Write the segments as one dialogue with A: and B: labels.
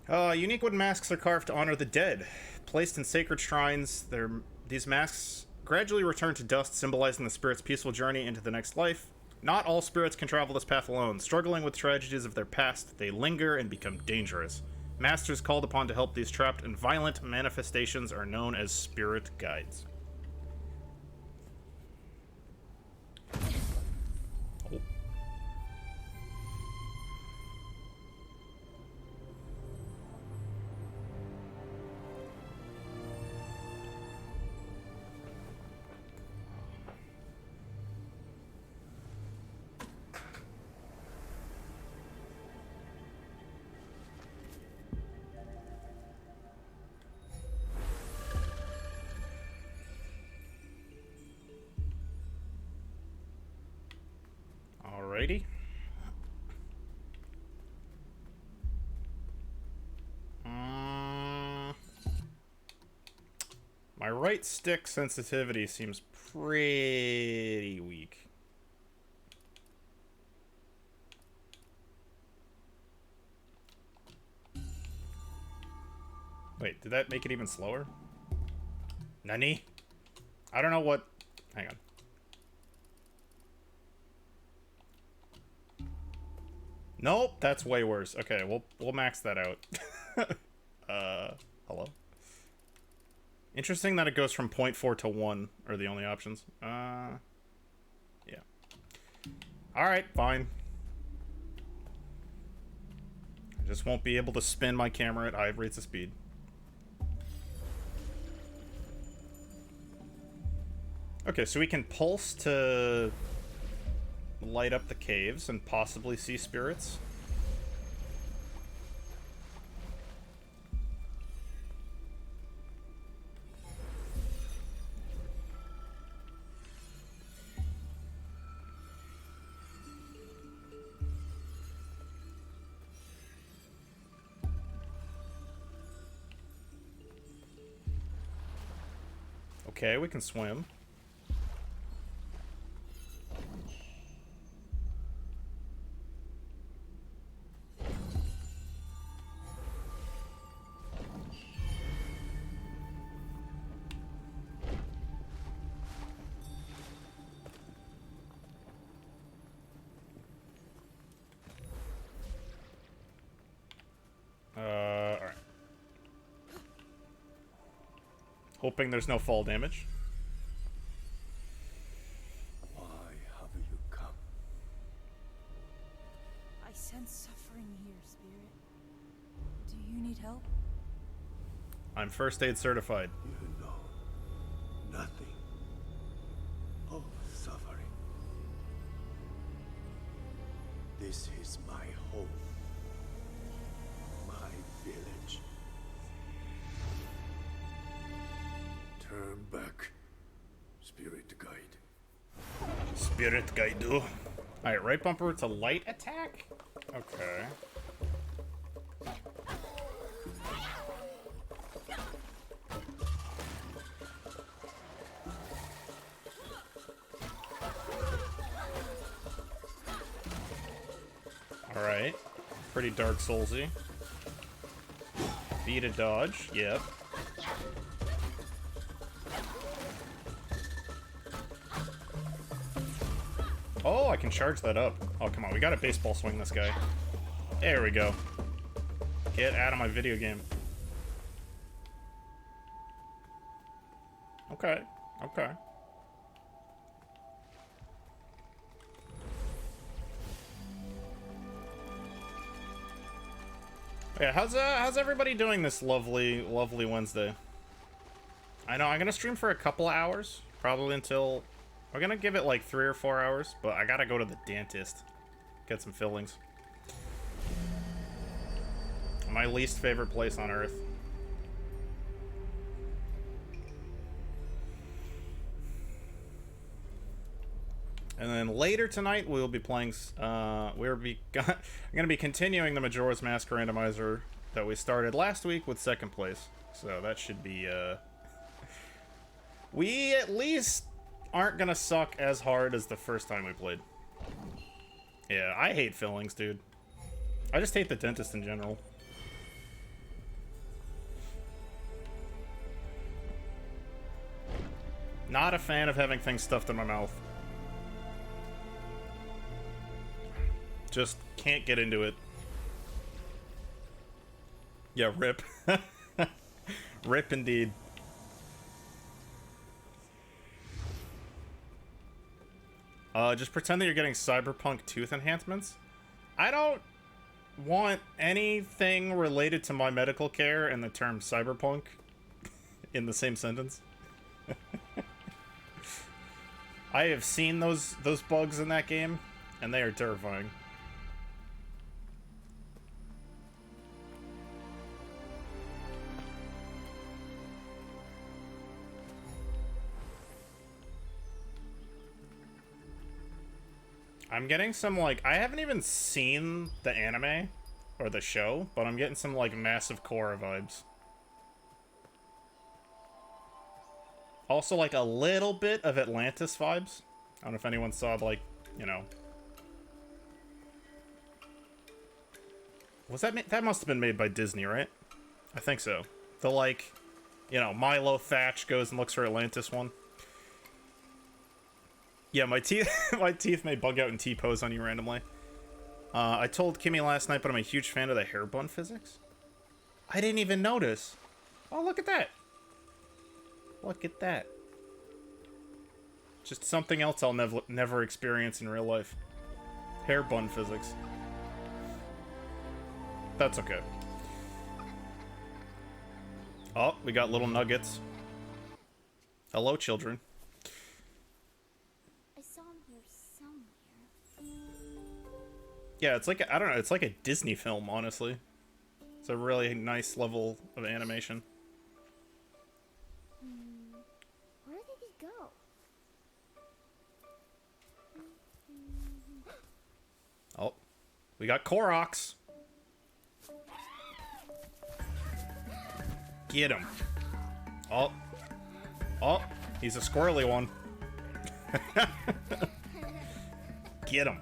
A: Unique wooden masks are carved to honor the dead. Placed in sacred shrines, these masks gradually return to dust, symbolizing the spirit's peaceful journey into the next life. Not all spirits can travel this path alone. Struggling with tragedies of their past, they linger and become dangerous. Masters called upon to help these trapped and violent manifestations are known as spirit guides. Oh. Alrighty. My right stick sensitivity seems pretty weak. Wait, did that make it even slower? Nani? I don't know what... Hang on. Nope, that's way worse. Okay, we'll max that out. Hello? Interesting that it goes from 0.4 to 1 are the only options. Yeah. Alright, fine. I just won't be able to spin my camera at high rates of speed. Okay, so we can pulse to light up the caves and possibly see spirits. Okay, we can swim. Alright. Hoping there's no fall damage.
B: Why have you come?
C: I sense suffering here, Spirit. Do you need help?
A: I'm first aid certified.
B: You know nothing of suffering. This is my home. My village. Turn back, Spirit Guide.
A: Spirit guide. Alright, right bumper to light attack? Okay. Alright. Pretty Dark Soulsy. B to dodge, yep. Oh, I can charge that up. Oh, come on, we gotta baseball swing this guy. There we go. Get out of my video game. Okay, okay. Yeah, how's everybody doing this lovely Wednesday? I know I'm gonna stream for a couple of hours, probably until we're gonna give it like 3 or 4 hours, but I gotta go to the dentist, get some fillings. My least favorite place on earth. And then later tonight we'll be playing. I'm gonna be continuing the Majora's Mask randomizer that we started last week with second place. So that should be. We at least aren't gonna suck as hard as the first time we played. Yeah, I hate fillings, dude. I just hate the dentist in general. Not a fan of having things stuffed in my mouth. Just can't get into it. Yeah, rip. Rip indeed. Just pretend that you're getting cyberpunk tooth enhancements. I don't want anything related to my medical care and the term cyberpunk in the same sentence. I have seen those bugs in that game, and they are terrifying. I'm getting some, like, I haven't even seen the anime or the show, but I'm getting some, like, massive Korra vibes. Also, like, a little bit of Atlantis vibes. I don't know if anyone saw, like, you know. Was that that must have been made by Disney, right? I think so. The, like, you know, Milo Thatch goes and looks for Atlantis one. Yeah, my teeth my teeth may bug out and T-pose on you randomly. I told Kimmy last night, but I'm a huge fan of the hair bun physics. I didn't even notice. Oh, look at that. Look at that. Just something else I'll never experience in real life. Hair bun physics. That's okay. Oh, we got little nuggets. Hello, children. Yeah, it's like, I don't know, it's like a Disney film, honestly. It's a really nice level of animation.
D: Where did he go?
A: Oh, we got Koroks. Get him. Oh. Oh, he's a squirrely one. Get him.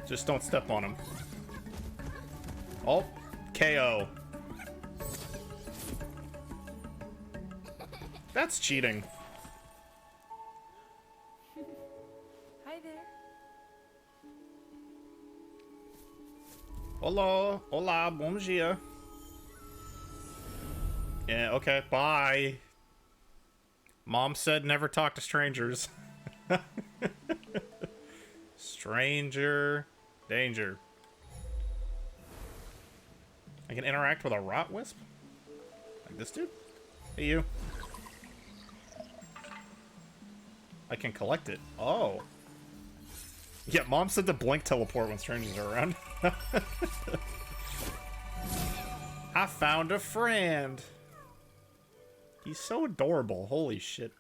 A: Just don't step on him. Oh, KO. That's cheating.
C: Hi there.
A: Hola, hola, bom dia. Yeah, okay, bye. Mom said never talk to strangers. Stranger danger. I can interact with a rot wisp? Like this dude? Hey, you. I can collect it. Oh. Yeah, Mom said to blink teleport when strangers are around. I found a friend. He's so adorable. Holy shit.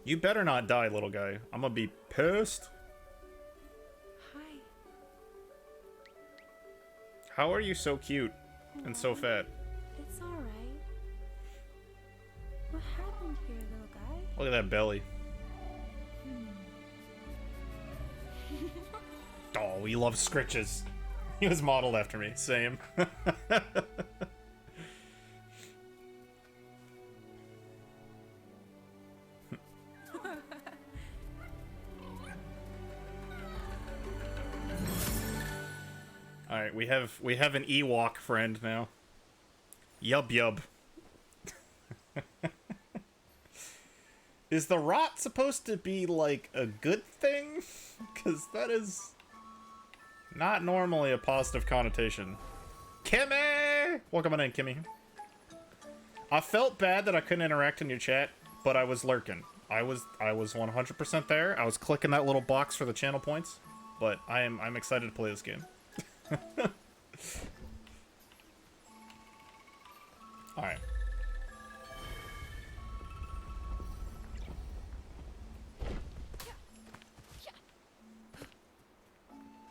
A: You better not die, little guy. I'm gonna be pissed.
C: Hi.
A: How are you so cute and so fat?
C: It's alright. What happened here, little guy?
A: Look at that belly. Oh, he loves scritches. He was modeled after me. Same. Alright, we have an Ewok friend now. Yub yub. Is the rot supposed to be like a good thing? Because that is not normally a positive connotation. Kimmy! Welcome on in, Kimmy. I felt bad that I couldn't interact in your chat, but I was lurking. I was 100% there. I was clicking that little box for the channel points, but I'm excited to play this game. Alright.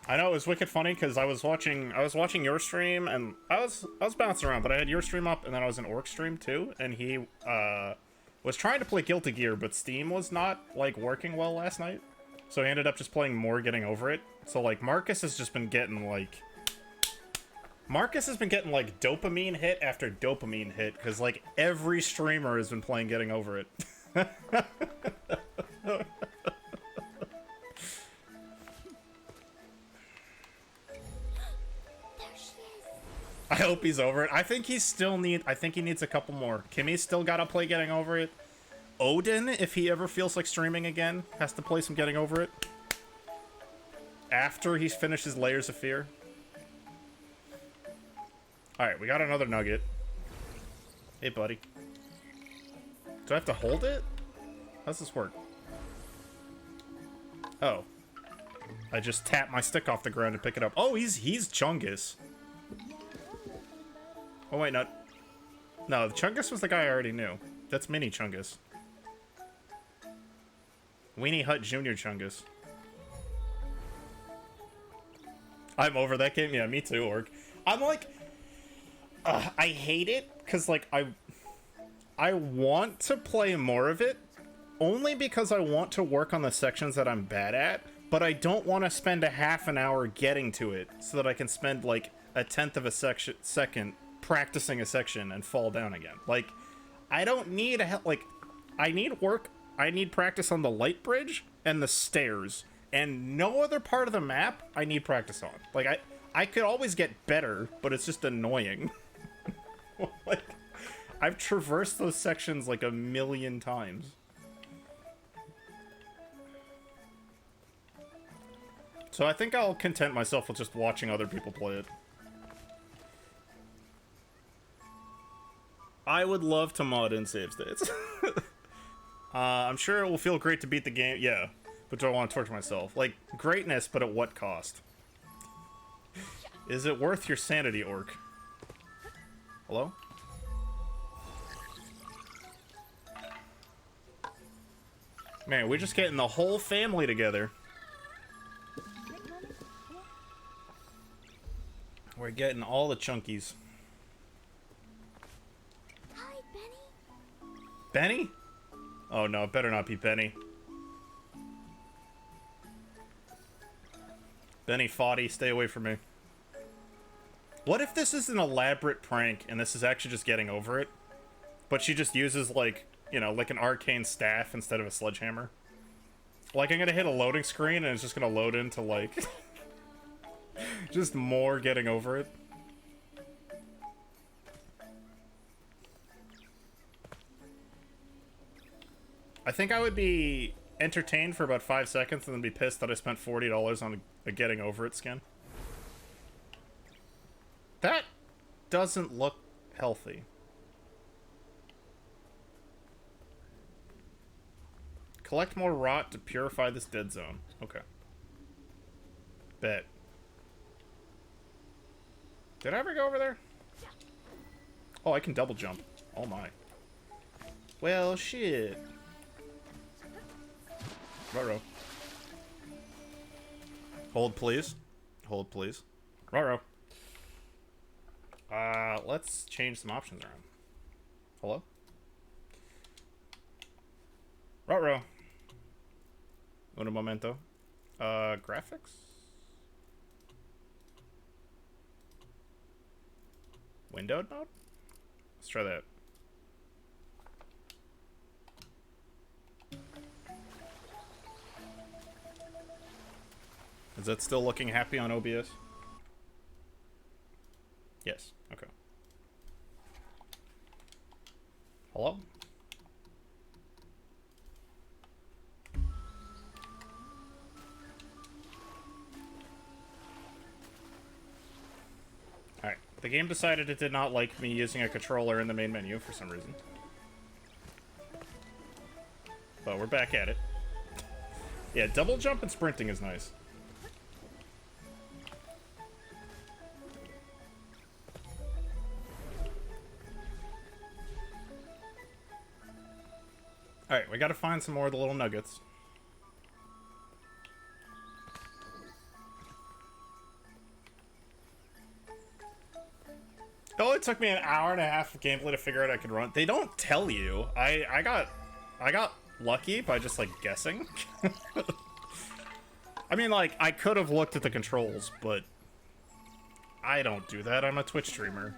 A: I know it was wicked funny because I was watching your stream and I was bouncing around, but I had your stream up and then I was in Orc stream too, and he was trying to play Guilty Gear, but Steam was not like working well last night, so he ended up just playing more Getting Over It. So like Marcus has just been getting like Marcus has been getting like dopamine hit after dopamine hit because like every streamer has been playing Getting Over It. I hope he's over it. I think he needs a couple more. Kimmy's still gotta play Getting Over It. Odin, if he ever feels like streaming again, has to play some Getting Over It. After he's finished his Layers of Fear. Alright, we got another nugget. Hey, buddy. Do I have to hold it? How's this work? Oh. I just tap my stick off the ground and pick it up. Oh, he's Chungus. Oh, wait, no. No, Chungus was the guy I already knew. That's Mini Chungus. Weenie Hut Jr. Chungus. I'm over that game. Yeah, me too, Orc. I'm like... I hate it, because, like, I want to play more of it, only because I want to work on the sections that I'm bad at, but I don't want to spend a half an hour getting to it, so that I can spend, like, a tenth of a second practicing a section and fall down again. Like, I don't need I need practice on the light bridge and the stairs, and no other part of the map I need practice on. Like, I could always get better, but it's just annoying. Like, I've traversed those sections like a million times. So I think I'll content myself with just watching other people play it. I would love to mod in save states. I'm sure it will feel great to beat the game. Yeah, but do I want to torture myself? Like, greatness, but at what cost? Is it worth your sanity, Orc? Hello? Man, we're just getting the whole family together. We're getting all the chunkies.
D: Hi, Benny.
A: Benny? Oh no, it better not be Benny. Benny Foddy, stay away from me. What if this is an elaborate prank and this is actually just Getting Over It? But she just uses, like, you know, like an arcane staff instead of a sledgehammer? Like, I'm gonna hit a loading screen and it's just gonna load into, like... just more Getting Over It. I think I would be entertained for about 5 seconds and then be pissed that I spent $40 on a Getting Over It skin. That doesn't look healthy. Collect more rot to purify this dead zone. Okay. Bet. Did I ever go over there? Oh, I can double jump. Oh my. Well, shit. Ruh-roh. Hold, please. Hold, please. Ruh-roh. Let's change some options around. Hello? Ruh-roh. Un momento. Graphics? Windowed mode? Let's try that. Is that still looking happy on OBS? Yes. Okay. Hello? Alright. The game decided it did not like me using a controller in the main menu for some reason. But we're back at it. Yeah, double jump and sprinting is nice. Alright, we gotta find some more of the little nuggets. It only took me an hour and a half of gameplay to figure out I could run. They don't tell you. I got lucky by just, like, guessing. I mean, like, I could have looked at the controls, but I don't do that. I'm a Twitch streamer.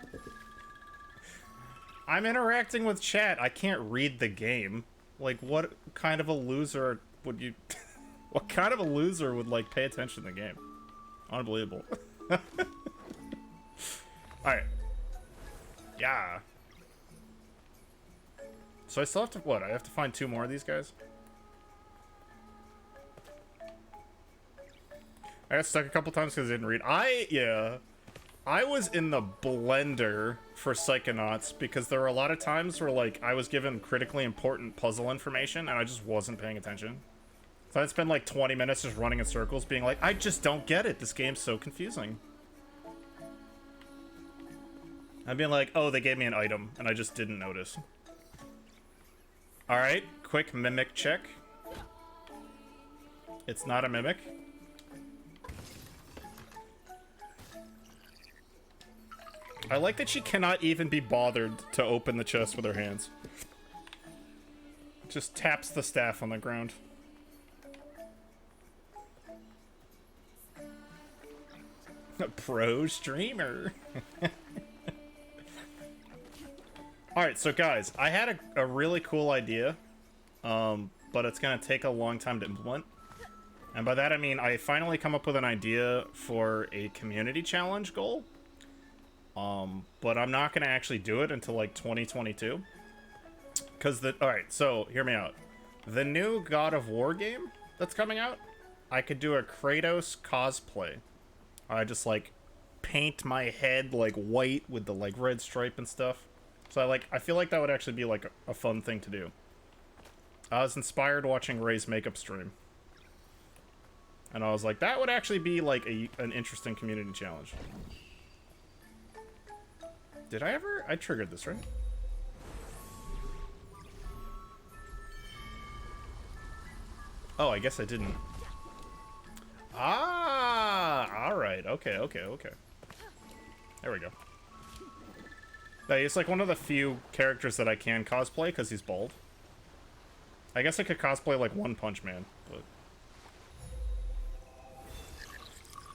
A: I'm interacting with chat. I can't read the game. Like, what kind of a loser would you... what kind of a loser would, like, pay attention to the game? Unbelievable. Alright. Yeah. So I still have to... what? I have to find 2 more of these guys? I got stuck a couple times because I didn't read. I was in the blender for Psychonauts because there were a lot of times where, like, I was given critically important puzzle information and I just wasn't paying attention. So I'd spend like 20 minutes just running in circles being like, I just don't get it. This game's so confusing. I'd be like, oh, they gave me an item and I just didn't notice. Alright, quick mimic check. It's not a mimic. I like that she cannot even be bothered to open the chest with her hands. Just taps the staff on the ground. A pro streamer. Alright, so guys, I had a really cool idea, but it's gonna take a long time to implement. And by that I mean I finally come up with an idea for a community challenge goal. But I'm not gonna actually do it until like 2022. Alright, so hear me out. The new God of War game that's coming out, I could do a Kratos cosplay. I just like paint my head like white with the like red stripe and stuff. So I feel like that would actually be like a fun thing to do. I was inspired watching Ray's makeup stream. And I was like, that would actually be like an interesting community challenge. Did I ever? I triggered this, right? Oh, I guess I didn't. Ah! Alright. Okay. There we go. Yeah, he's like one of the few characters that I can cosplay because he's bald. I guess I could cosplay like One Punch Man, but...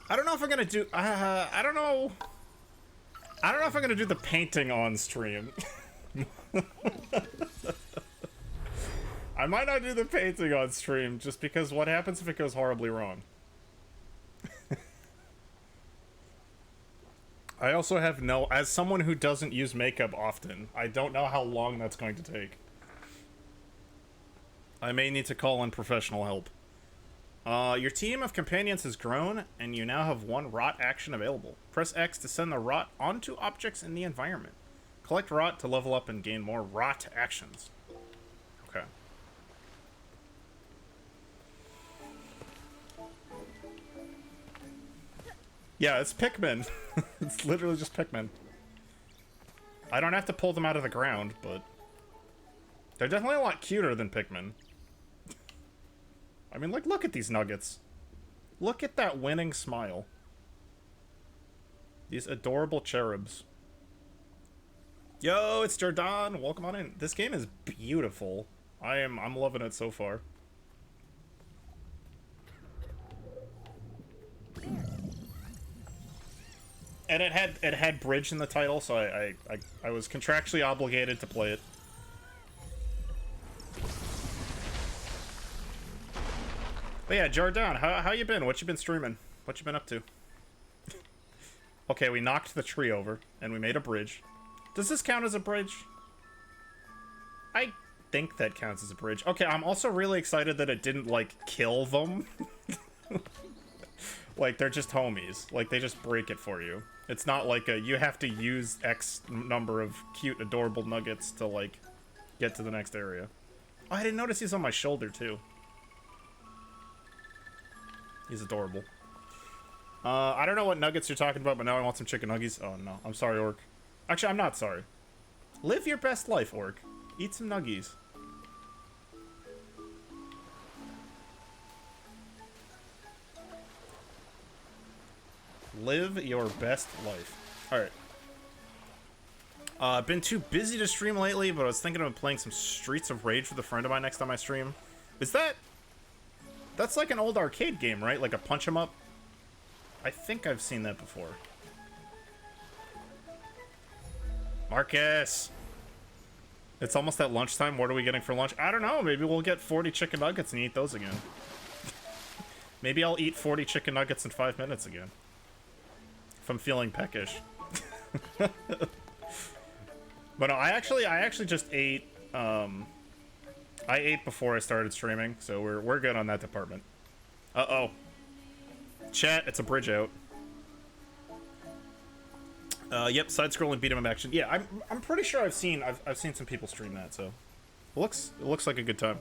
A: I don't know if I'm gonna do... I don't know if I'm gonna do the painting on stream. I might not do the painting on stream, just because what happens if it goes horribly wrong? I also have as someone who doesn't use makeup often, I don't know how long that's going to take. I may need to call in professional help. Your team of companions has grown, and you now have 1 rot action available. Press X to send the rot onto objects in the environment. Collect rot to level up and gain more rot actions. Okay. Yeah, it's Pikmin. It's literally just Pikmin. I don't have to pull them out of the ground, but... they're definitely a lot cuter than Pikmin. I mean, like, look at these nuggets. Look at that winning smile. These adorable cherubs. Yo, it's Jordan. Welcome on in. This game is beautiful. I'm loving it so far. And it had bridge in the title, so I was contractually obligated to play it. But yeah, Jordan, how you been? What you been streaming? What you been up to? Okay, we knocked the tree over, and we made a bridge. Does this count as a bridge? I think that counts as a bridge. Okay, I'm also really excited that it didn't, like, kill them. Like, they're just homies. Like, they just break it for you. It's not like you have to use X number of cute, adorable nuggets to, like, get to the next area. Oh, I didn't notice he's on my shoulder, too. He's adorable. I don't know what nuggets you're talking about, but now I want some chicken nuggies. Oh, no. I'm sorry, Orc. Actually, I'm not sorry. Live your best life, Orc. Eat some nuggies. Live your best life. Alright. Been too busy to stream lately, but I was thinking of playing some Streets of Rage with a friend of mine next time I stream. Is that... that's like an old arcade game, right? Like a punch 'em up? I think I've seen that before. Marcus! It's almost at lunchtime. What are we getting for lunch? I don't know. Maybe we'll get 40 chicken nuggets and eat those again. Maybe I'll eat 40 chicken nuggets in 5 minutes again. If I'm feeling peckish. But no, I actually just ate. I ate before I started streaming, so we're good on that department. Uh-oh. Chat, it's a bridge out. Yep, side-scrolling beat 'em up action. Yeah, I'm pretty sure I've seen some people stream that, so it looks like a good time.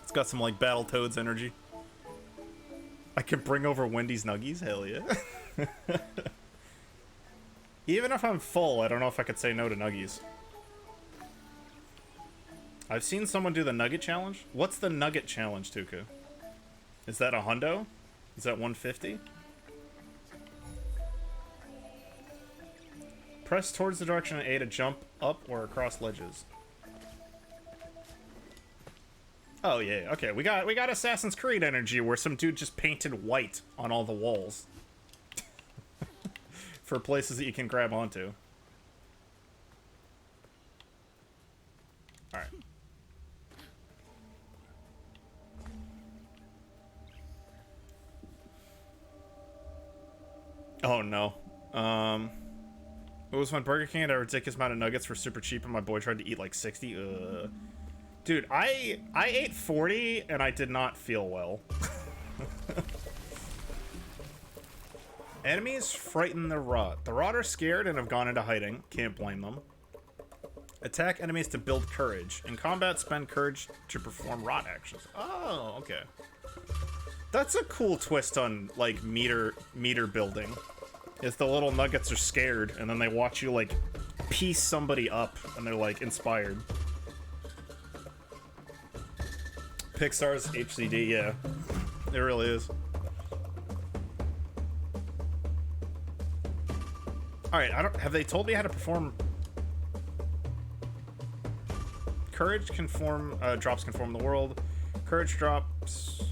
A: It's got some like Battletoads energy. I can bring over Wendy's Nuggies, hell yeah. Even if I'm full, I don't know if I could say no to Nuggies. I've seen someone do the Nugget Challenge. What's the Nugget Challenge, Tuku? Is that a hundo? Is that 150? Press towards the direction of A to jump up or across ledges. Oh yeah, okay. We got Assassin's Creed energy where some dude just painted white on all the walls for places that you can grab onto. All right. Oh no. It was when Burger King had a ridiculous amount of nuggets for super cheap and my boy tried to eat like 60. Dude, I ate 40 and I did not feel well. Enemies frighten the rot. The rot are scared and have gone into hiding. Can't blame them. Attack enemies to build courage. In combat, spend courage to perform rot actions. Oh, okay. That's a cool twist on like meter building. Is the little nuggets are scared and then they watch you like piece somebody up and they're like inspired. Pixar's HCD, yeah. It really is. Alright, have they told me how to perform? Courage drops can form the world. Courage drops.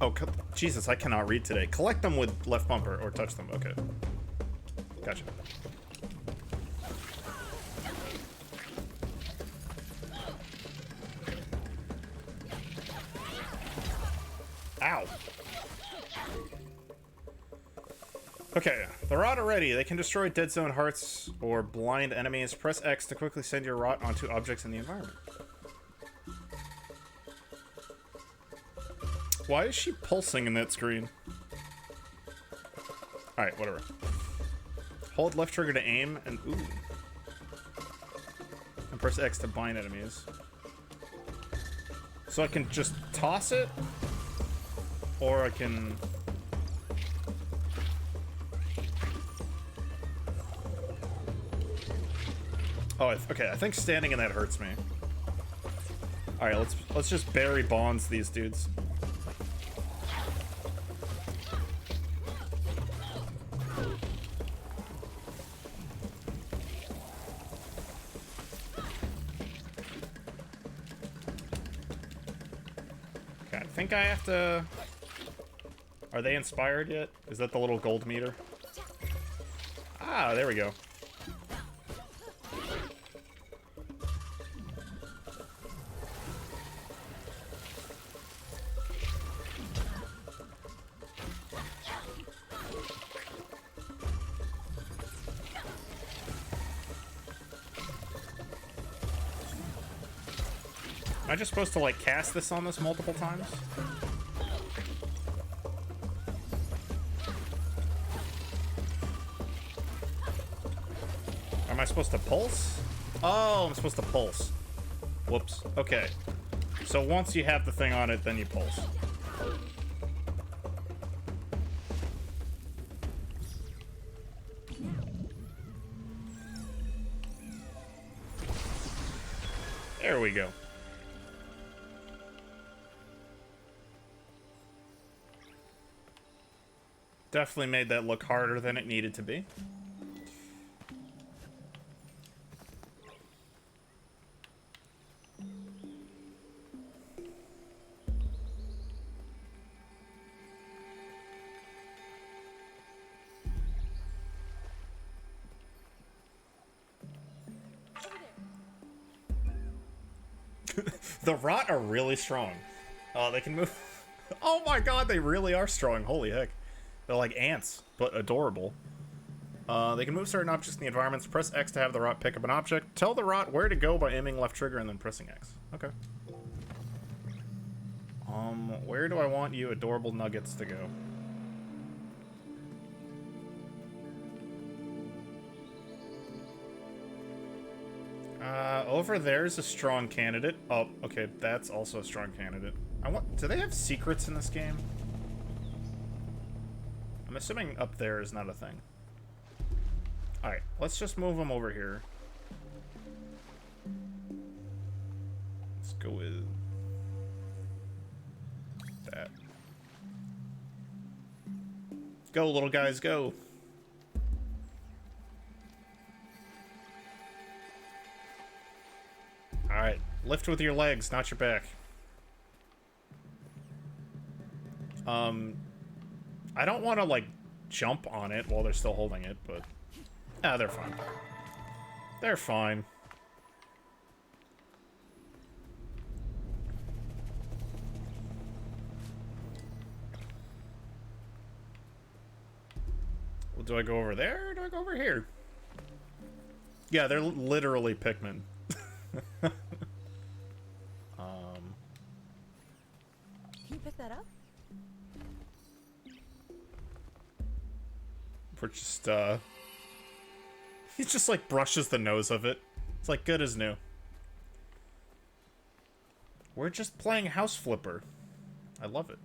A: Oh, Jesus, I cannot read today. Collect them with left bumper or touch them. Okay. Gotcha. Ow. Okay, the rot are ready. They can destroy dead zone hearts or blind enemies. Press X to quickly send your rot onto objects in the environment. Why is she pulsing in that screen? Alright, whatever. Hold left trigger to aim and ooh. And press X to bind enemies. So I can just toss it? Or I can... Oh, okay, I think standing in that hurts me. Alright, let's just Barry Bonds these dudes. I think I have to... Are they inspired yet? Is that the little gold meter? Ah, there we go. Am I just supposed to, like, cast this on this multiple times? Am I supposed to pulse? Oh, I'm supposed to pulse. Whoops. Okay. So once you have the thing on it, then you pulse. There we go. Definitely made that look harder than it needed to be. The rot are really strong. They can move. Oh my god, they really are strong. Holy heck. They're like ants, but adorable. They can move certain objects in the environments. Press X to have the rot pick up an object. Tell the rot where to go by aiming left trigger and then pressing X. Okay. Where do I want you adorable nuggets to go? Over there's a strong candidate. Oh, okay, that's also a strong candidate. Do they have secrets in this game? I'm assuming up there is not a thing. Alright, let's just move them over here. Let's go with that. Go, little guys, go. Alright, lift with your legs, not your back. I don't want to, like, jump on it while they're still holding it, but... Ah, they're fine. They're fine. Well, do I go over there or do I go over here? Yeah, they're literally Pikmin.
C: Can you pick that up?
A: We're just, he just, like, brushes the nose of it. It's, like, good as new. We're just playing House Flipper. I love it.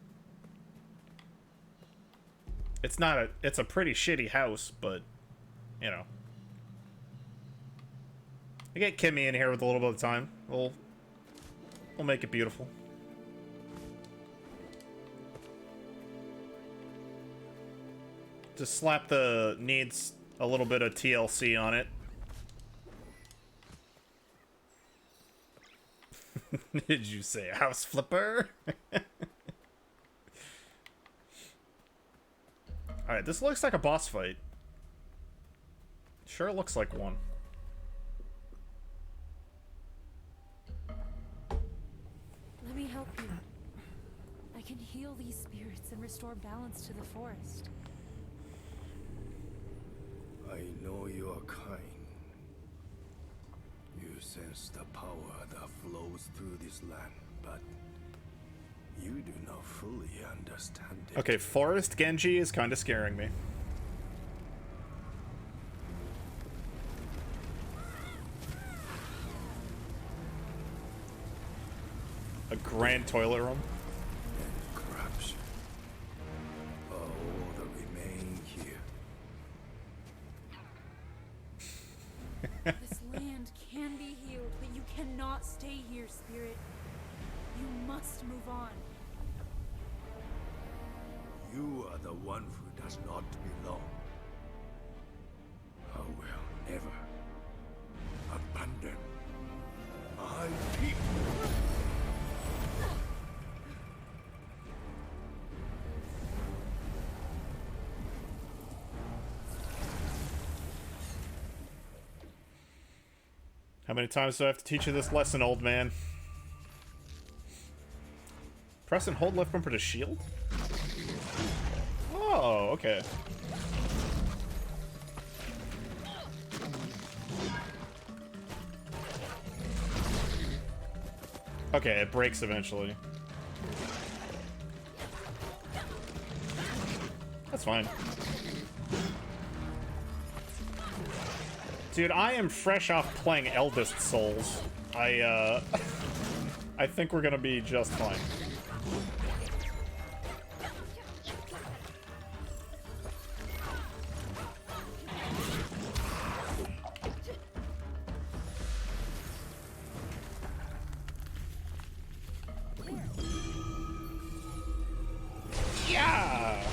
A: It's not a... It's a pretty shitty house, but, you know. I get Kimmy in here with a little bit of time. We'll make it beautiful. Just slap the needs a little bit of TLC on it. Did you say House Flipper? Alright, this looks like a boss fight. Sure looks like one.
C: Let me help you. I can heal these spirits and restore balance to the forest.
B: I know you are kind. You sense the power that flows through this land, but you do not fully understand it.
A: Okay, Forest Genji is kind of scaring me. A grand toilet room.
B: And corruption are all that remain here.
C: This land can be healed, but you cannot stay here, spirit. You must move on.
B: You are the one who does not belong. I will never abandon my people.
A: How many times do I have to teach you this lesson, old man? Press and hold left bumper to shield? Oh, okay. Okay, it breaks eventually. That's fine. Dude, I am fresh off playing Eldest Souls. I think we're gonna be just fine. Yeah!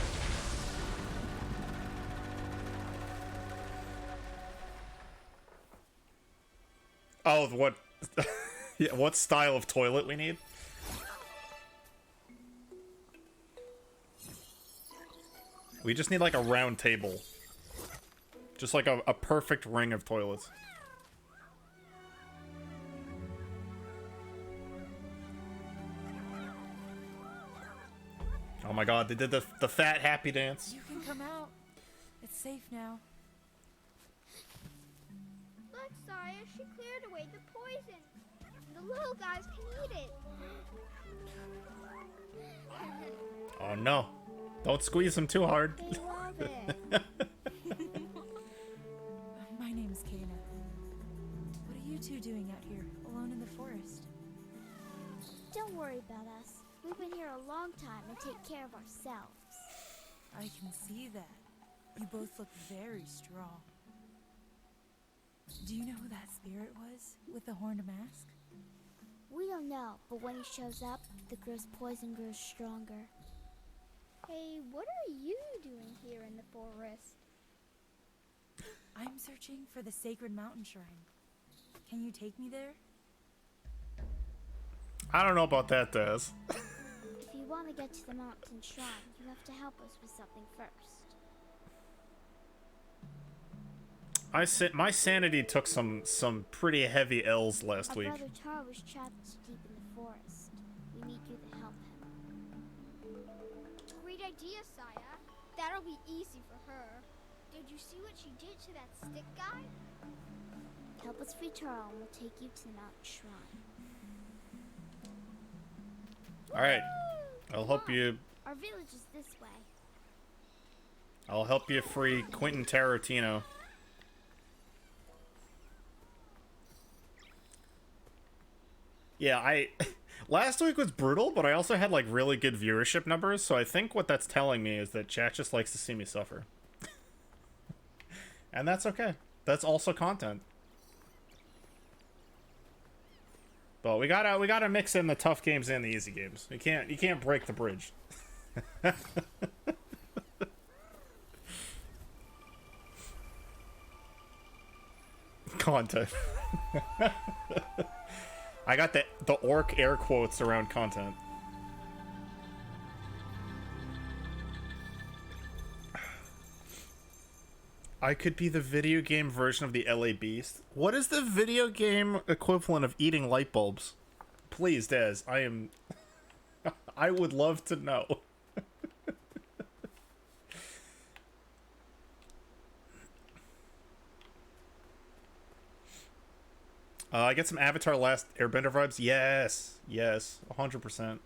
A: Oh, what? Yeah, what style of toilet we need? We just need like a round table. Just like a perfect ring of toilets. Oh my god, they did the fat happy dance.
C: You can come out. It's safe now.
D: Look, Saya, she cleared away the poison. The little guys can eat it.
A: Oh no. Don't squeeze them too hard.
D: They love it.
C: My name is Kana. What are you two doing out here, alone in the forest?
D: Don't worry about us. We've been here a long time and take care of ourselves.
C: I can see that. You both look very strong. Do you know who that spirit was with the horned mask?
D: We don't know, but when he shows up, the girl's poison grows stronger. Hey, what are you doing here in the forest?
C: I'm searching for the sacred mountain shrine. Can you take me there?
A: I don't know about that, Daz.
D: If you want to get to the mountain shrine, you have to help us with something first.
A: My sanity took some pretty heavy L's last
D: Our
A: week.
D: brother Tar was trapped deep in the forest. We need you to help him. Great idea, Saya. That'll be easy for her. Did you see what she did to that stick guy? Help us free Tar and we'll take you to the mountain shrine.
A: Alright. I'll
D: Come
A: help
D: on.
A: you.
D: Our village is this way.
A: I'll help you free Quentin Tarantino. Yeah, last week was brutal, but I also had like really good viewership numbers, so I think what that's telling me is that chat just likes to see me suffer. And that's okay. That's also content. But we gotta mix in the tough games and the easy games. You can't break the bridge. Content. I got the orc air quotes around content. I could be the video game version of the LA Beast. What is the video game equivalent of eating light bulbs? Please, Des, I would love to know. I get some Avatar Last Airbender vibes. Yes, 100%.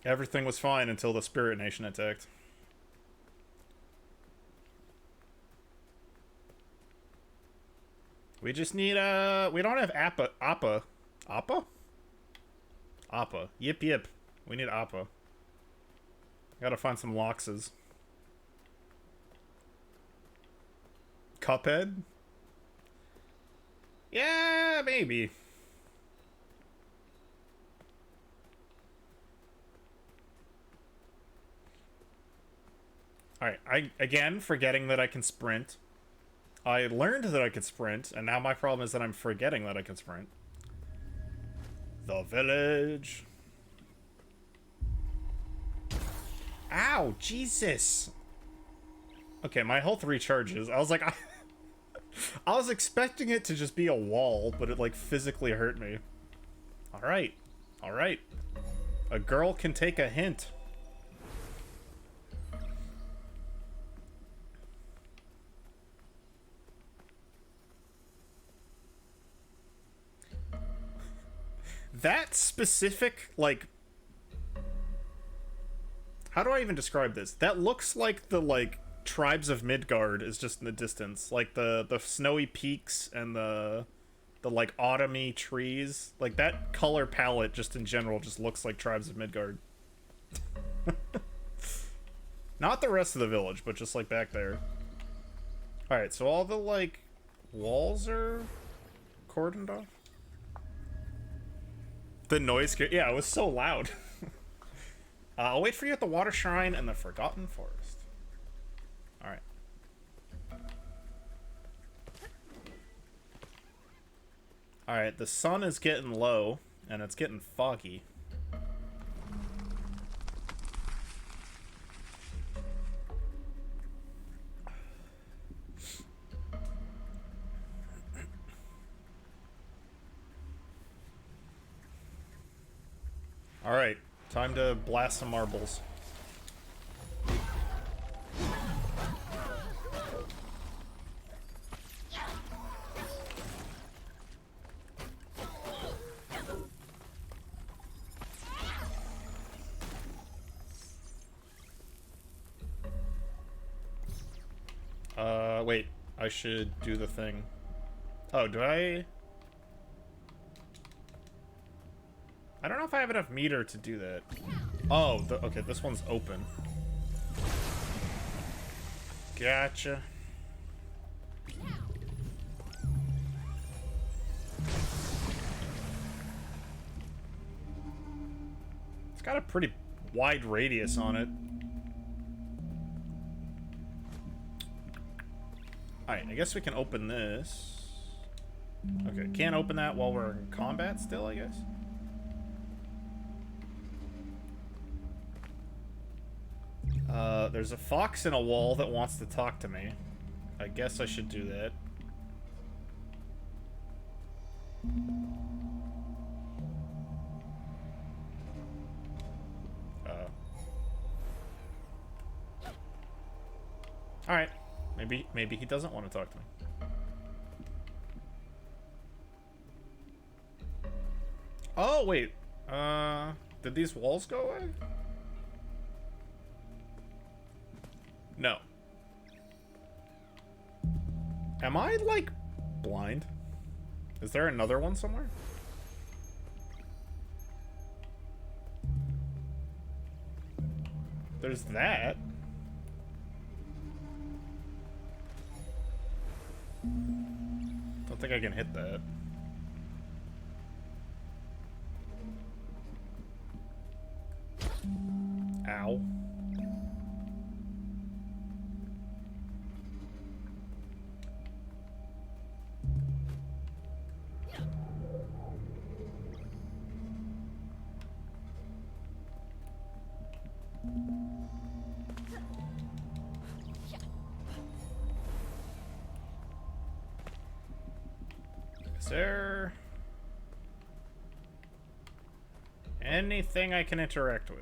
A: Everything was fine until the Spirit Nation attacked. We just need we don't have Appa. Yip. We need Appa. Gotta find some Loxes. Cuphead? Yeah, maybe. Alright, again, forgetting that I can sprint. I learned that I could sprint, and now my problem is that I'm forgetting that I can sprint. The village. Ow, Jesus. Okay, my health recharges. I was like, I was expecting it to just be a wall, but it like physically hurt me. Alright. A girl can take a hint. That specific, like... How do I even describe this? That looks like the, like, Tribes of Midgard is just in the distance. Like, the snowy peaks and the like, autumny trees. Like, that color palette, just in general, just looks like Tribes of Midgard. Not the rest of the village, but just, like, back there. Alright, so all the, like, walls are cordoned off? The noise... Yeah, it was so loud. I'll wait for you at the Water Shrine and the Forgotten Forest. Alright. Alright, the sun is getting low, and it's getting foggy. Alright, time to blast some marbles. Wait, I should do the thing. Oh, do I? I don't know if I have enough meter to do that. Oh, okay, this one's open. Gotcha. It's got a pretty wide radius on it. Alright, I guess we can open this. Okay, can't open that while we're in combat still, I guess. There's a fox in a wall that wants to talk to me. I guess I should do that. Alright. Maybe he doesn't want to talk to me. Oh, wait. Did these walls go away? No. Am I, like, blind? Is there another one somewhere? There's that. Don't think I can hit that. Ow. Is there anything I can interact with?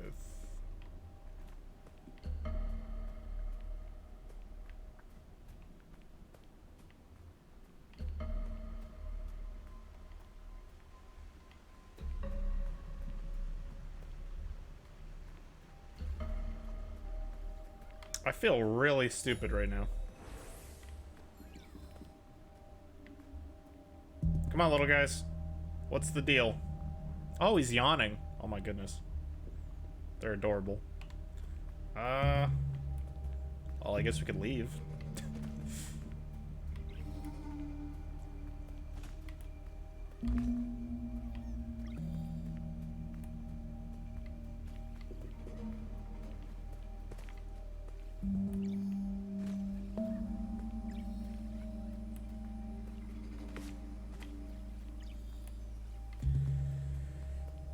A: I feel really stupid right now. Come on, little guys. What's the deal? Oh, he's yawning. Oh my goodness. They're adorable. Well, I guess we could leave.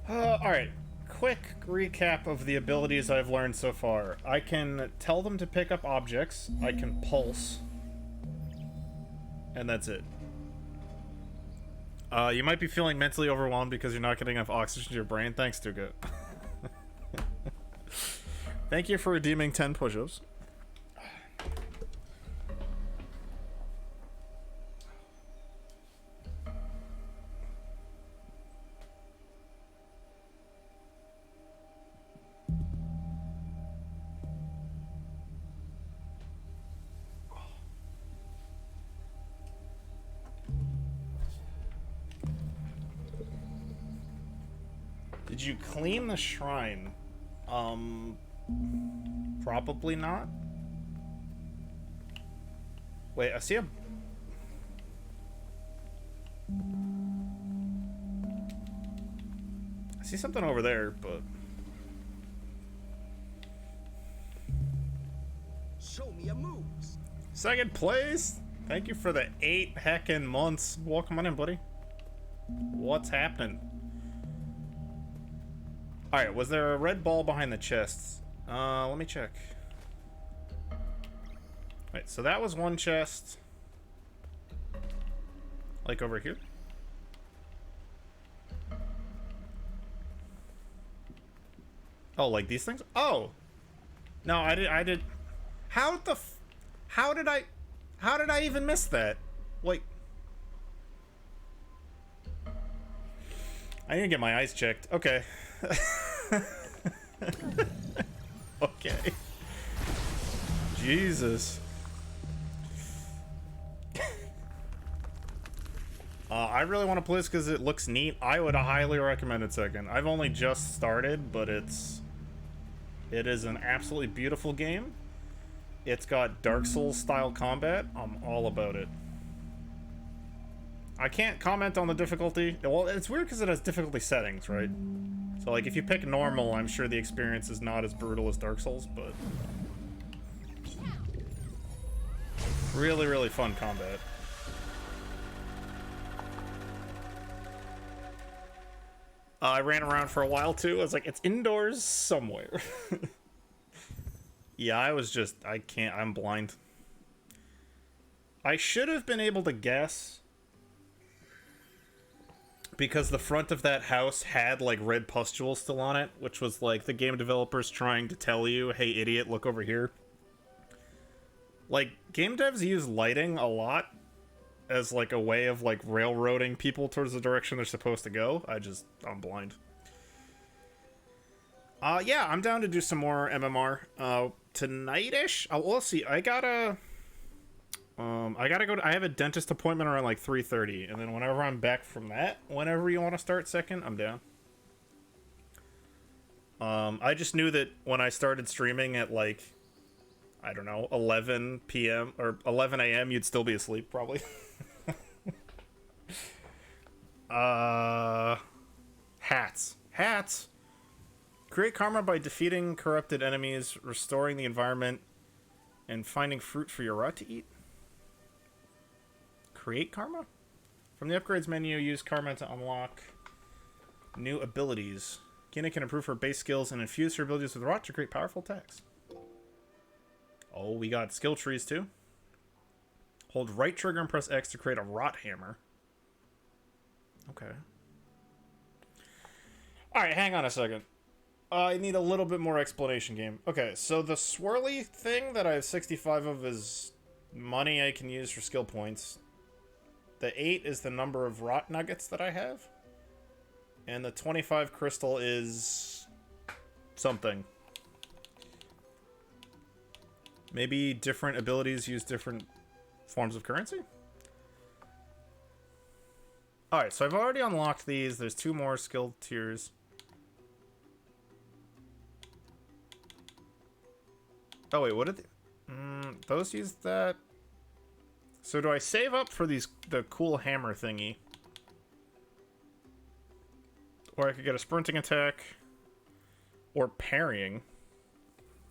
A: Alright, quick recap of the abilities I've learned so far. I can tell them to pick up objects, I can pulse, and that's it. You might be feeling mentally overwhelmed because you're not getting enough oxygen to your brain. Thanks, Duga. Thank you for redeeming 10 push-ups. Did you clean the shrine? Probably not. Wait, I see a... I see something over there, but...
B: Show me your moves.
A: Second place! Thank you for the 8 heckin' months. Welcome on in, buddy. What's happening? Alright, was there a red ball behind the chests? Let me check. Wait, so that was one chest. Like over here? Oh, like these things? Oh! No, I did... How the how did I even miss that? Like... I need to get my eyes checked. Okay. Okay. Jesus. I really want to play this because it looks neat. I would highly recommend it second. I've only just started, but it is an absolutely beautiful game. It's got Dark Souls style combat. I'm all about it. I can't comment on the difficulty. Well, it's weird because it has difficulty settings, right? So, like, if you pick normal, I'm sure the experience is not as brutal as Dark Souls, but... really, really fun combat. I ran around for a while, too. I was like, it's indoors somewhere. Yeah, I'm blind. I should have been able to guess... because the front of that house had, like, red pustules still on it, which was, like, the game developers trying to tell you, hey, idiot, look over here. Like, game devs use lighting a lot as, like, a way of, like, railroading people towards the direction they're supposed to go. I'm blind. Yeah, I'm down to do some more MMR. Tonight-ish? We'll see. I gotta go I have a dentist appointment around like 3:30, and then whenever I'm back from that, whenever you want to start second, I'm down. I just knew that when I started streaming at like, I don't know, 11 p.m. or 11 a.m., you'd still be asleep, probably. Hats. Hats! Create karma by defeating corrupted enemies, restoring the environment, and finding fruit for your rat to eat. Create karma? From the upgrades menu, use karma to unlock new abilities. Kina can improve her base skills and infuse her abilities with rot to create powerful attacks. Oh, we got skill trees too. Hold right trigger and press X to create a rot hammer. Okay. Alright, hang on a second. I need a little bit more explanation, game. Okay, so the swirly thing that I have 65 of is money I can use for skill points. The 8 is the number of rot nuggets that I have. And the 25 crystal is... something. Maybe different abilities use different forms of currency? Alright, so I've already unlocked these. There's 2 more skill tiers. Oh wait, what did those use that? So do I save up for the cool hammer thingy? Or I could get a sprinting attack. Or parrying.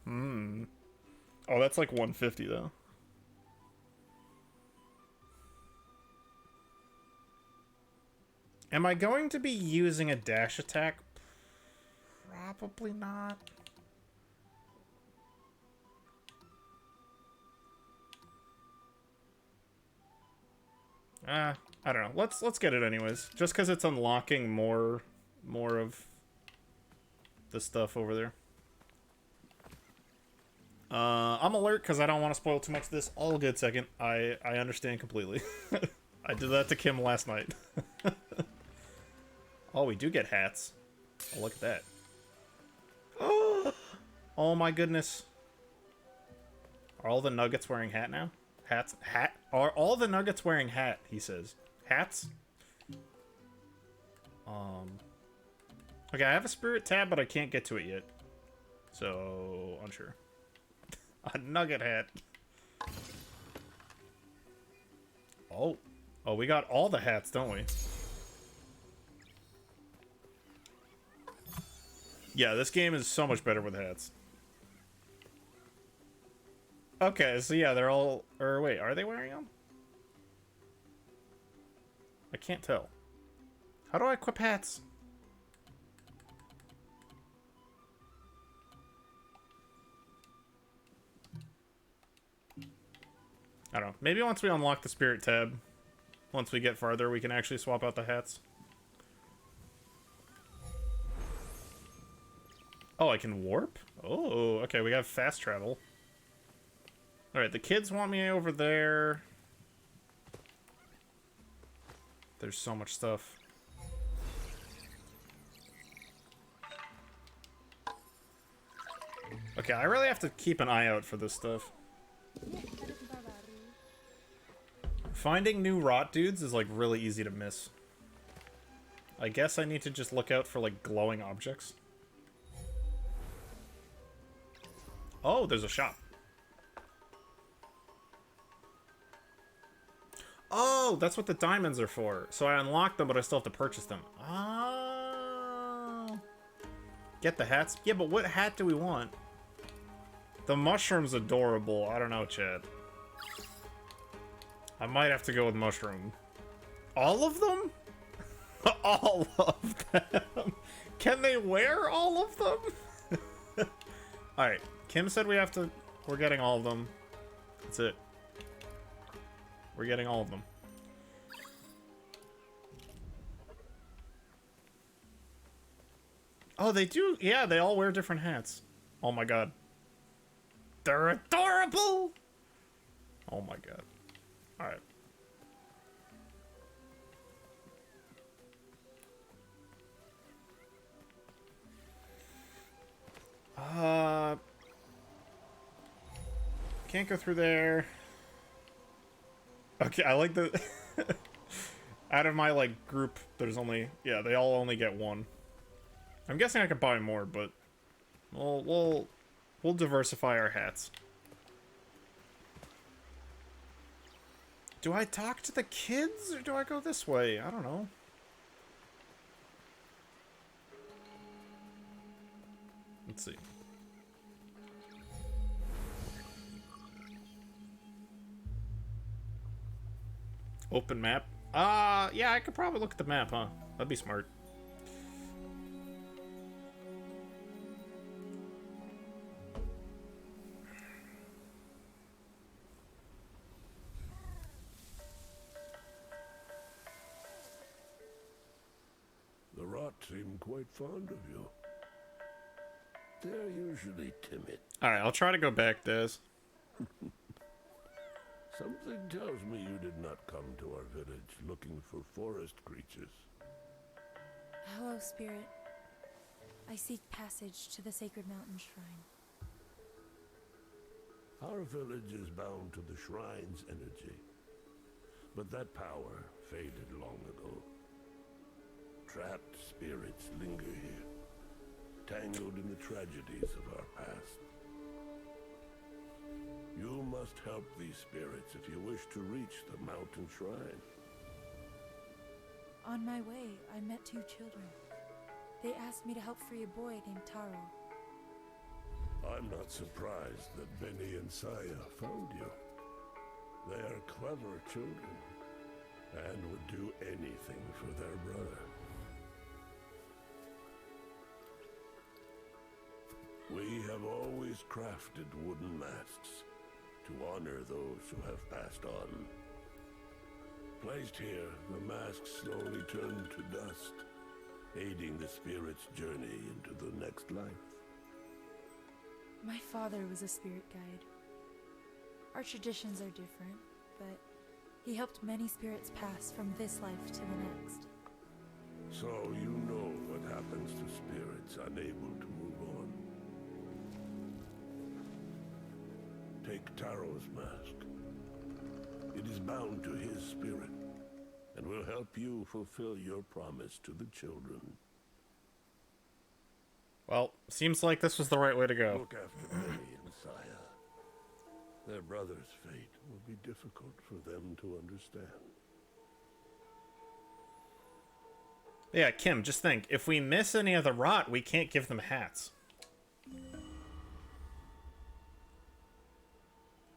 A: Oh, that's like 150 though. Am I going to be using a dash attack? Probably not. I don't know. Let's get it anyways. Just because it's unlocking more of the stuff over there. I'm alert because I don't want to spoil too much of this. All good second. I understand completely. I did that to Kim last night. Oh, we do get hats. Oh, look at that. Oh my goodness. Are all the nuggets wearing hat now? Hat? Are all the nuggets wearing hat, he says. Hats? Okay, I have a spirit tab, but I can't get to it yet. So, unsure. A nugget hat. Oh. Oh, we got all the hats, don't we? Yeah, this game is so much better with hats. Okay, so yeah, they're all... Or wait, are they wearing them? I can't tell. How do I equip hats? I don't know. Maybe once we unlock the spirit tab, once we get farther, we can actually swap out the hats. Oh, I can warp? Oh, okay, we have fast travel. Alright, the kids want me over there. There's so much stuff. Okay, I really have to keep an eye out for this stuff. Finding new rot dudes is like really easy to miss. I guess I need to just look out for like glowing objects. Oh, there's a shop. Oh, that's what the diamonds are for. So I unlocked them, but I still have to purchase them. Oh. Get the hats? Yeah, but what hat do we want? The mushroom's adorable. I don't know, Chad. I might have to go with mushroom. All of them? All of them. Can they wear all of them? Alright. Kim said we have to... We're getting all of them. That's it. We're getting all of them. Oh, they do? Yeah, they all wear different hats. Oh my god. They're adorable! Oh my god. Alright. Can't go through there. Okay, I like the... Out of my, like, group, there's only... Yeah, they all only get one. I'm guessing I could buy more, but... We'll diversify our hats. Do I talk to the kids, or do I go this way? I don't know. Let's see. Open map? Yeah, I could probably look at the map, huh? That'd be smart.
B: The rot seem quite fond of you. They're usually timid.
A: Alright, I'll try to go back, Des.
B: Something tells me you did not come to our village looking for forest creatures.
C: Hello, Spirit. I seek passage to the Sacred Mountain Shrine.
B: Our village is bound to the shrine's energy, but that power faded long ago. Trapped spirits linger here, tangled in the tragedies of our past. You must help these spirits if you wish to reach the mountain shrine.
C: On my way, I met two children. They asked me to help free a boy named Taro.
B: I'm not surprised that Benny and Saya found you. They are clever children, and would do anything for their brother. We have always crafted wooden masks to honor those who have passed on. Placed here, the masks slowly turn to dust, aiding the spirit's journey into the next life.
C: My father was a spirit guide. Our traditions are different, but he helped many spirits pass from this life to the next.
B: So you know what happens to spirits unable to move on. Take Taro's mask. It is bound to his spirit, and will help you fulfill your promise to the children.
A: Well, seems like this was the right way to go.
B: Look after Benny and Saya. Their brother's fate will be difficult for them to understand.
A: Yeah, Kim, just think. If we miss any of the rot, we can't give them hats.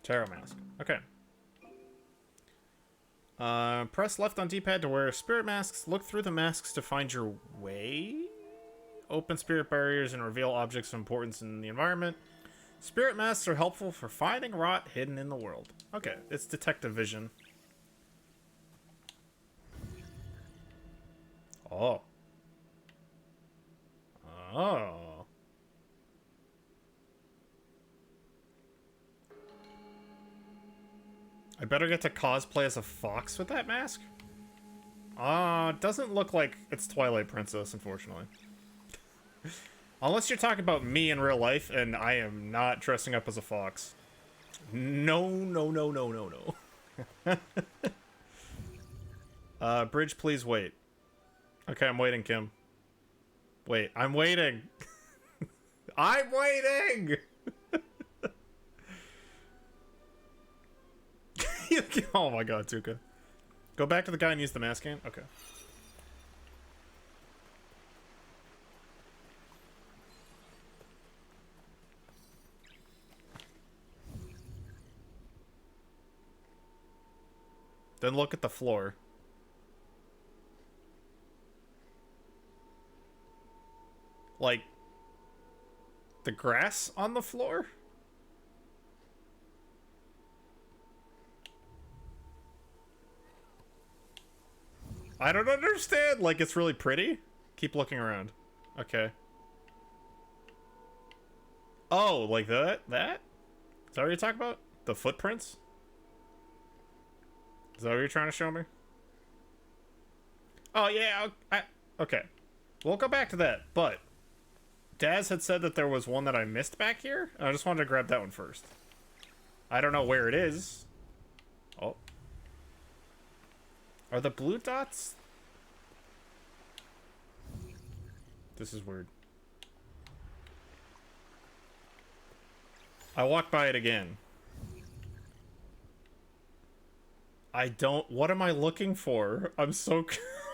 A: Tarot mask. Okay. Press left on D-pad to wear spirit masks. Look through the masks to find your way. Open spirit barriers and reveal objects of importance in the environment. Spirit masks are helpful for finding rot hidden in the world. Okay, it's detective vision. Oh. Oh. I better get to cosplay as a fox with that mask? Doesn't look like it's Twilight Princess, unfortunately. Unless you're talking about me in real life, and I am not dressing up as a fox. No, no, no, no, no, no. Bridge, please wait. Okay, I'm waiting, Kim. Wait, I'm waiting. I'm waiting! Oh my god, Tuka. Go back to the guy and use the mask can? Okay. Then look at the floor. Like, the grass on the floor? I don't understand. Like, it's really pretty? Keep looking around. Okay. Oh, like that? That? Is that what you're talking about? The footprints? Is that what you're trying to show me? Oh, yeah. Okay. We'll go back to that, but Daz had said that there was one that I missed back here. I just wanted to grab that one first. I don't know where it is. Oh. Are the blue dots? This is weird. I walked by it again. I don't... What am I looking for? I'm so...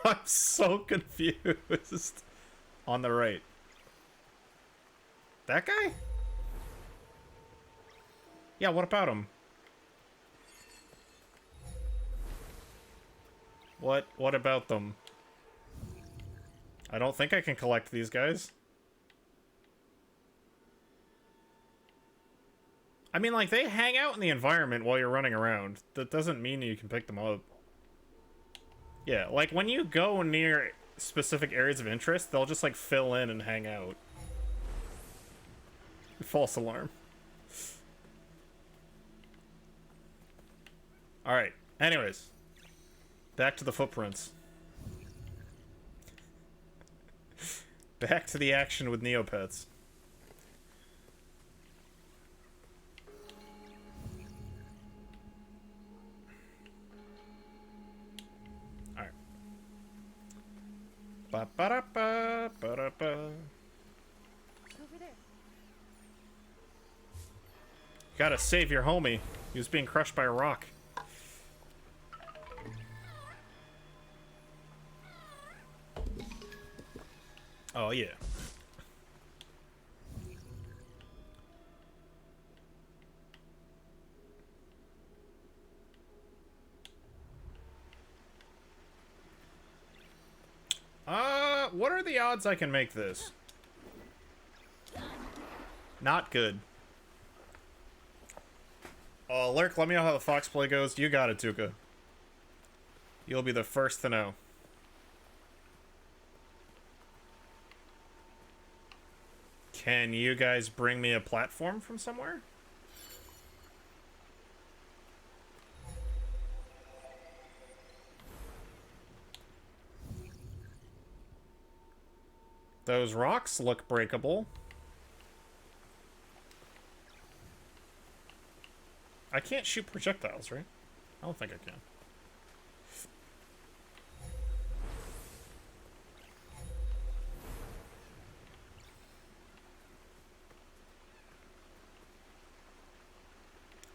A: I'm so confused. On the right. That guy? Yeah, what about him? What about them? I don't think I can collect these guys. I mean, like, they hang out in the environment while you're running around. That doesn't mean you can pick them up. Yeah, like, when you go near specific areas of interest, they'll just, like, fill in and hang out. False alarm. Alright, anyways. Back to the footprints. Back to the action with Neopets. Alright. Ba-ba-da-ba, ba-da-ba.
C: Over there.
A: Gotta save your homie. He was being crushed by a rock. Oh, yeah. What are the odds I can make this? Not good. Lurk, let me know how the fox play goes. You got it, Tuka. You'll be the first to know. Can you guys bring me a platform from somewhere? Those rocks look breakable. I can't shoot projectiles, right? I don't think I can.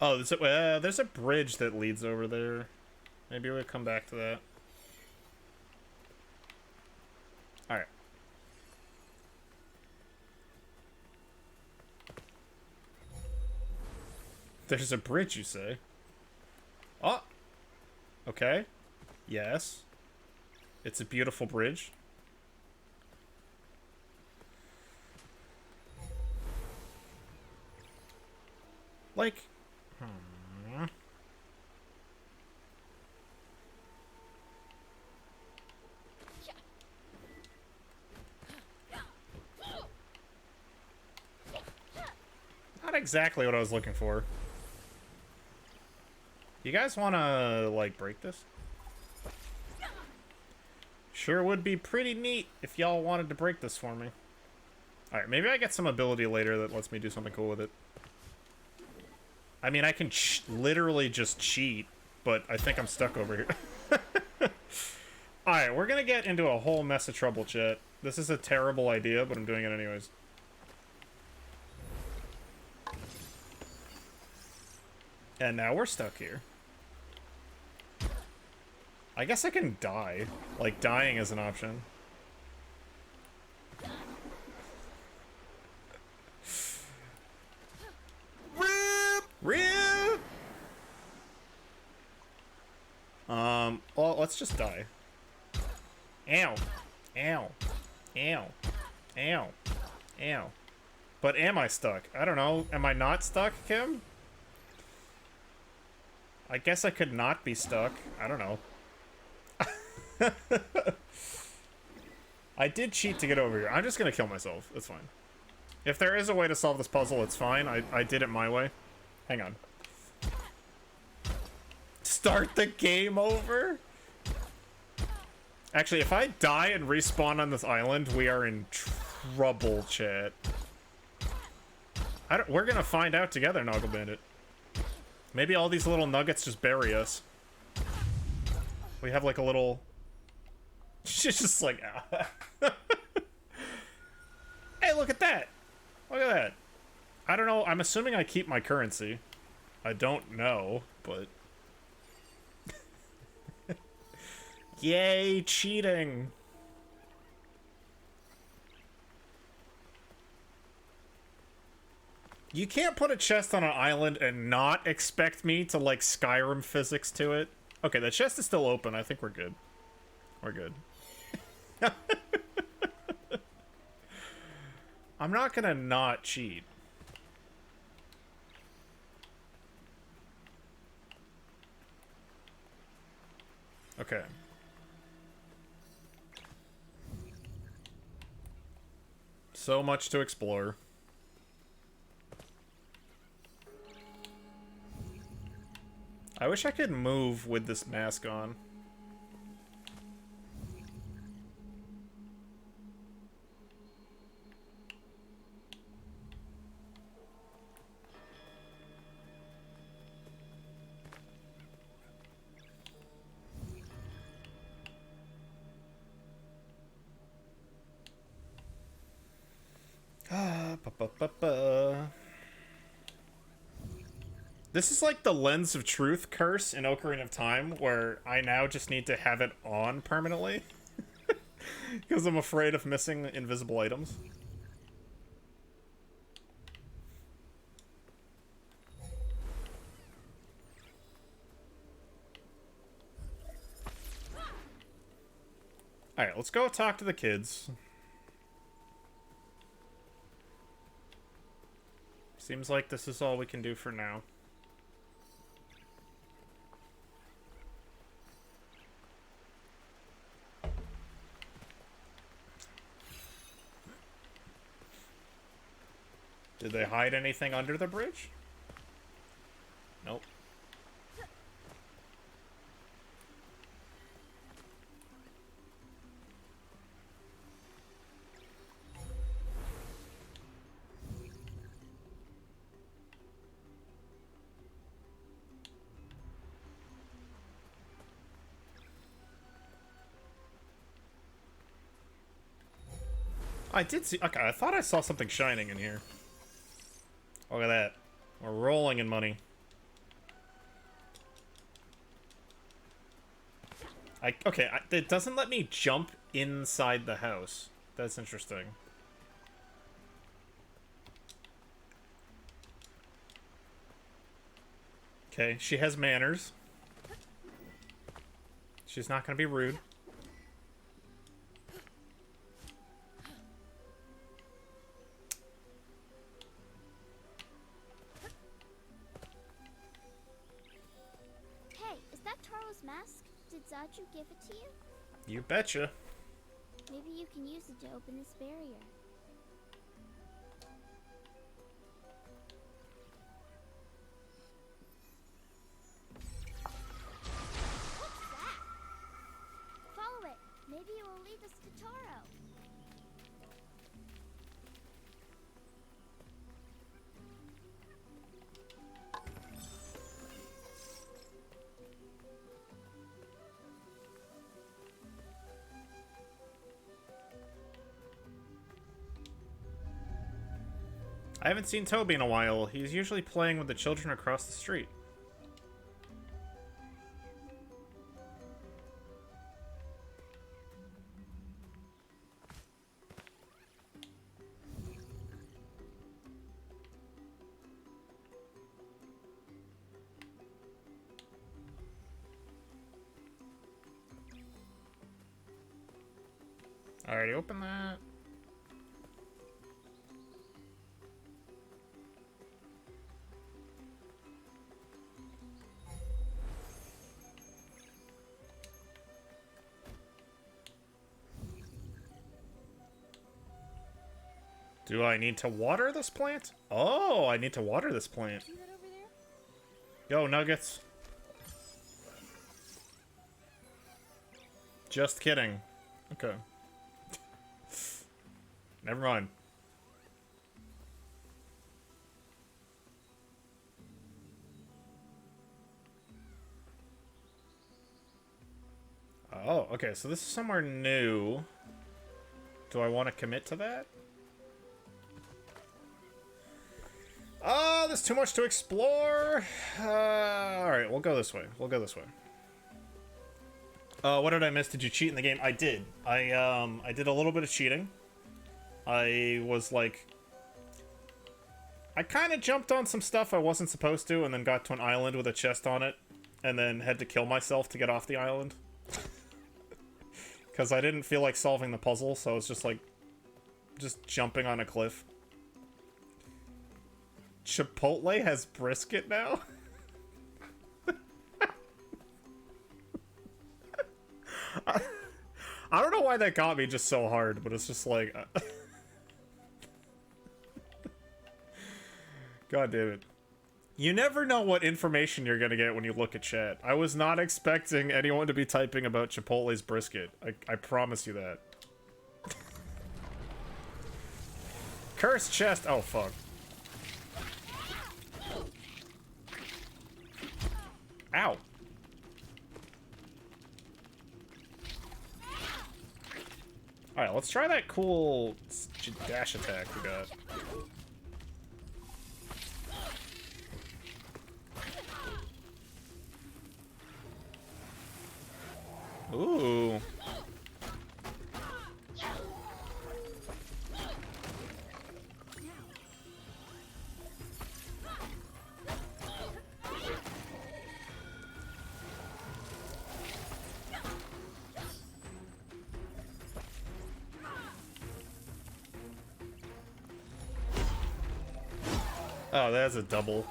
A: Oh, there's a bridge that leads over there. Maybe we'll come back to that. Alright. There's a bridge, you say? Oh! Okay. Yes. It's a beautiful bridge. Like... Not exactly what I was looking for. You guys want to, like, break this? Sure would be pretty neat if y'all wanted to break this for me. Alright, maybe I get some ability later that lets me do something cool with it. I mean, I can literally just cheat, but I think I'm stuck over here. Alright, we're gonna get into a whole mess of trouble, chat. This is a terrible idea, but I'm doing it anyways. And now we're stuck here. I guess I can die. Like, dying is an option. RIP! RIP! Well, let's just die. Ow. Ow. Ow. Ow. Ow. But am I stuck? I don't know. Am I not stuck, Kim? I guess I could not be stuck. I don't know. I did cheat to get over here. I'm just gonna kill myself. It's fine. If there is a way to solve this puzzle, it's fine. I did it my way. Hang on. Start the game over? Actually, if I die and respawn on this island, we are in trouble, chat. We're gonna find out together, Noggle Bandit. Maybe all these little nuggets just bury us. We have like a little... She's just like... Hey, look at that! Look at that. I don't know. I'm assuming I keep my currency. I don't know, but... Yay, cheating! You can't put a chest on an island and not expect me to, like, Skyrim physics to it. Okay, the chest is still open. I think we're good. We're good. I'm not gonna not cheat. Okay. So much to explore. I wish I could move with this mask on. This is like the Lens of Truth curse in Ocarina of Time, where I now just need to have it on permanently. Because I'm afraid of missing invisible items. Alright, let's go talk to the kids. Seems like this is all we can do for now. Did they hide anything under the bridge? Nope. I did see... Okay, I thought I saw something shining in here. Look at that. We're rolling in money. Okay, it doesn't let me jump inside the house. That's interesting. Okay, she has manners. She's not gonna be rude.
D: Mask? Did Zaju give it to you?
A: You betcha.
D: Maybe you can use it to open this barrier.
A: I haven't seen Toby in a while. He's usually playing with the children across the street. Alrighty, open that. Do I need to water this plant? Oh, I need to water this plant.
D: See that over there?
A: Yo, Nuggets. Just kidding. Okay. Never mind. Oh, okay, so this is somewhere new. Do I want to commit to that? Oh, there's too much to explore. Alright, we'll go this way. We'll go this way. What did I miss? Did you cheat in the game? I did. I did a little bit of cheating. I was like... I kind of jumped on some stuff I wasn't supposed to, and then got to an island with a chest on it, and then had to kill myself to get off the island. Because I didn't feel like solving the puzzle, so I was just like... just jumping on a cliff. Chipotle has brisket now? I don't know why that got me just so hard, but it's just like... God damn it. You never know what information you're gonna get when you look at chat. I was not expecting anyone to be typing about Chipotle's brisket. I promise you that. Cursed chest! Oh, fuck. Ow. Alright, let's try that cool dash attack we got. Ooh. Oh, that's a double.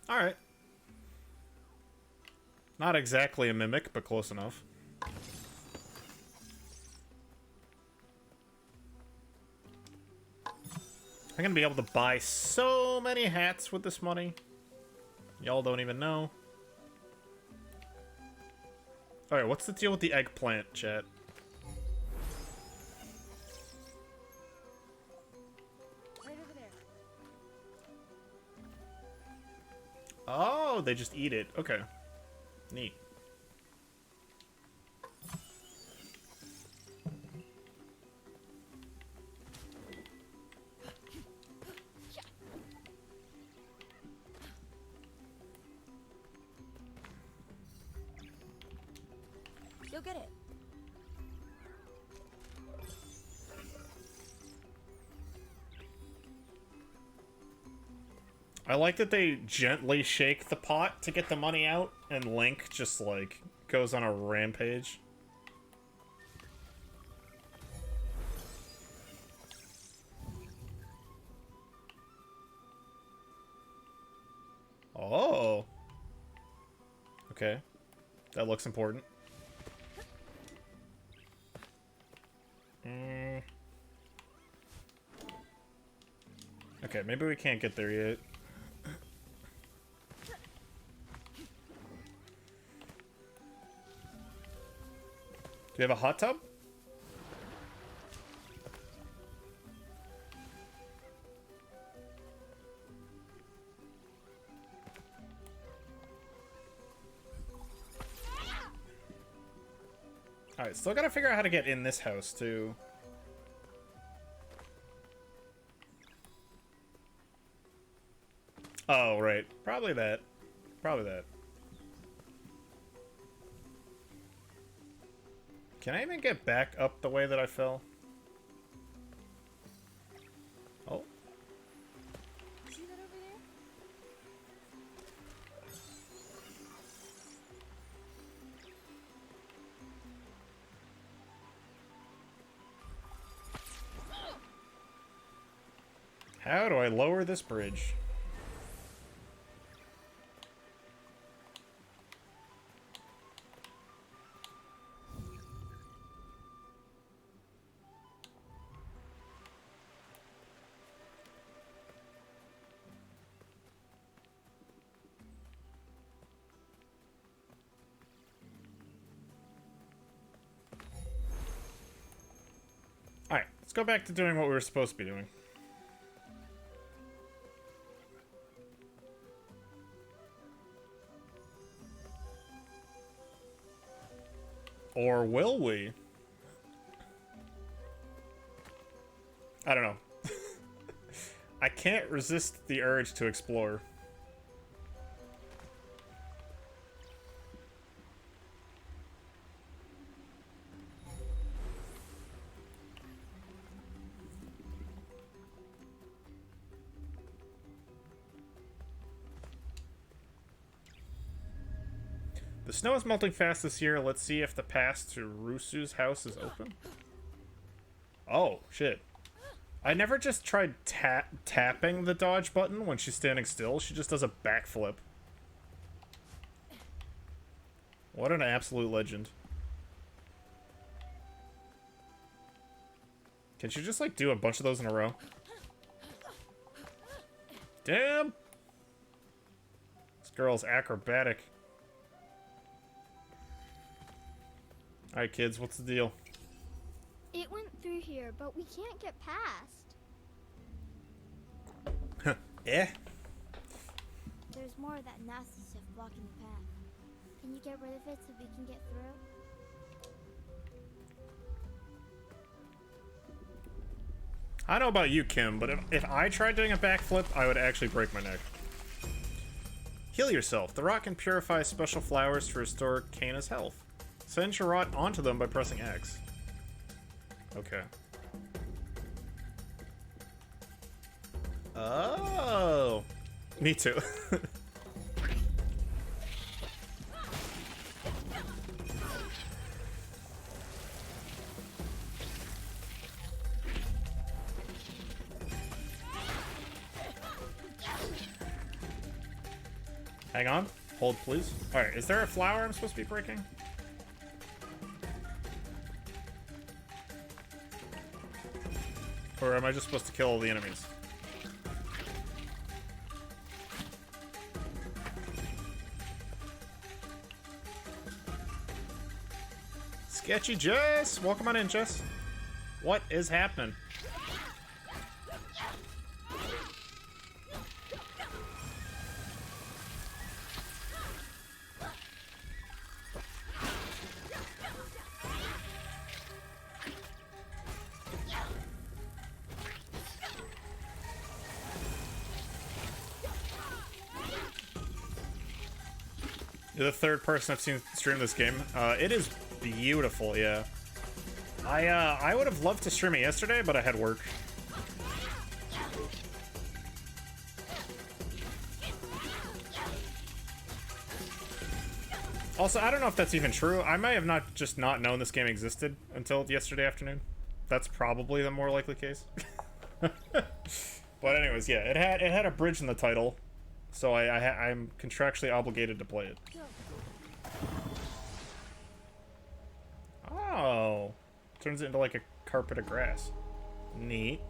A: Alright. Not exactly a mimic, but close enough. I'm gonna be able to buy so many hats with this money. Y'all don't even know. Alright, what's the deal with the eggplant, chat?
D: Right over there.
A: Oh, they just eat it. Okay. Neat.
C: You'll get it.
A: I like that they gently shake the pot to get the money out, and Link just, like, goes on a rampage. Oh. Okay. That looks important. Okay, maybe we can't get there yet. Do you have a hot tub? Alright, still gotta figure out how to get in this house, too. Oh, right. Probably that. Probably that. Can I even get back up the way that I fell? Oh.
D: See that over there?
A: How do I lower this bridge? Alright, let's go back to doing what we were supposed to be doing. Or will we? I don't know. I can't resist the urge to explore. The snow is melting fast this year. Let's see if the path to Rusu's house is open. Oh, shit. I never just tried tapping the dodge button when she's standing still. She just does a backflip. What an absolute legend. Can she just, like, do a bunch of those in a row? Damn! This girl's acrobatic. Alright, kids, what's the deal?
D: It went through here, but we can't get past.
A: Eh?
D: There's more of that nasty stuff blocking the path. Can you get rid of it so we can get through?
A: I don't know about you, Kim, but if I tried doing a backflip, I would actually break my neck. Heal yourself. The rock can purify special flowers to restore Kana's health. Send your rot onto them by pressing X. Okay. Oh. Me too. Hang on. Hold, please. Alright, is there a flower I'm supposed to be breaking? Or am I just supposed to kill all the enemies? Sketchy Jess! Welcome on in, Jess. What is happening? You're the third person I've seen stream this game. It is beautiful, yeah. I would have loved to stream it yesterday, but I had work. Also, I don't know if that's even true. I may have just not known this game existed until yesterday afternoon. That's probably the more likely case. But anyways, yeah, it had a bridge in the title, so I'm contractually obligated to play it. Oh, turns it into like a carpet of grass. Neat.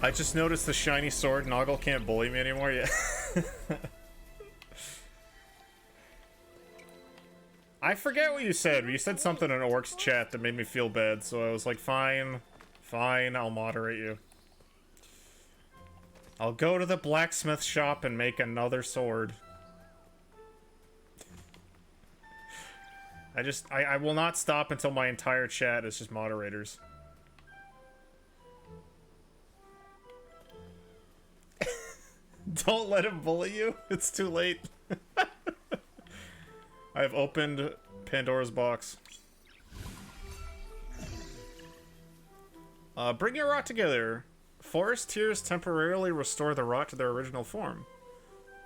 A: I just noticed the shiny sword. Noggle can't bully me anymore. Yeah. I forget what you said. You said something in Orc's chat that made me feel bad, so I was like, fine, I'll moderate you. I'll go to the blacksmith shop and make another sword. I will not stop until my entire chat is just moderators. Don't let him bully you. It's too late. I've opened Pandora's box. Bring your rot together. Forest tears temporarily restore the rot to their original form.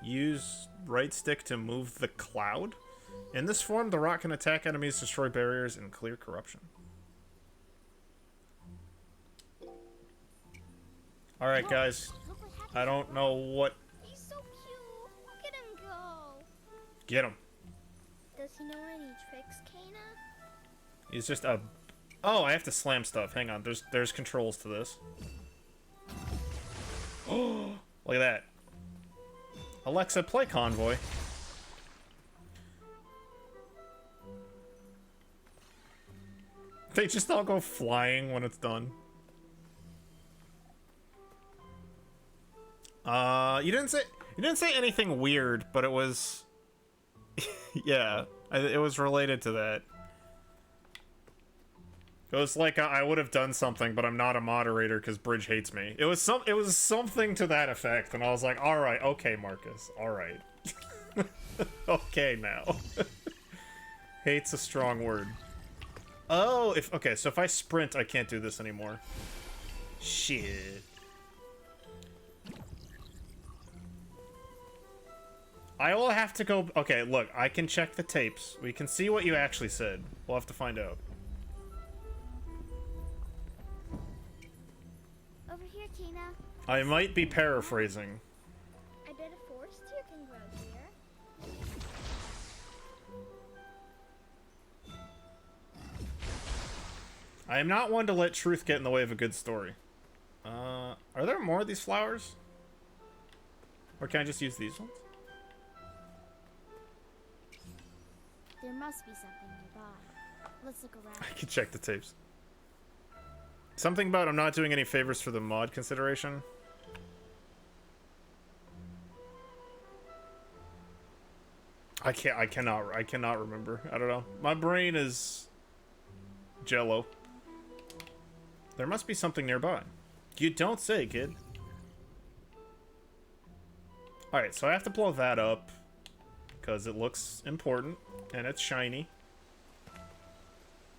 A: Use right stick to move the cloud. In this form, the rot can attack enemies, destroy barriers, and clear corruption. Alright, guys.
D: Look what happened.
A: I don't know what...
D: He's so cute. Look at him go.
A: Get him.
D: Does he know any tricks, Kana?
A: He's just a... Oh, I have to slam stuff. Hang on. There's controls to this. Oh, look at that. Alexa, play Convoy. They just all go flying when it's done. You didn't say anything weird, but it was yeah, it was related to that. It was like I would have done something, but I'm not a moderator because Bridge hates me. It was something to that effect, and I was like, all right, okay, Marcus, all right, okay now. Hate's a strong word. Oh, okay, so if I sprint, I can't do this anymore. Shit. I will have to go... Okay, look, I can check the tapes. We can see what you actually said. We'll have to find out.
D: Over here, Kana.
A: I might be paraphrasing.
D: I bet a forest deer can grow here.
A: I am not one to let truth get in the way of a good story. Are there more of these flowers? Or can I just use these ones?
D: There must be something nearby. Let's look around.
A: I can check the tapes. Something about I'm not doing any favors for the mod consideration. I cannot remember. I don't know. My brain is jello. There must be something nearby. You don't say, kid. Alright, so I have to blow that up because it looks important and it's shiny.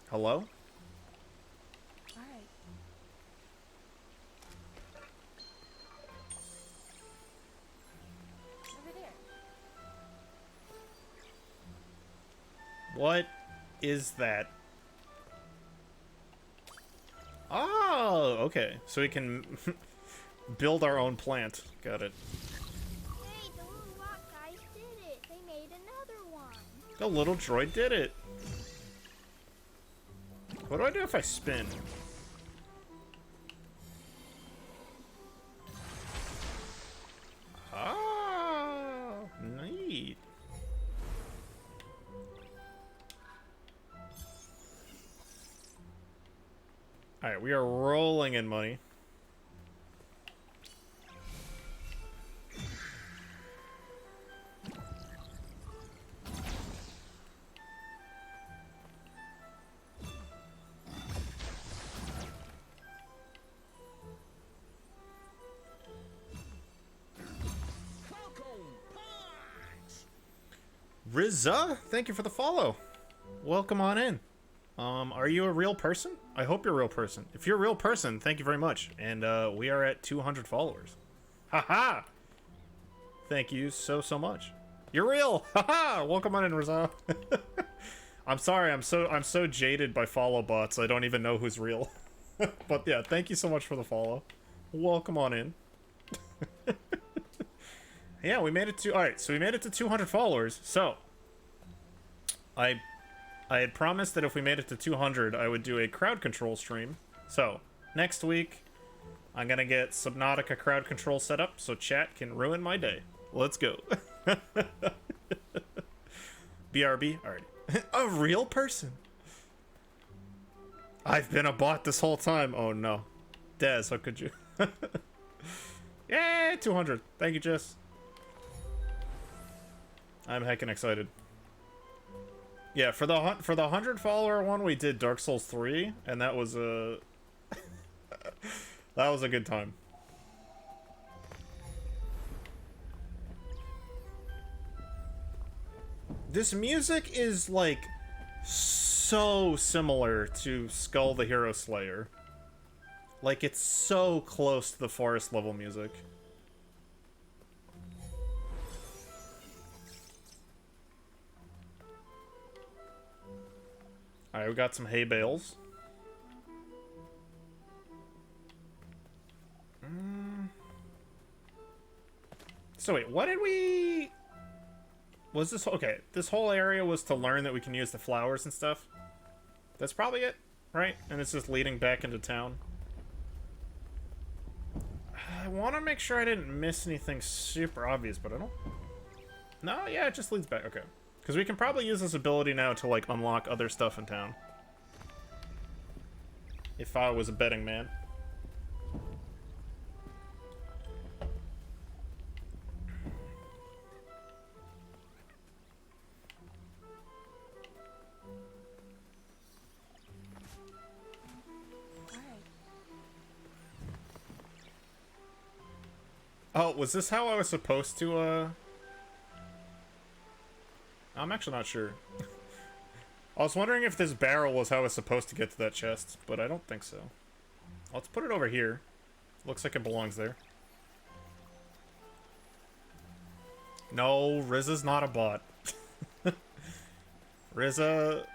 A: Hello?
C: Alright. Over there.
A: What is that? Oh, okay. So we can build our own plant. Got it.
D: Hey, the little rock guys did it. They made another one.
A: The little droid did it. What do I do if I spin? Ah, neat. Alright, we are rolling in money. Rizza, thank you for the follow. Welcome on in. Are you a real person? I hope you're a real person. If you're a real person, thank you very much. And we are at 200 followers. Haha! Thank you so much. You're real. Haha! Welcome on in, Rizza. I'm sorry. I'm so jaded by follow bots. I don't even know who's real. But yeah, thank you so much for the follow. Welcome on in. Yeah, we made it to... Alright, so we made it to 200 followers. So, I had promised that if we made it to 200, I would do a crowd control stream. So, next week, I'm gonna get Subnautica crowd control set up so chat can ruin my day. Let's go. BRB? Alright. A real person. I've been a bot this whole time. Oh no. Daz, how could you? Yay, 200. Thank you, Jess. I'm heckin' excited. Yeah, for the 100 follower one, we did Dark Souls 3, and that was a that was a good time. This music is like so similar to Skull the Hero Slayer. Like, it's so close to the forest level music. Alright, we got some hay bales. So wait, what did we... Was this... Okay, this whole area was to learn that we can use the flowers and stuff. That's probably it, right? And it's just leading back into town. I want to make sure I didn't miss anything super obvious, but I don't... No, yeah, it just leads back. Okay. Because we can probably use this ability now to, like, unlock other stuff in town. If I was a betting man. Oh, was this how I was supposed to, I'm actually not sure. I was wondering if this barrel was how I was supposed to get to that chest, but I don't think so. Let's put it over here. Looks like it belongs there. No, Rizza's not a bot. Rizza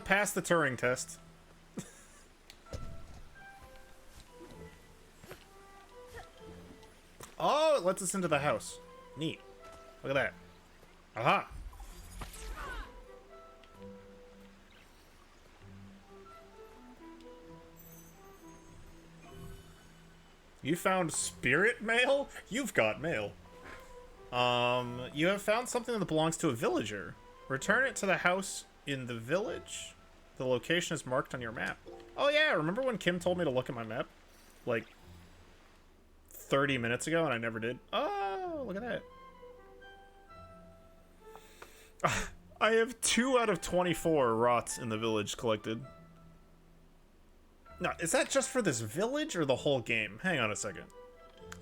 A: passed the Turing test. Oh, it lets us into the house. Neat. Look at that. Aha! You found spirit mail? You've got mail. You have found something that belongs to a villager. Return it to the house in the village. The location is marked on your map. Oh yeah, remember when Kim told me to look at my map? Like 30 minutes ago and I never did. Oh, look at that. I have 2 out of 24 rots in the village collected. Now, is that just for this village or the whole game? Hang on a second.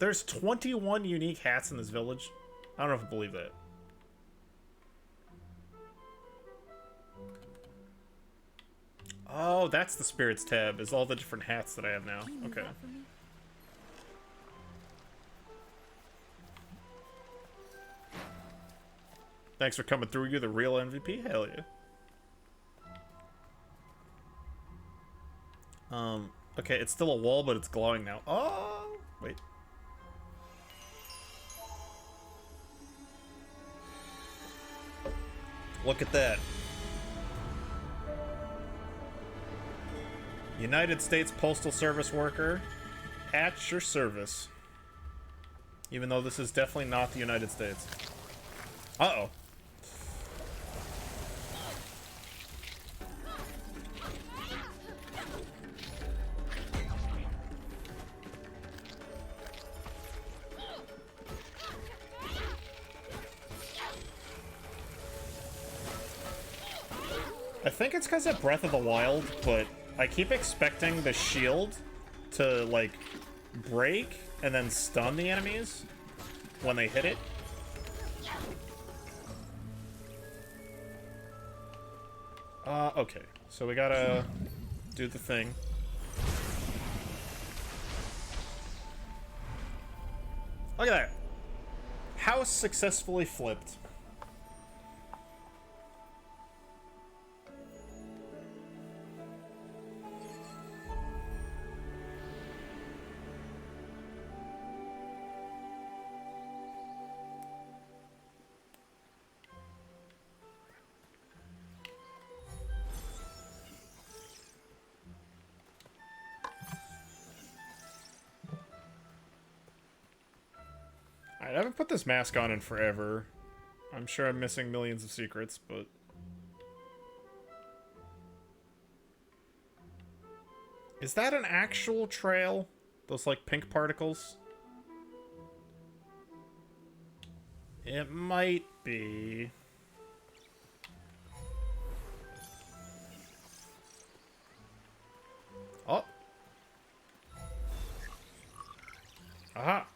A: There's 21 unique hats in this village. I don't know if I believe that. Oh, that's the spirits tab, is all the different hats that I have now. Okay. Thanks for coming through. You're the real MVP. Hell yeah. Okay, it's still a wall, but it's glowing now. Oh, wait. Look at that. United States Postal Service worker at your service. Even though this is definitely not the United States. Uh-oh. I think it's because of Breath of the Wild, but I keep expecting the shield to, like, break and then stun the enemies when they hit it. Okay. So we gotta do the thing. Look at that. House successfully flipped. I haven't put this mask on in forever. I'm sure I'm missing millions of secrets, but... Is that an actual trail? Those, like, pink particles? It might be. Oh. Aha.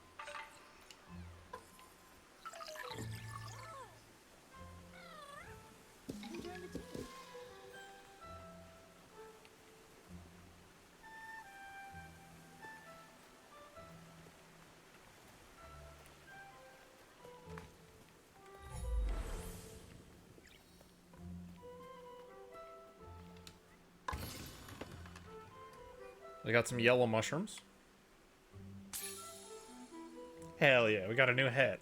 A: We got some yellow mushrooms. Hell yeah, we got a new hat.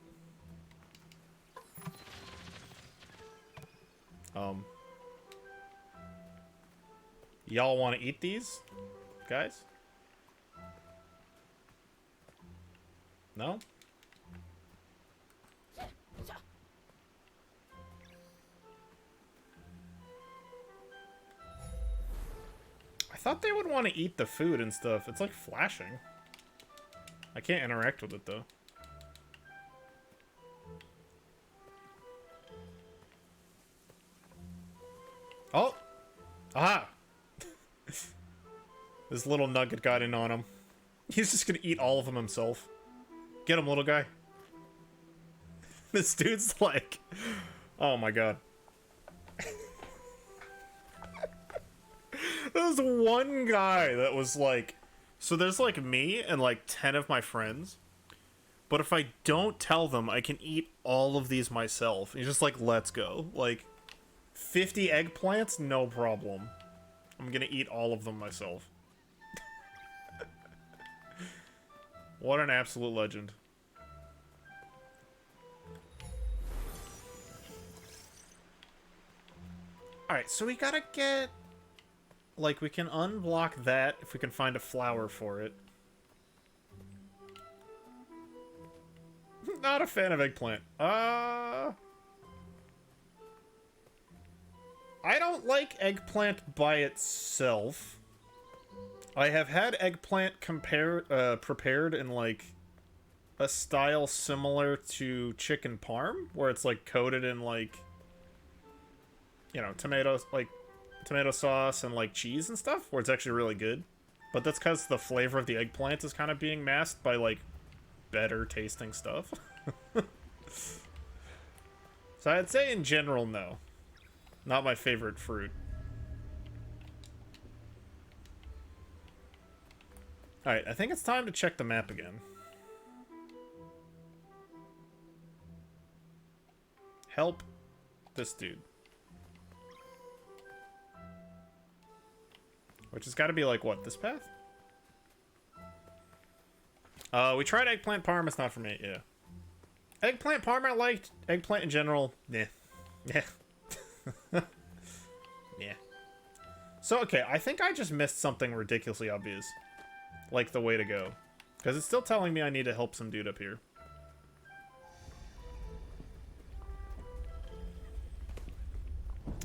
A: Y'all want to eat these, guys? No? I thought they would want to eat the food and stuff. It's like flashing. I can't interact with it though. Oh! Aha! This little nugget got in on him. He's just gonna eat all of them himself. Get him, little guy. This dude's like... Oh my god. There was one guy that was like... So there's like me and like 10 of my friends. But if I don't tell them, I can eat all of these myself. He's just like, let's go. Like, 50 eggplants? No problem. I'm gonna eat all of them myself. What an absolute legend. Alright, so we gotta get... Like, we can unblock that if we can find a flower for it. Not a fan of eggplant. I don't like eggplant by itself. I have had eggplant prepared in, like, a style similar to chicken parm, where it's, like, coated in, like, you know, tomatoes, like, tomato sauce and, like, cheese and stuff, where it's actually really good. But that's because the flavor of the eggplant is kind of being masked by, like, better tasting stuff. So I'd say in general, no. Not my favorite fruit. Alright, I think it's time to check the map again. Help this dude. Which has got to be like, what, this path? We tried eggplant parm, it's not for me, yeah. Eggplant parm I liked. Eggplant in general, nah. Yeah. Yeah. So, okay, I think I just missed something ridiculously obvious. Like the way to go. Because it's still telling me I need to help some dude up here.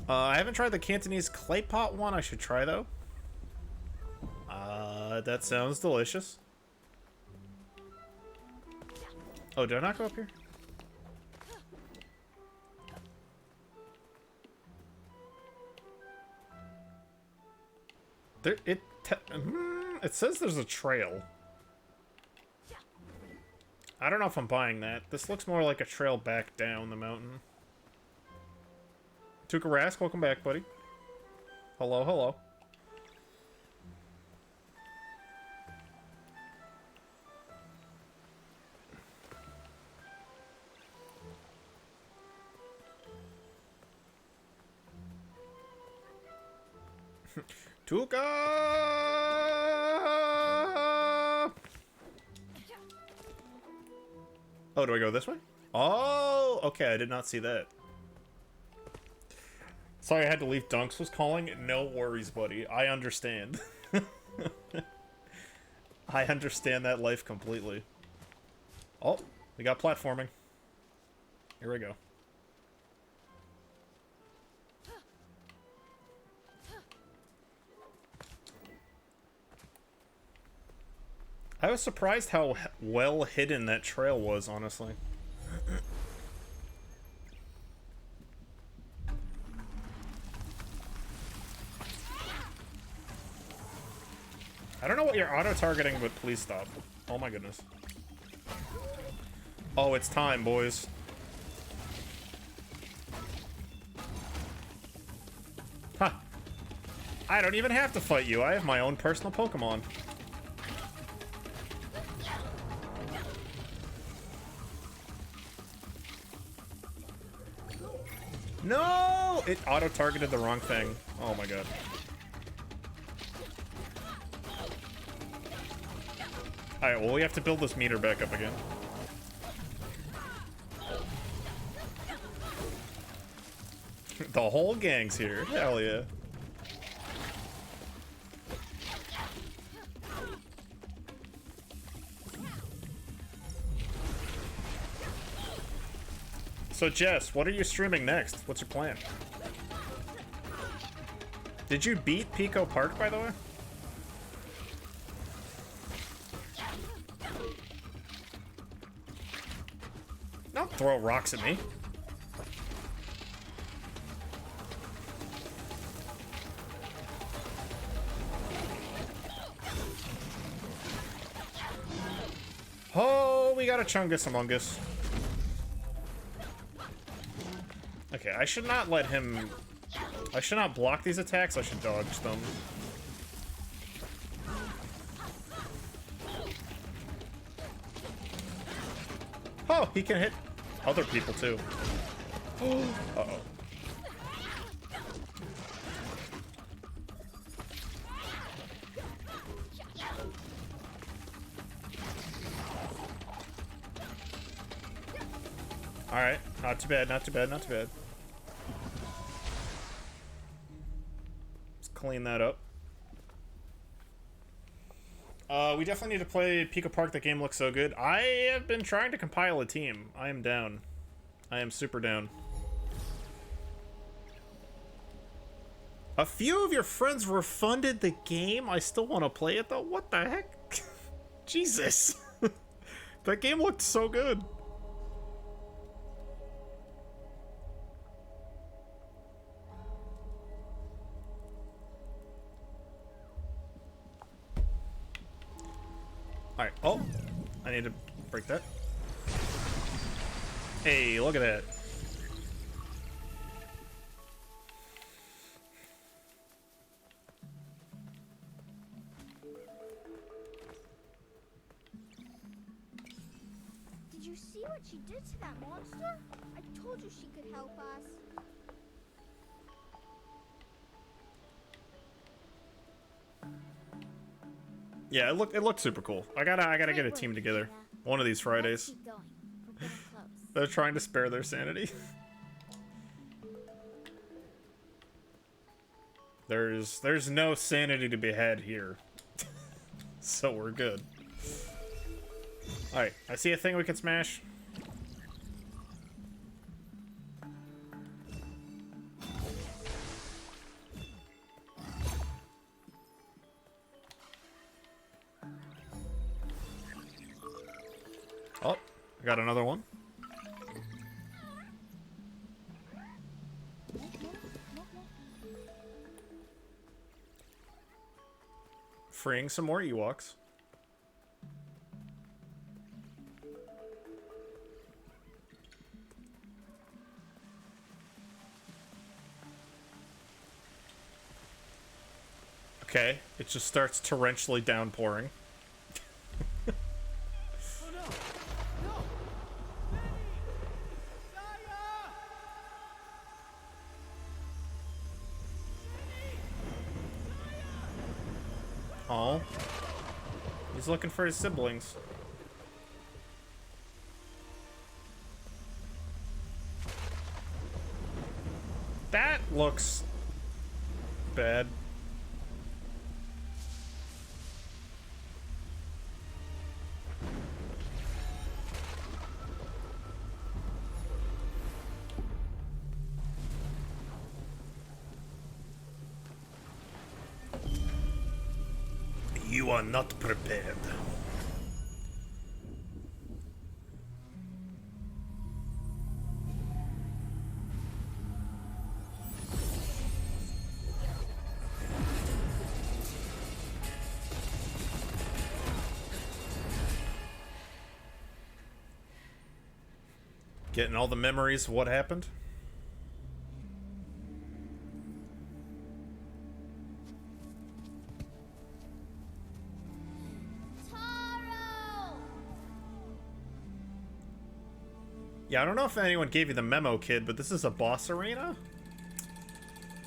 A: I haven't tried the Cantonese clay pot one. I should try, though. That sounds delicious. Oh, did I not go up here? There, it says there's a trail. I don't know if I'm buying that. This looks more like a trail back down the mountain. Tuka Rask, welcome back, buddy. Hello, hello. Tuka! Oh, do I go this way? Oh, okay, I did not see that. Sorry, I had to leave. Dunks was calling. No worries, buddy. I understand. I understand that life completely. Oh, we got platforming. Here we go. I was surprised how well hidden that trail was, honestly. I don't know what you're auto-targeting, but please stop. Oh my goodness. Oh, it's time, boys. Huh. I don't even have to fight you. I have my own personal Pokemon. No! It auto-targeted the wrong thing. Oh my god. Alright, well, we have to build this meter back up again. The whole gang's here. Hell yeah. So, Jess, what are you streaming next? What's your plan? Did you beat Pico Park, by the way? Don't throw rocks at me. Oh, we got a Chungus Among Us. Okay, I should not let him... I should not block these attacks, I should dodge them. Oh, he can hit other people too. Uh-oh. Alright, not too bad, not too bad, not too bad. Let's clean that up. We definitely need to play Pico Park. That game looks so good. I have been trying to compile a team. I am down. I am super down. A few of your friends refunded the game. I still want to play it though. What the heck? Jesus. That game looked so good. Alright, oh, I need to break that. Hey, look at that.
D: Did you see what she did to that monster? I told you she could help us.
A: Yeah, it looked super cool. I gotta get a team together. One of these Fridays.
D: Keep going. We're getting close.
A: They're trying to spare their sanity. There's no sanity to be had here. So we're good. Alright, I see a thing we can smash. Oh, I got another one. Freeing some more Ewoks. Okay, it just starts torrentially downpouring. Oh, he's looking for his siblings. That looks bad. You are not prepared. Getting all the memories of what happened.
D: Taro!
A: Yeah, I don't know if anyone gave you the memo, kid, but this is a boss arena?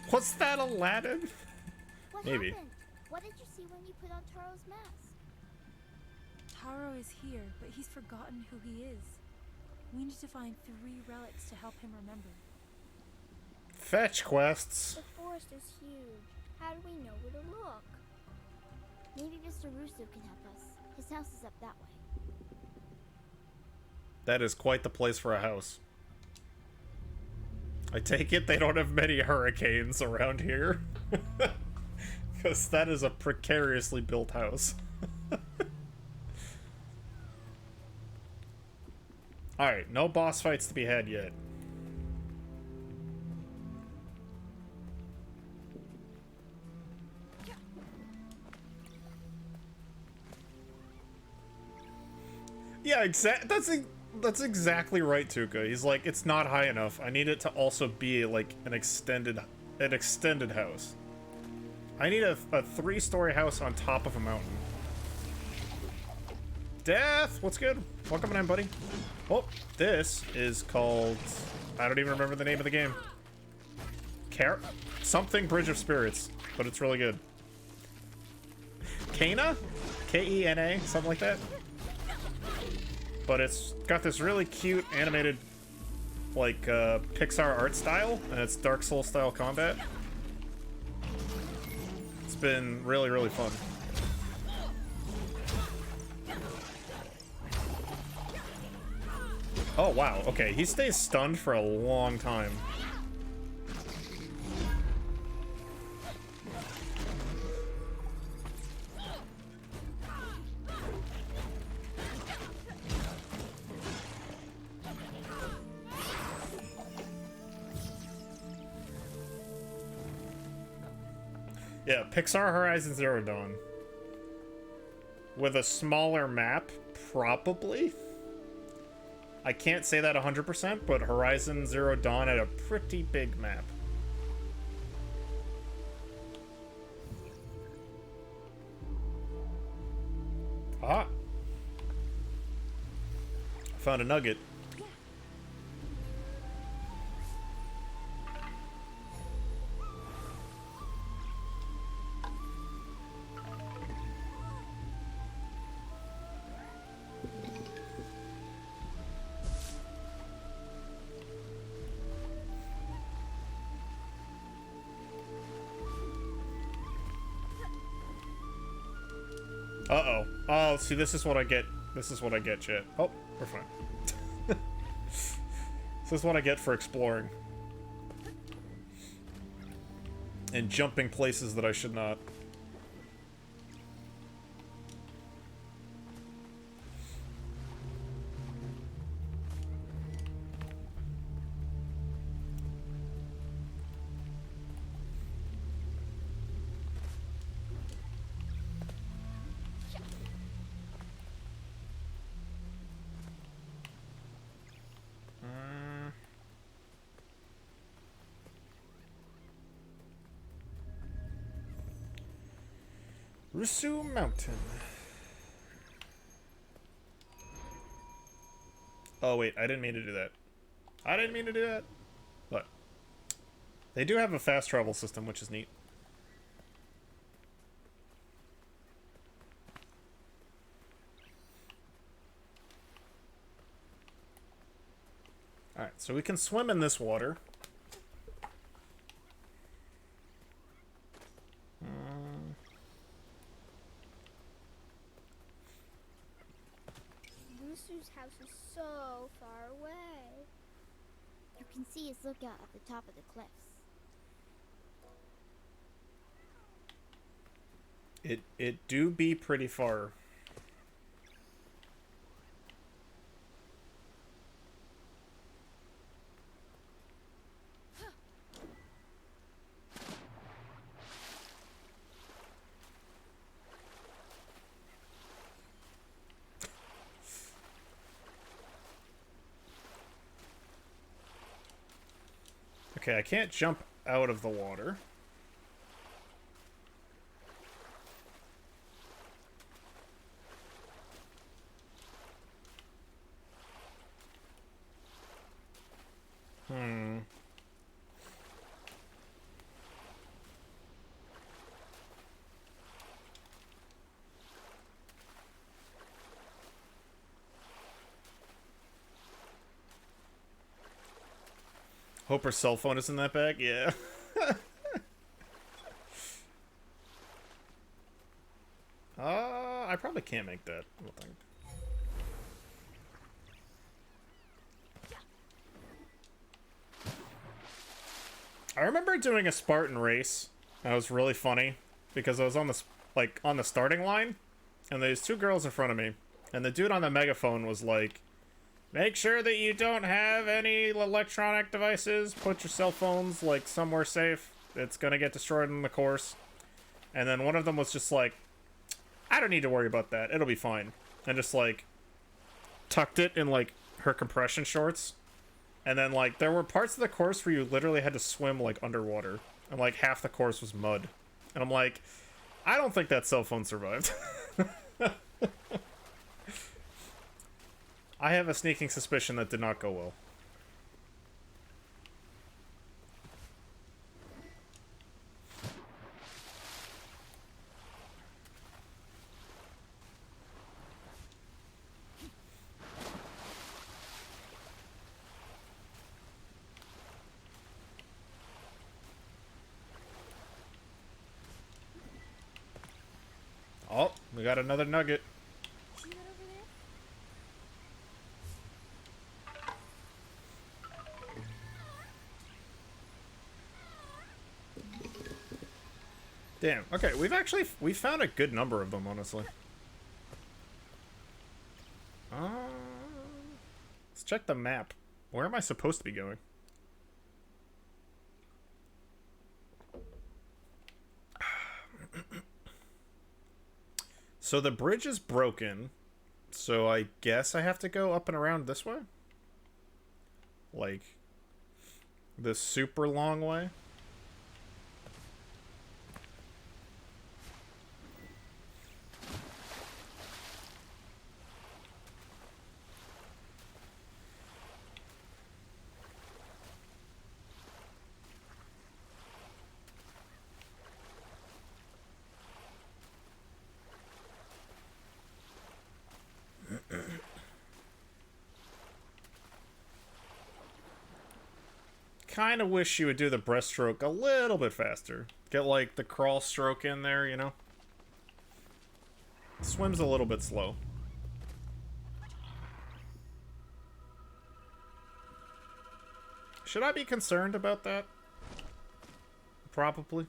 A: What's that, Aladdin?
D: What
A: Maybe.
D: happened? What did you see when you put on Taro's mask?
C: Taro is here, but he's forgotten who he is. We need to find 3 relics to help him remember.
A: Fetch quests.
D: The forest is huge. How do we know where to look? Maybe Mr. Russo can help us. His house is up that way.
A: That is quite the place for a house. I take it they don't have many hurricanes around here. Because that is a precariously built house. Alright, no boss fights to be had yet. Yeah, that's exactly right, Tuka. He's like, it's not high enough. I need it to also be like an extended house. I need a 3-story house on top of a mountain. Death, what's good? Welcome in, buddy. Oh, this is called, I don't even remember the name of the game. Something Bridge of Spirits, but it's really good. Kena? K-E-N-A, something like that. But it's got this really cute animated, like, Pixar art style, and it's Dark Souls style combat. It's been really, really fun. Oh, wow. Okay, he stays stunned for a long time. Yeah, Pixar Horizon Zero Dawn. With a smaller map, probably? I can't say that 100%, but Horizon Zero Dawn had a pretty big map. Ah! Found a nugget. Uh-oh. Oh, see, this is what I get. This is what I get, chat. Oh, we're fine. This is what I get for exploring. And jumping places that I should not. Rusu Mountain. Oh, wait, I didn't mean to do that. I didn't mean to do that. But they do have a fast travel system, which is neat. Alright, so we can swim in this water.
D: Lusu's house is so far away. You can see his lookout at the top of the cliffs.
A: It do be pretty far. Okay, I can't jump out of the water. Hope her cell phone is in that bag? Yeah. I probably can't make that. I don't think. I remember doing a Spartan race. That was really funny because I was on the on the starting line, and there's two girls in front of me, and the dude on the megaphone was like, "Make sure that you don't have any electronic devices. Put your cell phones like somewhere safe. It's gonna get destroyed in the course." And then one of them was just like, "I don't need to worry about that. It'll be fine," and just like tucked it in like her compression shorts. And then, like, there were parts of the course where you literally had to swim, like, underwater. And, like, half the course was mud. And I'm like, I don't think that cell phone survived. I have a sneaking suspicion that did not go well. Oh, we got another nugget.
D: See that over there?
A: Damn. Okay, we found a good number of them, honestly. Let's check the map. Where am I supposed to be going? So the bridge is broken, so I guess I have to go up and around this way? Like, this super long way? Kind of wish you would do the breaststroke a little bit faster. Get, like, the crawl stroke in there, you know? Swim's a little bit slow. Should I be concerned about that? Probably.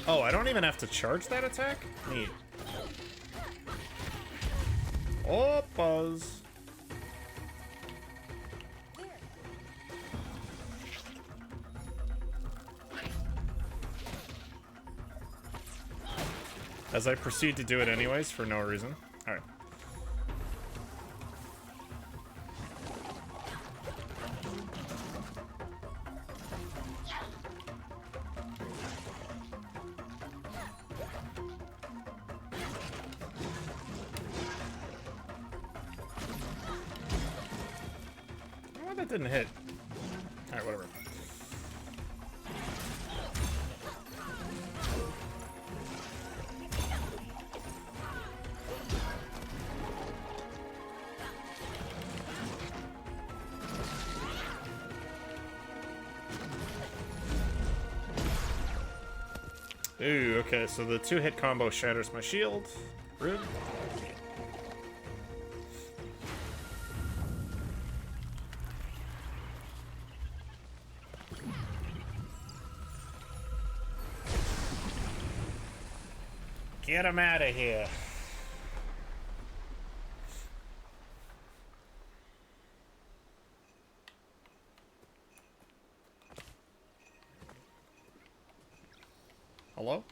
A: Oh, I don't even have to charge that attack? Neat. Oh, buzz. As I proceed to do it anyways, for no reason. Alright. that didn't hit? Alright, whatever. Ooh, okay, so the 2-hit combo shatters my shield. Rude. Get him out of here. Hello?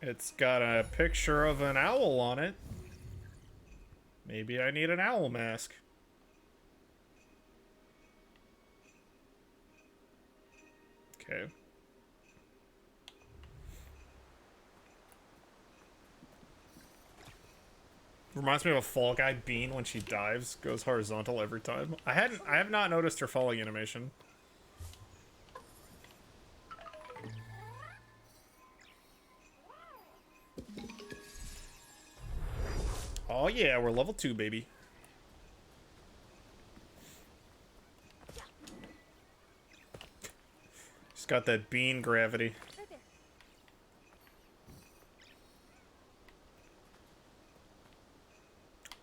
A: It's got a picture of an owl on it. Maybe I need an owl mask. Okay. Reminds me of a Fall Guy Bean when she dives, goes horizontal every time. I have not noticed her falling animation. Oh yeah, we're level 2, baby. She's got that bean gravity.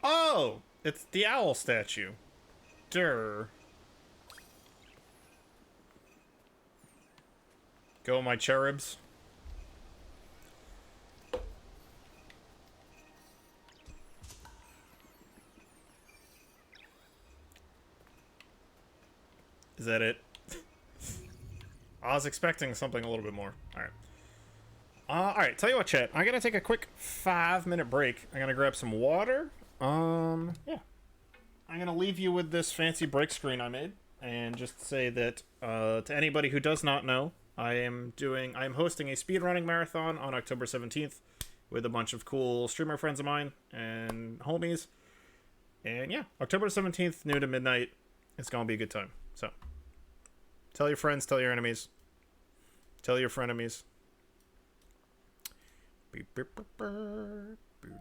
A: Oh, it's the owl statue. Durr. Go, my cherubs. Is that it? I was expecting something a little bit more. Alright. Alright, tell you what, chat. I'm gonna take a quick 5-minute break. I'm gonna grab some water. Yeah. I'm gonna leave you with this fancy break screen I made. And just say that, to anybody who does not know, I'm hosting a speedrunning marathon on October 17th with a bunch of cool streamer friends of mine and homies. And yeah, October 17th, noon to midnight. It's gonna be a good time. So, tell your friends, tell your enemies. Tell your frenemies. Beep, beep, beep, beep, beep.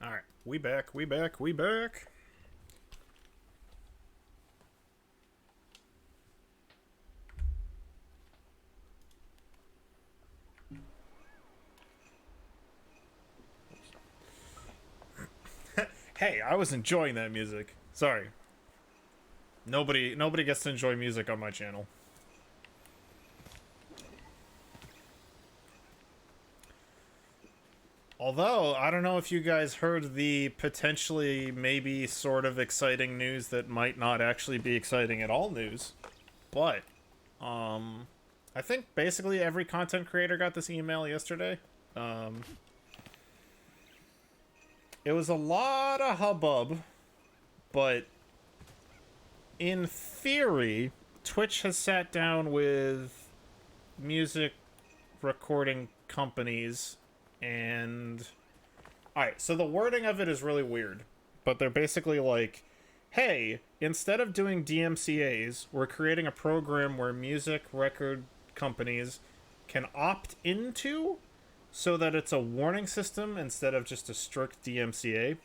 A: Alright, we back, we back, we back. Hey, I was enjoying that music. Sorry. Nobody gets to enjoy music on my channel. Although, I don't know if you guys heard the potentially maybe sort of exciting news that might not actually be exciting at all news. But, I think basically every content creator got this email yesterday. It was a lot of hubbub, but in theory, Twitch has sat down with music recording companies and... Alright, so the wording of it is really weird, but they're basically like, hey, instead of doing DMCAs, we're creating a program where music record companies can opt into so that it's a warning system instead of just a strict DMCA.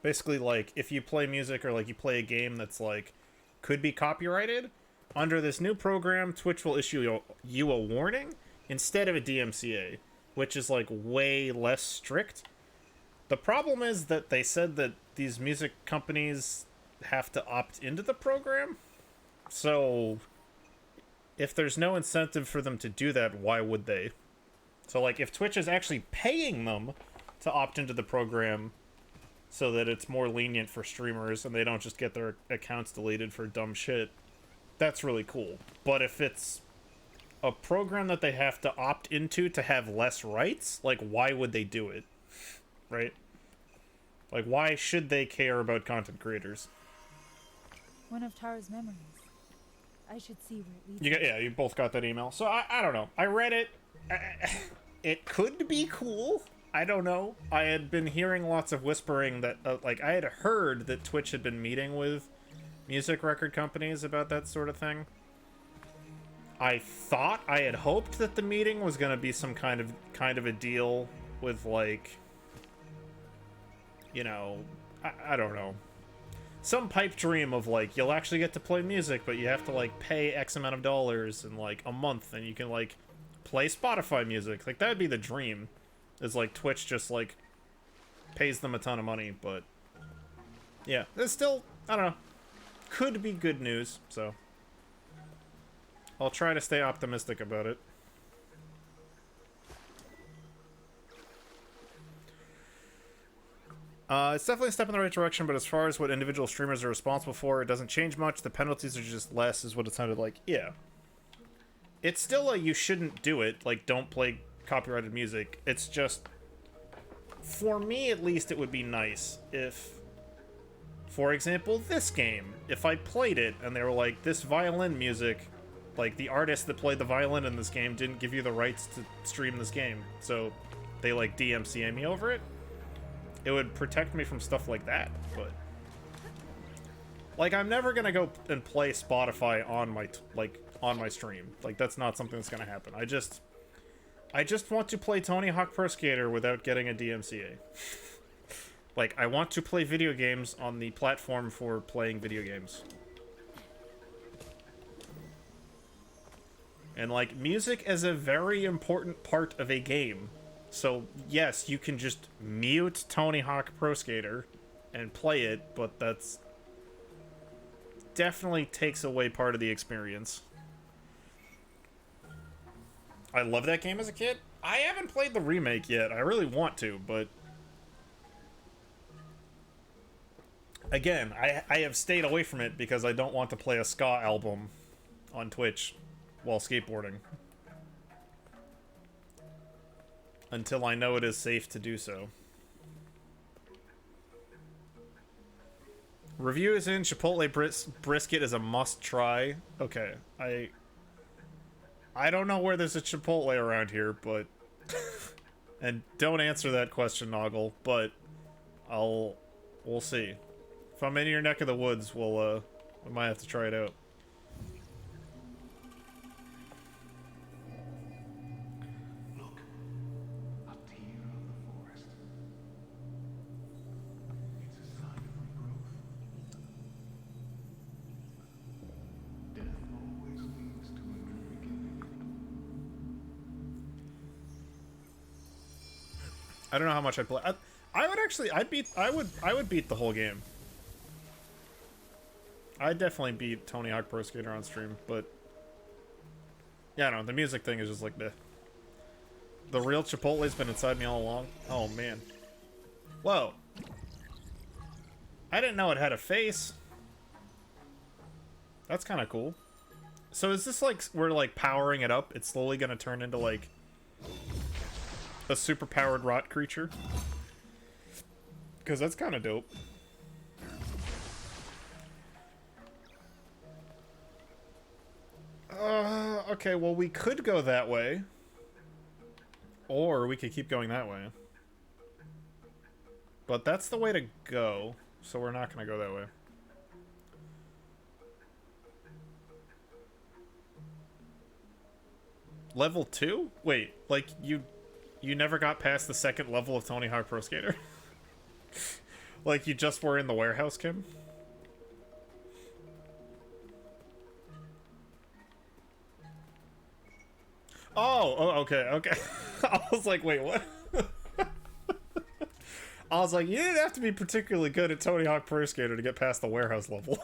A: Basically, like, if you play music or, like, you play a game that's, like, could be copyrighted, under this new program, Twitch will issue you a warning instead of a DMCA, which is, like, way less strict. The problem is that they said that these music companies have to opt into the program, so if there's no incentive for them to do that, why would they? So, like, if Twitch is actually paying them to opt into the program so that it's more lenient for streamers and they don't just get their accounts deleted for dumb shit, that's really cool. But if it's a program that they have to opt into to have less rights, like, why would they do it? Right? Like, why should they care about content creators?
C: One of Tara's memories. I should see where it leads.
A: Yeah, you both got that email. So, I don't know. I read it. It could be cool. I don't know. I had been hearing lots of whispering that, like, I had heard that Twitch had been meeting with music record companies about that sort of thing. I had hoped that the meeting was going to be some kind of a deal with, like, you know, I don't know. Some pipe dream of, like, you'll actually get to play music, but you have to, like, pay X amount of dollars in, like, a month, and you can, like, play Spotify music. Like, that'd be the dream. Is, like, Twitch just, like, pays them a ton of money, but... yeah, it's still, I don't know. Could be good news, so... I'll try to stay optimistic about it. It's definitely a step in the right direction, but as far as what individual streamers are responsible for, it doesn't change much. The penalties are just less, is what it sounded like. Yeah. It's still a you shouldn't do it, like, don't play copyrighted music. It's just, for me at least, it would be nice if, for example, this game, if I played it and they were like, this violin music, like, the artist that played the violin in this game didn't give you the rights to stream this game, so they, like, DMCA me over it. It would protect me from stuff like that, but... like, I'm never gonna go and play Spotify on my stream. Like, that's not something that's gonna happen. I just want to play Tony Hawk Pro Skater without getting a DMCA. Like, I want to play video games on the platform for playing video games. And, like, music is a very important part of a game. So, yes, you can just mute Tony Hawk Pro Skater and play it, but that's... definitely takes away part of the experience. I love that game as a kid. I haven't played the remake yet. I really want to, but... again, I have stayed away from it because I don't want to play a ska album on Twitch while skateboarding. Until I know it is safe to do so. Review is in. Chipotle brisket is a must-try. Okay, I don't know where there's a Chipotle around here, but... and don't answer that question, Noggle, but... we'll see. If I'm in your neck of the woods, we might have to try it out.
E: Look, a tear of the forest.
A: I don't know how much I'd play. I would actually, I would beat the whole game. I'd definitely beat Tony Hawk Pro Skater on stream, but yeah, no, the music thing is just like the real Chipotle's been inside me all along. Oh man, whoa! I didn't know it had a face. That's kind of cool. So is this like we're like powering it up? It's slowly gonna turn into like a super powered rot creature? Because that's kind of dope. Okay, well we could go that way. Or we could keep going that way. But that's the way to go, so we're not gonna go that way. Level 2? Wait, like you never got past the second level of Tony Hawk Pro Skater? Like you just were in the warehouse, Kim? Oh, okay. I was like, wait, what? I was like, you didn't have to be particularly good at Tony Hawk Pro Skater to get past the warehouse level.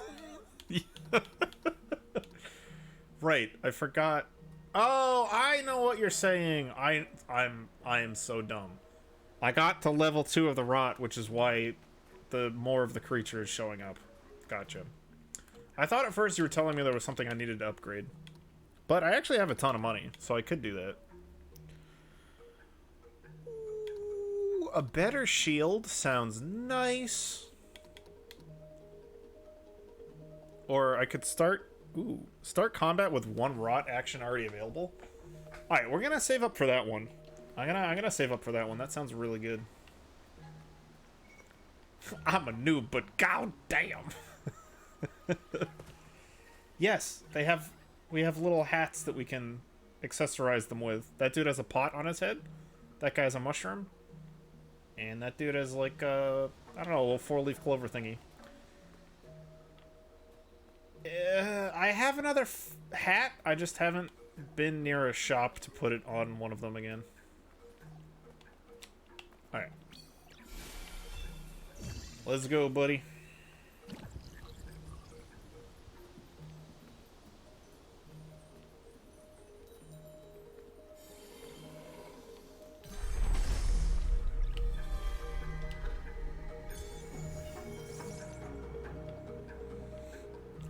A: Right, I forgot. Oh, I know what you're saying. I am so dumb. I got to level 2 of the rot, which is why the more of the creature is showing up. Gotcha. I thought at first you were telling me there was something I needed to upgrade. But I actually have a ton of money, so I could do that. Ooh, a better shield sounds nice. Or I could start combat with 1 rot action already available. Alright, we're gonna save up for that one. I'm gonna save up for that one. That sounds really good. I'm a noob, but goddamn. Yes, we have little hats that we can accessorize them with. That dude has a pot on his head. That guy has a mushroom. And that dude has like a, I don't know, a little 4-leaf clover thingy. I have another hat. I just haven't been near a shop to put it on one of them again. Alright. Let's go, buddy.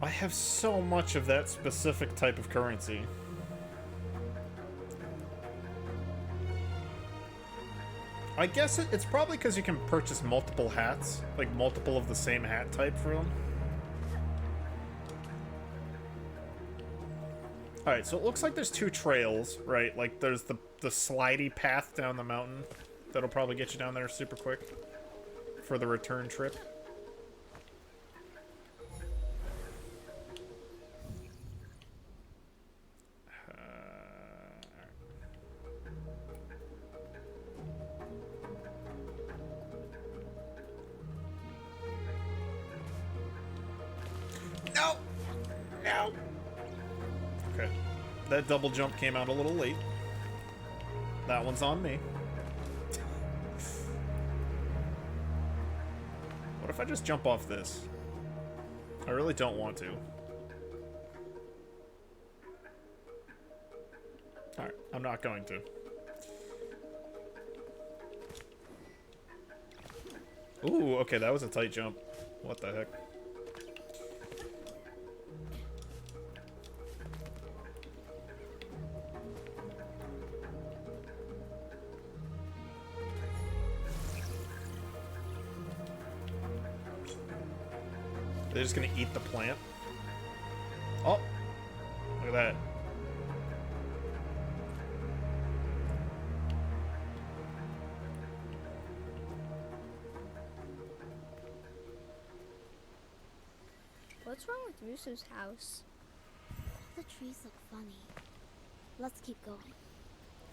A: I have so much of that specific type of currency. I guess it's probably because you can purchase multiple hats, like multiple of the same hat type for them. Alright, so it looks like there's 2 trails, right? Like there's the slidey path down the mountain that'll probably get you down there super quick for the return trip. No! Okay. That double jump came out a little late. That one's on me. What if I just jump off this? I really don't want to. Alright, I'm not going to. Ooh, okay, that was a tight jump. What the heck? They're just gonna eat the plant. Oh, look at that.
D: What's wrong with Russo's house? The trees look funny. Let's keep going.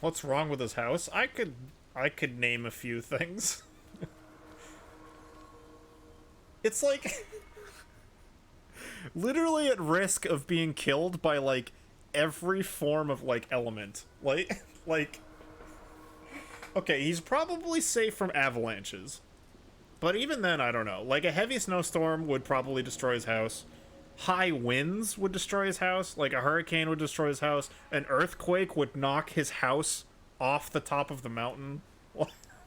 A: What's wrong with his house? I could name a few things. It's like literally at risk of being killed by like every form of like element. Like Okay, he's probably safe from avalanches. But even then, I don't know. Like, a heavy snowstorm would probably destroy his house. High winds would destroy his house. Like, a hurricane would destroy his house. An earthquake would knock his house off the top of the mountain.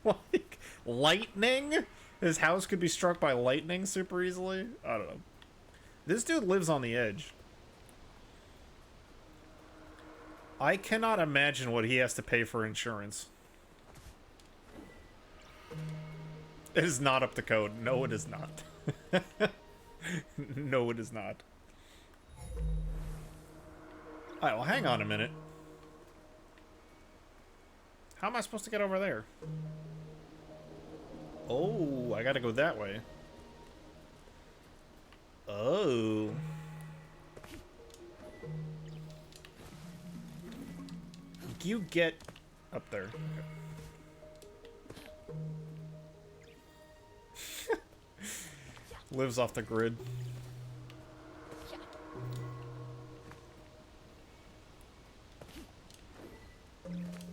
A: Like, lightning? His house could be struck by lightning super easily? I don't know. This dude lives on the edge. I cannot imagine what he has to pay for insurance. It is not up to code. No, it is not. No, it is not. Alright, well, hang on a minute. How am I supposed to get over there? Oh, I gotta go that way. Oh. You get up there. Okay. Lives off the grid.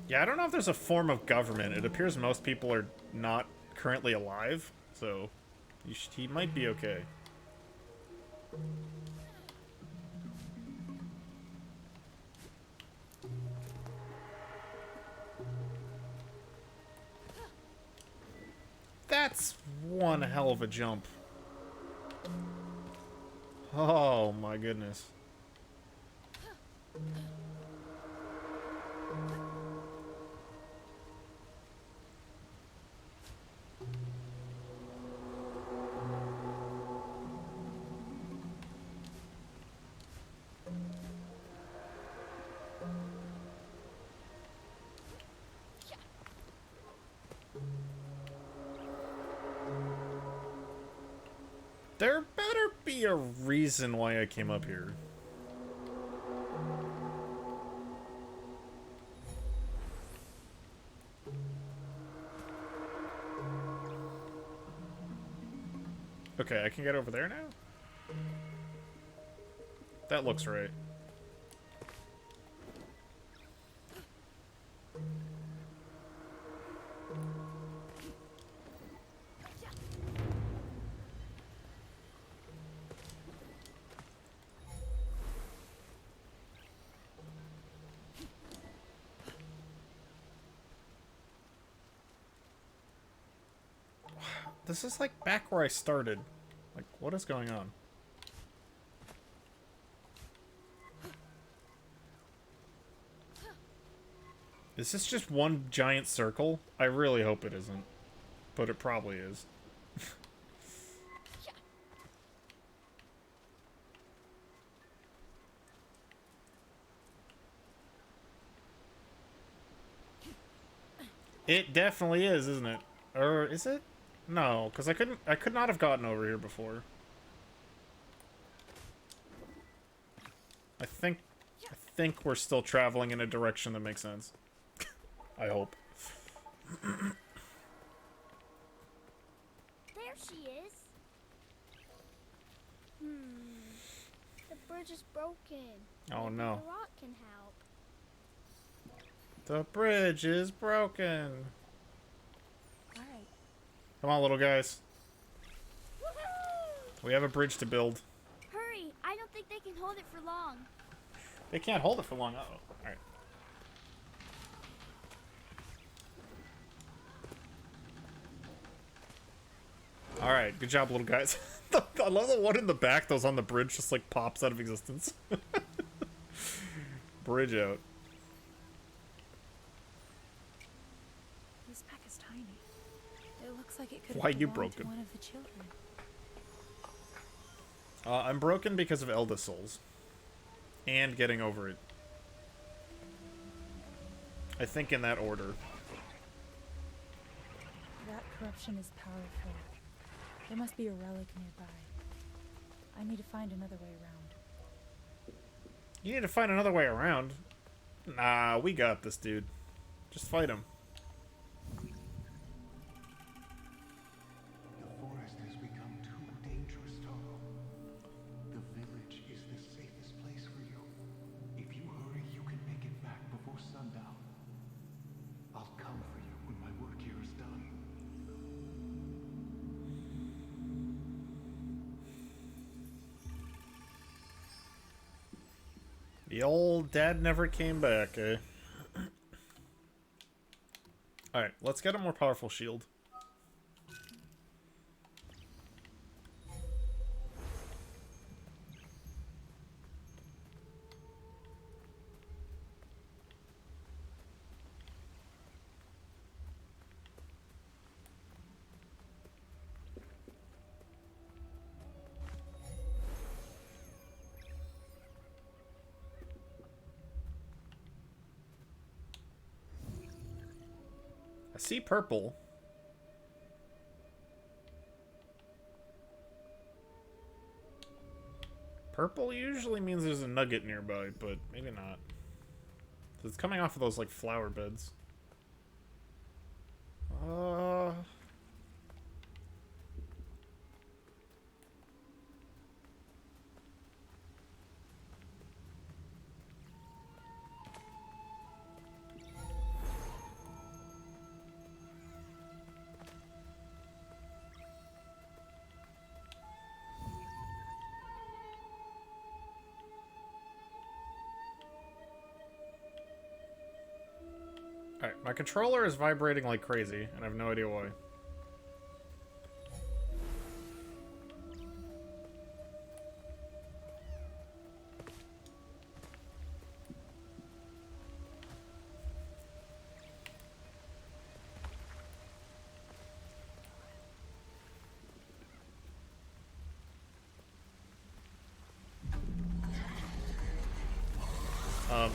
A: Yeah, I don't know if there's a form of government. It appears most people are not currently alive, so he might be okay. That's one hell of a jump. Oh my goodness. There better be a reason why I came up here. Okay, I can get over there now? That looks right. This is like back where I started. Like, what is going on? Is this just one giant circle? I really hope it isn't. But it probably is. It definitely is, isn't it? Or is it? No, because I could not have gotten over here before. I think we're still traveling in a direction that makes sense. I hope.
D: There she is. The bridge is broken.
A: Oh
D: Maybe
A: no.
D: The rock can help.
A: The bridge is broken.
C: Alright.
A: Come on, little guys. We have a bridge to build.
D: Hurry! I don't think they can hold it for long.
A: They can't hold it for long. Uh-oh. Alright. Alright, good job, little guys. I love the one in the back that was on the bridge just like pops out of existence. Bridge out.
C: This pack is tiny. It looks like it could
A: Why
C: have
A: you
C: belonged to
A: broken?
C: one of the children.
A: I'm broken because of Elder Souls. And getting over it. I think in that order.
C: That corruption is powerful. There must be a relic nearby. I need to find another way around.
A: You need to find another way around. Nah, we got this, dude. Just fight him.
E: The forest has become too dangerous, Taro. The village is the safest place for you. If you hurry, you can make it back before sundown. I'll come for you when my
A: The old dad never came back, eh? Alright, let's get a more powerful shield. I see purple. Purple usually means there's a nugget nearby, but maybe not. It's coming off of those, like, flower beds. Alright, my controller is vibrating like crazy, and I have no idea why.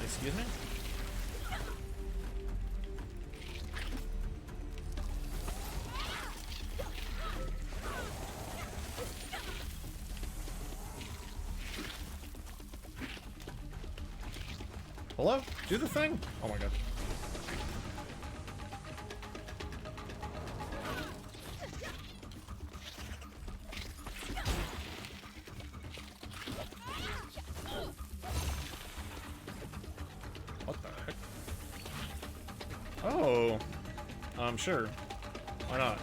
A: Excuse me? Hello? Do the thing? Oh my god. What the heck? Oh. Sure. Why not?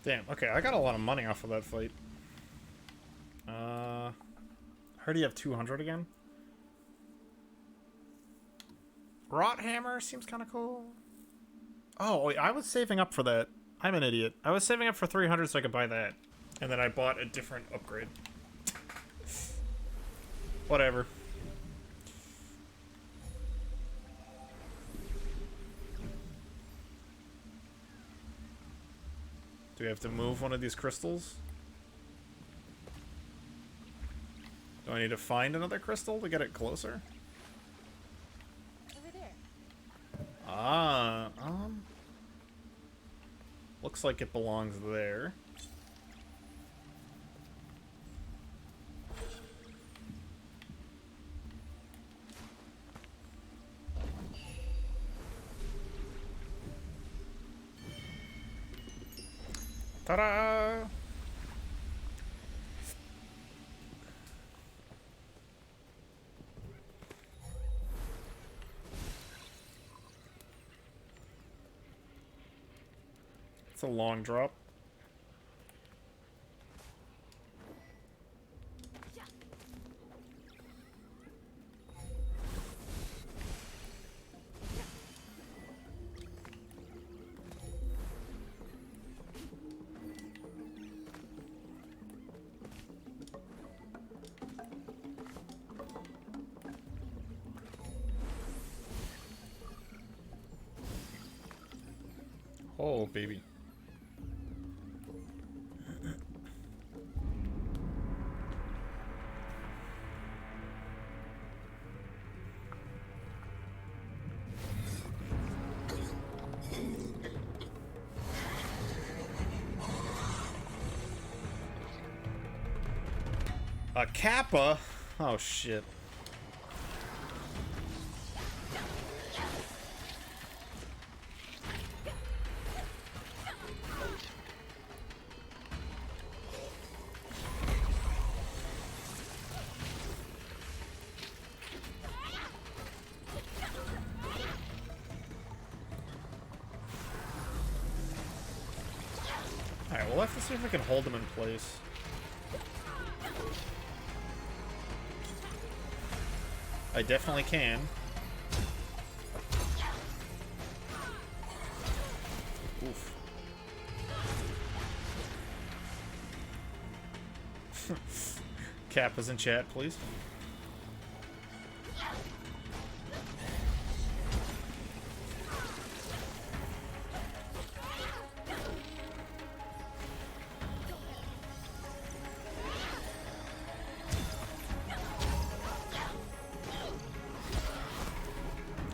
A: Damn, okay, I got a lot of money off of that fight. Heard you have 200 again? Rot Hammer seems kind of cool. Oh, wait, I was saving up for that. I'm an idiot. I was saving up for 300 so I could buy that. And then I bought a different upgrade. Whatever. Do we have to move one of these crystals? Do I need to find another crystal to get it closer?
C: Over there.
A: Ah, looks like it belongs there. Ta-da! It's a long drop. Oh, baby. A Kappa? Oh, shit. Alright, we'll have to see if we can hold them in place. I definitely can. Oof. Kappa's in chat, please.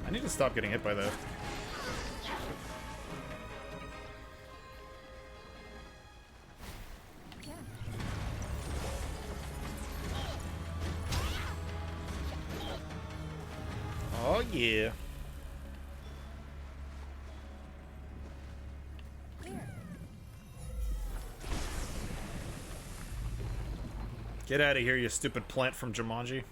A: I need to stop getting hit by that. Oh yeah. Get out of here, you stupid plant from Jumanji.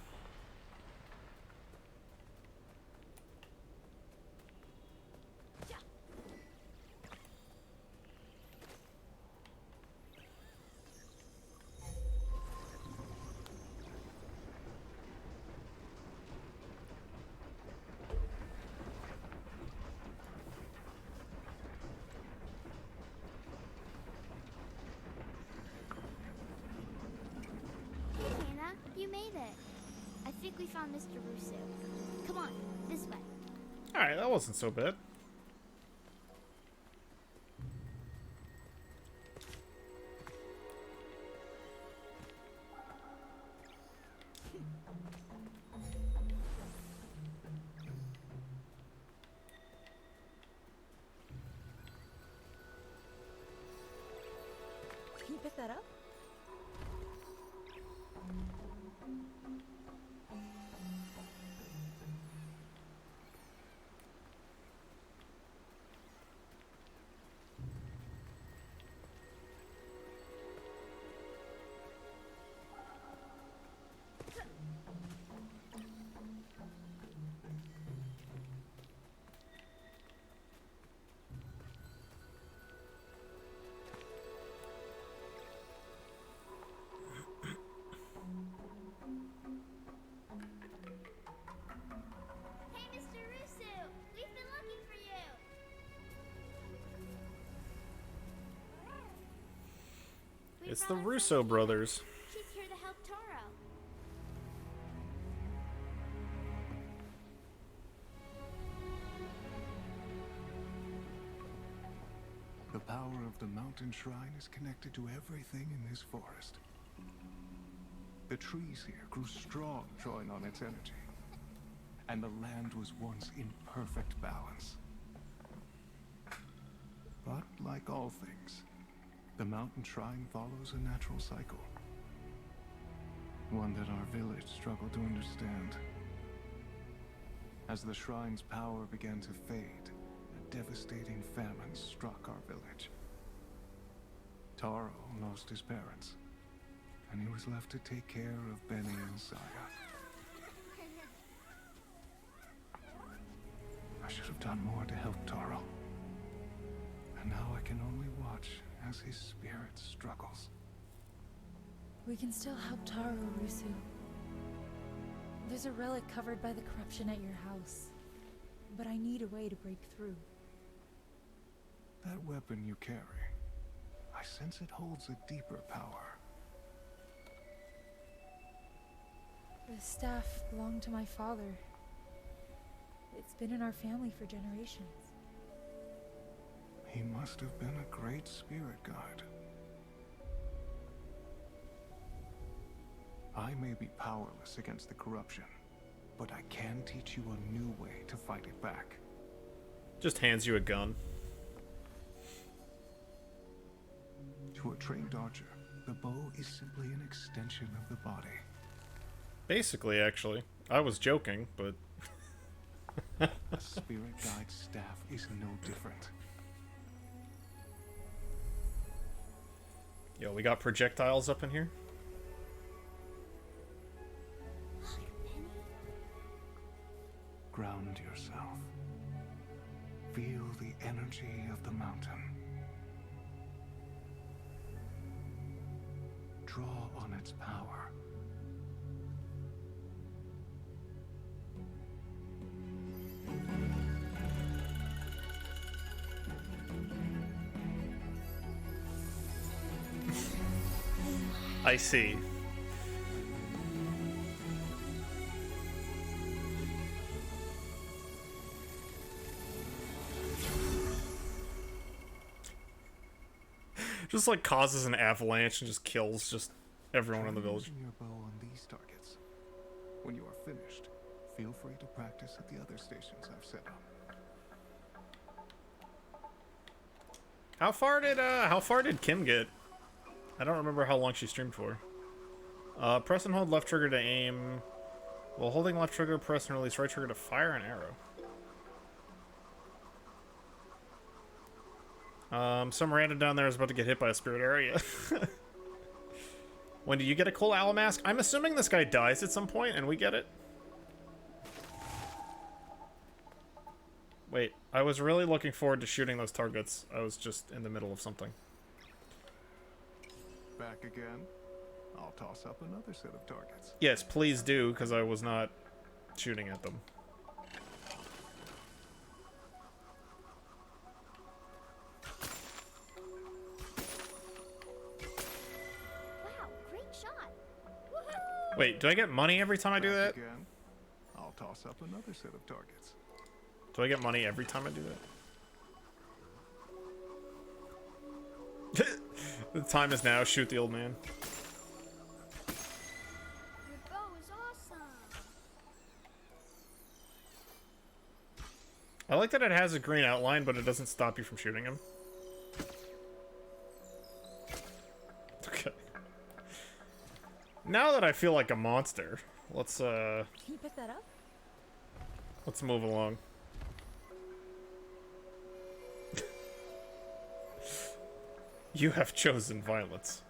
D: Hannah, you made it. I think we found Mr. Russo. Come on, this way.
A: Alright, that wasn't so bad.
C: Can you pick that up?
D: Hey, Mr. Russo! We've been looking for you! We
A: It's the
D: brought our
A: Russo
D: friend
A: brothers.
D: Hannah. She's here to help Taro.
E: The power of the mountain shrine is connected to everything in this forest. The trees here grew strong, drawing on its energy. And the land was once in perfect balance. But like all things, the mountain shrine follows a natural cycle. One that our village struggled to understand. As the shrine's power began to fade, a devastating famine struck our village. Taro lost his parents, and he was left to take care of Benny and Saya. I should have done more to help Taro. And now I can only watch as his spirit struggles.
C: We can still help Taro, Rusu. There's a relic covered by the corruption at your house. But I need a way to break through.
E: That weapon you carry, I sense it holds a deeper power.
C: The staff belonged to my father. It's been in our family for generations.
E: He must have been a great spirit guide. I may be powerless against the corruption, but I can teach you a new way to fight it back.
A: Just hands you a gun.
E: To a trained archer, The bow is simply an extension of the body.
A: Basically, actually. I was joking, but...
E: A spirit guide's staff is no different.
A: Yo, we got projectiles up in here?
E: Ground yourself. Feel the energy of the mountain. Draw on its power.
A: I see. Just like causes an avalanche and just kills just everyone in the village.
E: Try using your bow on these targets. When you are finished, feel free to practice at the other stations I've set up.
A: How far did Kim get? I don't remember how long she streamed for. Press and hold left trigger to aim. While holding left trigger, press and release right trigger to fire an arrow. Some random down there is about to get hit by a spirit area. When do you get a cool owl mask? I'm assuming this guy dies at some point and we get it. Wait, I was really looking forward to shooting those targets. I was just in the middle of something.
E: Back again? I'll toss up another set of targets.
A: Yes, please do, because I was not shooting at them.
D: Wow, great shot. Woohoo!
A: Wait, do I get money every time I do that?
E: Back again? I'll toss up another set of targets.
A: Do I get money every time I do that? The time is now. Shoot the old man.
D: Your bow is awesome.
A: I like that it has a green outline, but it doesn't stop you from shooting him. Okay. Now that I feel like a monster, let's
C: Can you pick that up?
A: let's move along. You have chosen violence.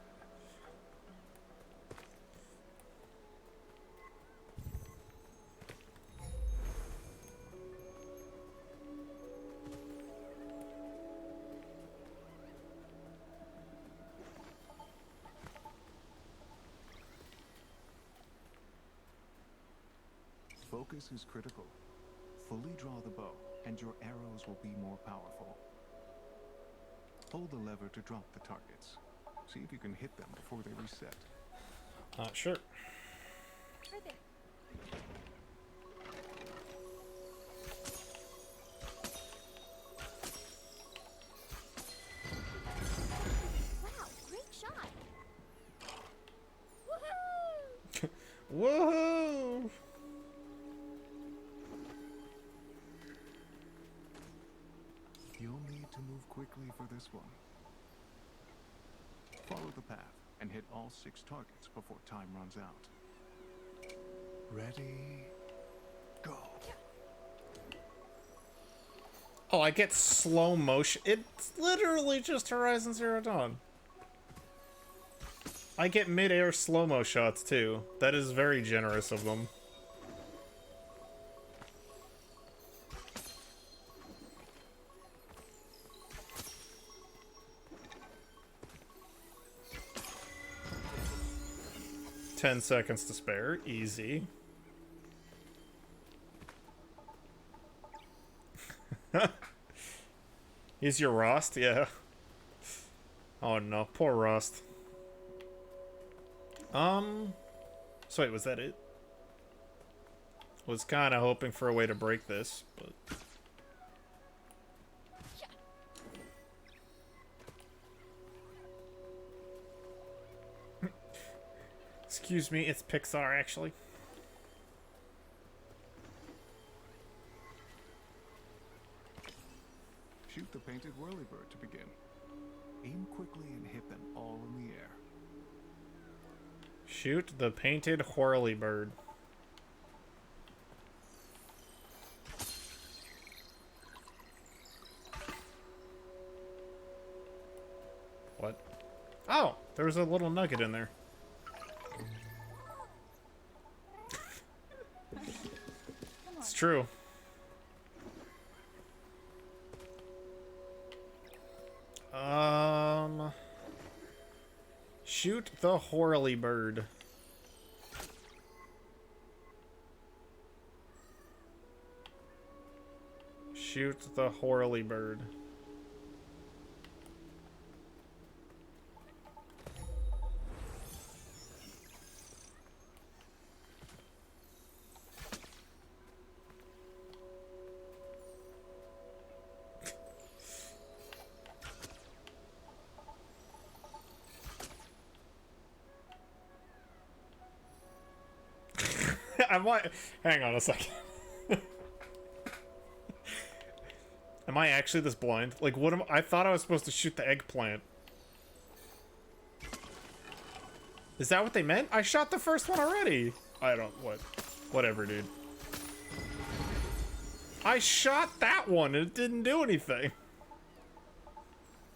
E: Focus is critical. Fully draw the bow, and your arrows will be more powerful. Hold the lever to drop the targets. See if you can hit them before they reset.
A: Sure.
C: Right there.
D: Wow, great shot. Woohoo!
A: Woohoo!
E: You'll need to move quickly for this one. Follow the path and hit all 6 targets before time runs out. Ready, go.
A: Oh, I get slow motion. It's literally just Horizon Zero Dawn. I get mid-air slow-mo shots, too. That is very generous of them. "10 seconds to spare. Easy." He's your Rost? Yeah. Oh no, poor Rost. So wait, was that it? Was kind of hoping for a way to break this, but... Excuse me, it's Pixar, actually.
E: Shoot the painted whirlybird to begin. Aim quickly and hit them all in the air.
A: Shoot the painted Whirly Bird. What? Oh, there was a little nugget in there. It's true. Shoot the Whirly Bird. Shoot the Whirly Bird. I might hang on a second. Am I actually this blind? Like, what am I thought I was supposed to shoot the eggplant. Is that what they meant? I shot the first one already. I don't whatever, dude. I shot that one and it didn't do anything.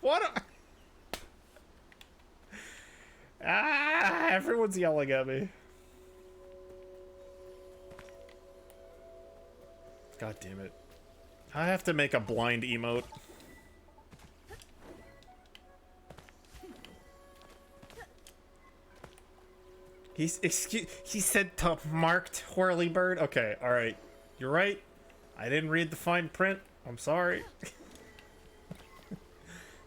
A: What? Everyone's yelling at me. God damn it. I have to make a blind emote. He said to marked Whirly Bird. Okay, alright. You're right. I didn't read the fine print. I'm sorry.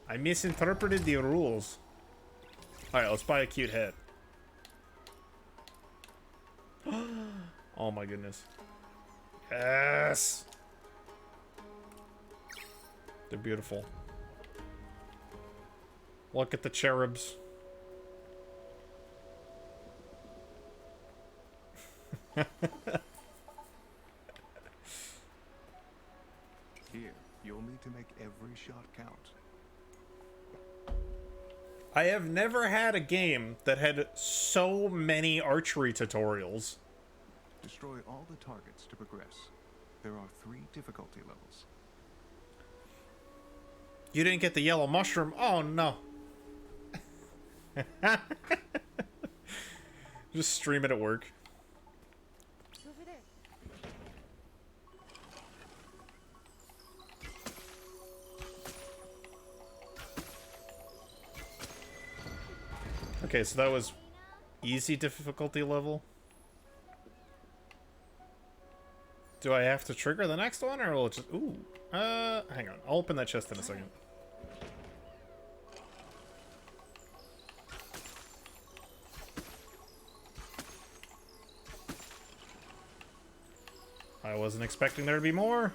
A: I misinterpreted the rules. Alright, let's buy a cute hat. Oh my goodness. Yes! They're beautiful. Look at the cherubs.
E: Here, you'll need to make every shot count.
A: I have never had a game that had so many archery tutorials.
E: Destroy all the targets to progress. There are 3 difficulty levels.
A: You didn't get the yellow mushroom? Oh no. Just stream it at work.
C: Over there.
A: Okay, so that was easy difficulty level. Do I have to trigger the next one, or will it just... Ooh. Hang on. I'll open that chest in a second. I wasn't expecting there to be more.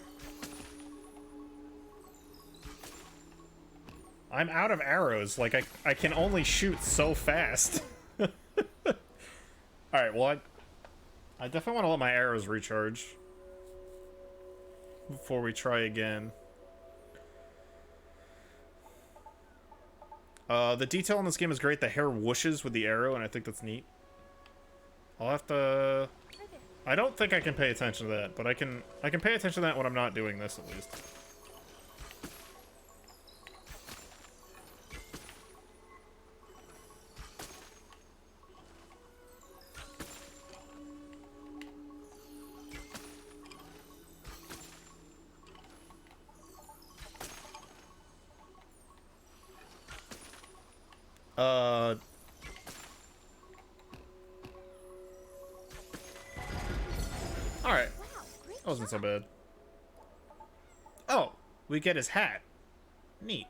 A: I'm out of arrows. Like, I can only shoot so fast. Alright, well, I definitely want to let my arrows recharge before we try again. The detail in this game is great. The hair whooshes with the arrow, and I think that's neat. I'll have to... I don't think I can pay attention to that, but I can pay attention to that when I'm not doing this, at least. Alright. That wasn't so bad. Oh, we get his hat. Neat.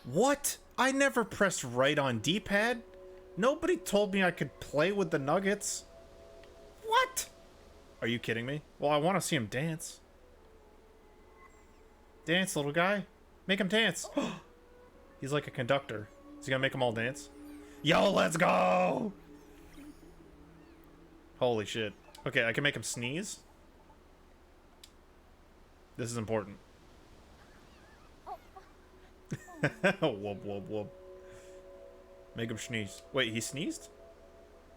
A: What? I never pressed right on D-pad. Nobody told me I could play with the nuggets. What? Are you kidding me? Well, I want to see him dance. Dance, little guy. Make him dance. He's like a conductor. Is he gonna make them all dance? Yo, let's go! Holy shit. Okay, I can make him sneeze. This is important. Whoop, whoop, whoop. Make him sneeze. Wait, he sneezed?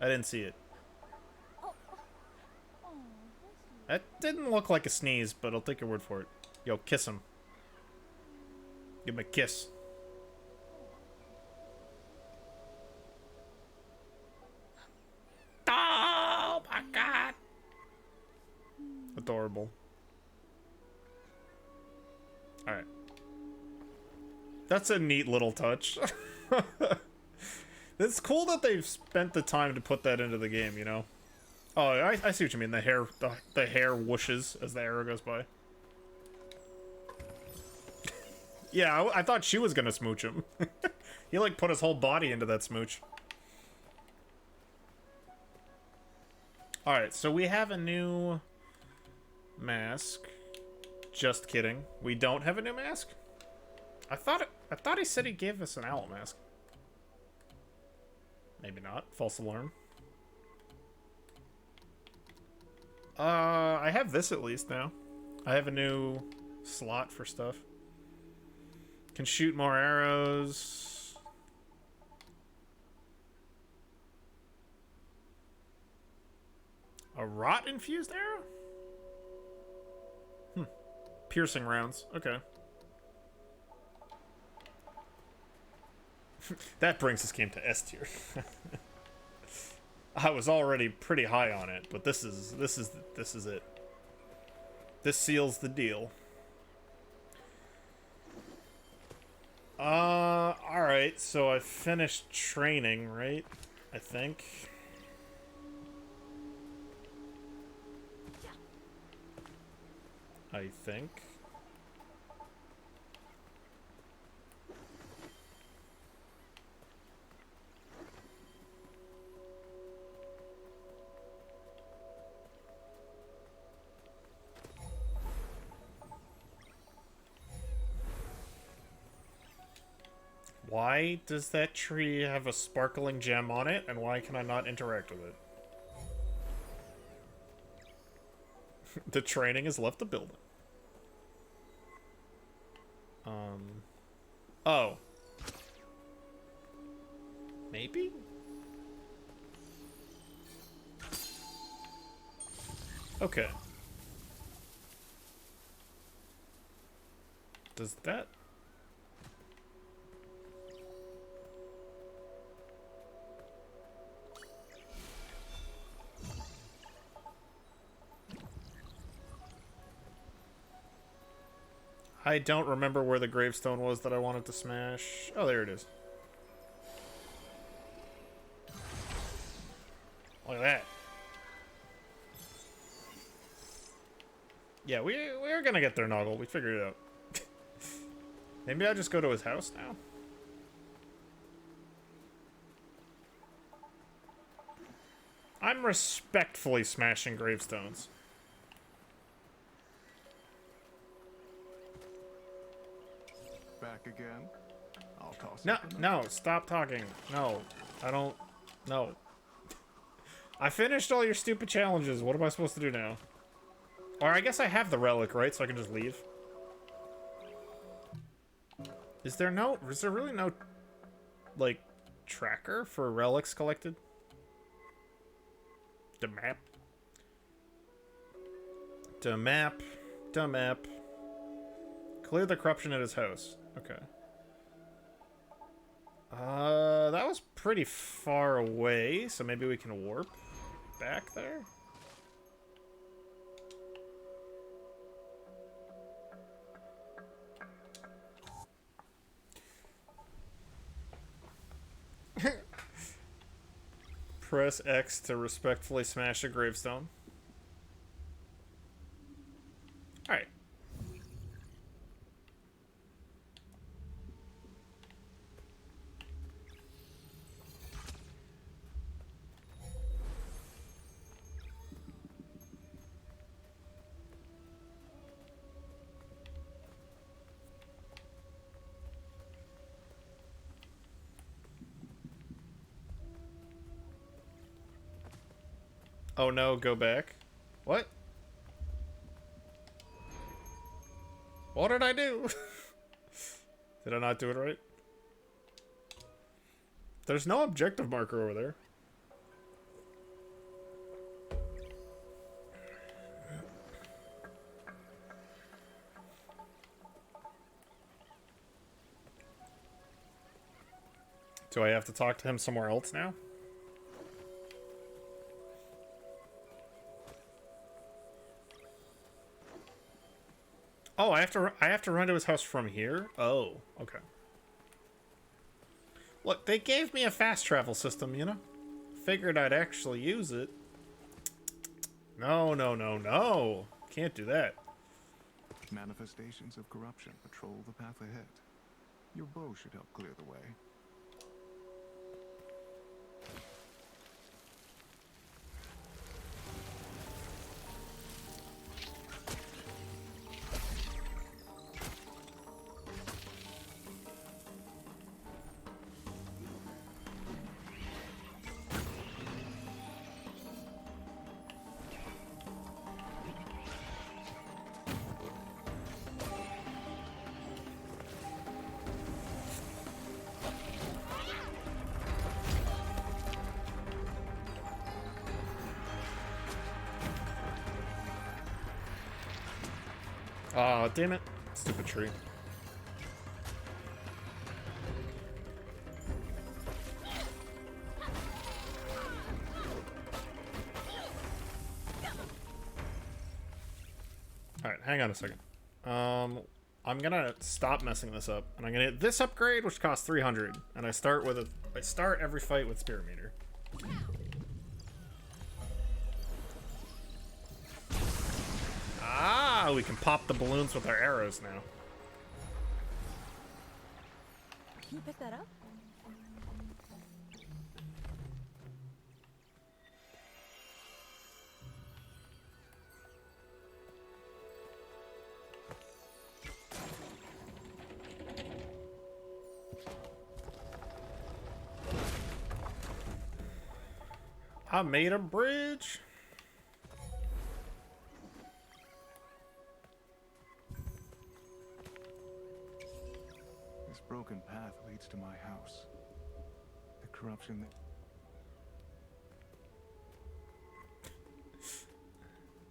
A: I didn't see it. That didn't look like a sneeze, but I'll take your word for it. Yo, kiss him. Give him a kiss. Oh my god! Adorable. Alright. That's a neat little touch. It's cool that they've spent the time to put that into the game, you know? Oh, I see what you mean. The hair whooshes as the arrow goes by. Yeah, I thought she was gonna smooch him. He, like, put his whole body into that smooch. Alright, so we have a new mask. Just kidding. We don't have a new mask? I thought he said he gave us an owl mask. Maybe not. False alarm. I have this at least now. I have a new slot for stuff. Can shoot more arrows. A rot infused arrow? Piercing rounds. Okay. That brings this game to S tier. I was already pretty high on it, but this is it. This seals the deal. Alright, so I finished training, right? I think. Why does that tree have a sparkling gem on it, and why can I not interact with it? The training has left the building. Oh. Maybe? Okay. Does that... I don't remember where the gravestone was that I wanted to smash. Oh, there it is. Look at that. Yeah, we're gonna get there, Noggle. We figured it out. Maybe I'll just go to his house now. I'm respectfully smashing gravestones.
E: Back again? I'll toss
A: No,
E: up another.
A: no, stop talking. No, I don't. No. I finished all your stupid challenges. What am I supposed to do now? Or I guess I have the relic, right? So I can just leave. Is there really no, like, tracker for relics collected? The map. The map. The map. Clear the corruption at his house. Okay. That was pretty far away, so maybe we can warp back there? Press X to respectfully smash a gravestone. Alright. Oh no, go back. What? What did I do? Did I not do it right? There's no objective marker over there. Do I have to talk to him somewhere else now? Oh, I have to run to his house from here? Oh, okay. Look, they gave me a fast travel system, you know? Figured I'd actually use it. No, no, no, no. Can't do that.
E: Manifestations of corruption patrol the path ahead. Your bow should help clear the way.
A: Aw, damn it. Stupid tree. Alright, hang on a second. I'm gonna stop messing this up, and I'm gonna hit this upgrade, which costs 300, and I start every fight with Spirit Meter. Ah, we can pop the balloons with our arrows now.
C: Can you pick that up?
A: I made a bridge.
E: This broken path leads to my house. The corruption that...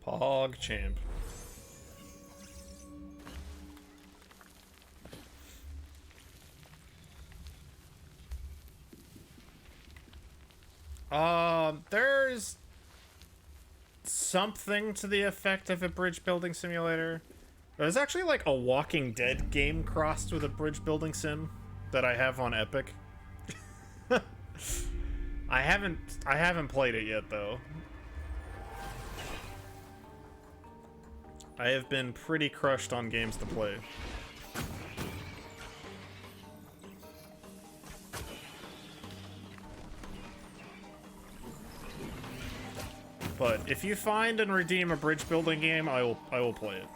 A: Pog champ. There's something to the effect of a bridge building simulator. There's actually like a Walking Dead game crossed with a bridge building sim that I have on Epic. I haven't played it yet though. I have been pretty crushed on games to play. But if you find and redeem a bridge building game, I will play it.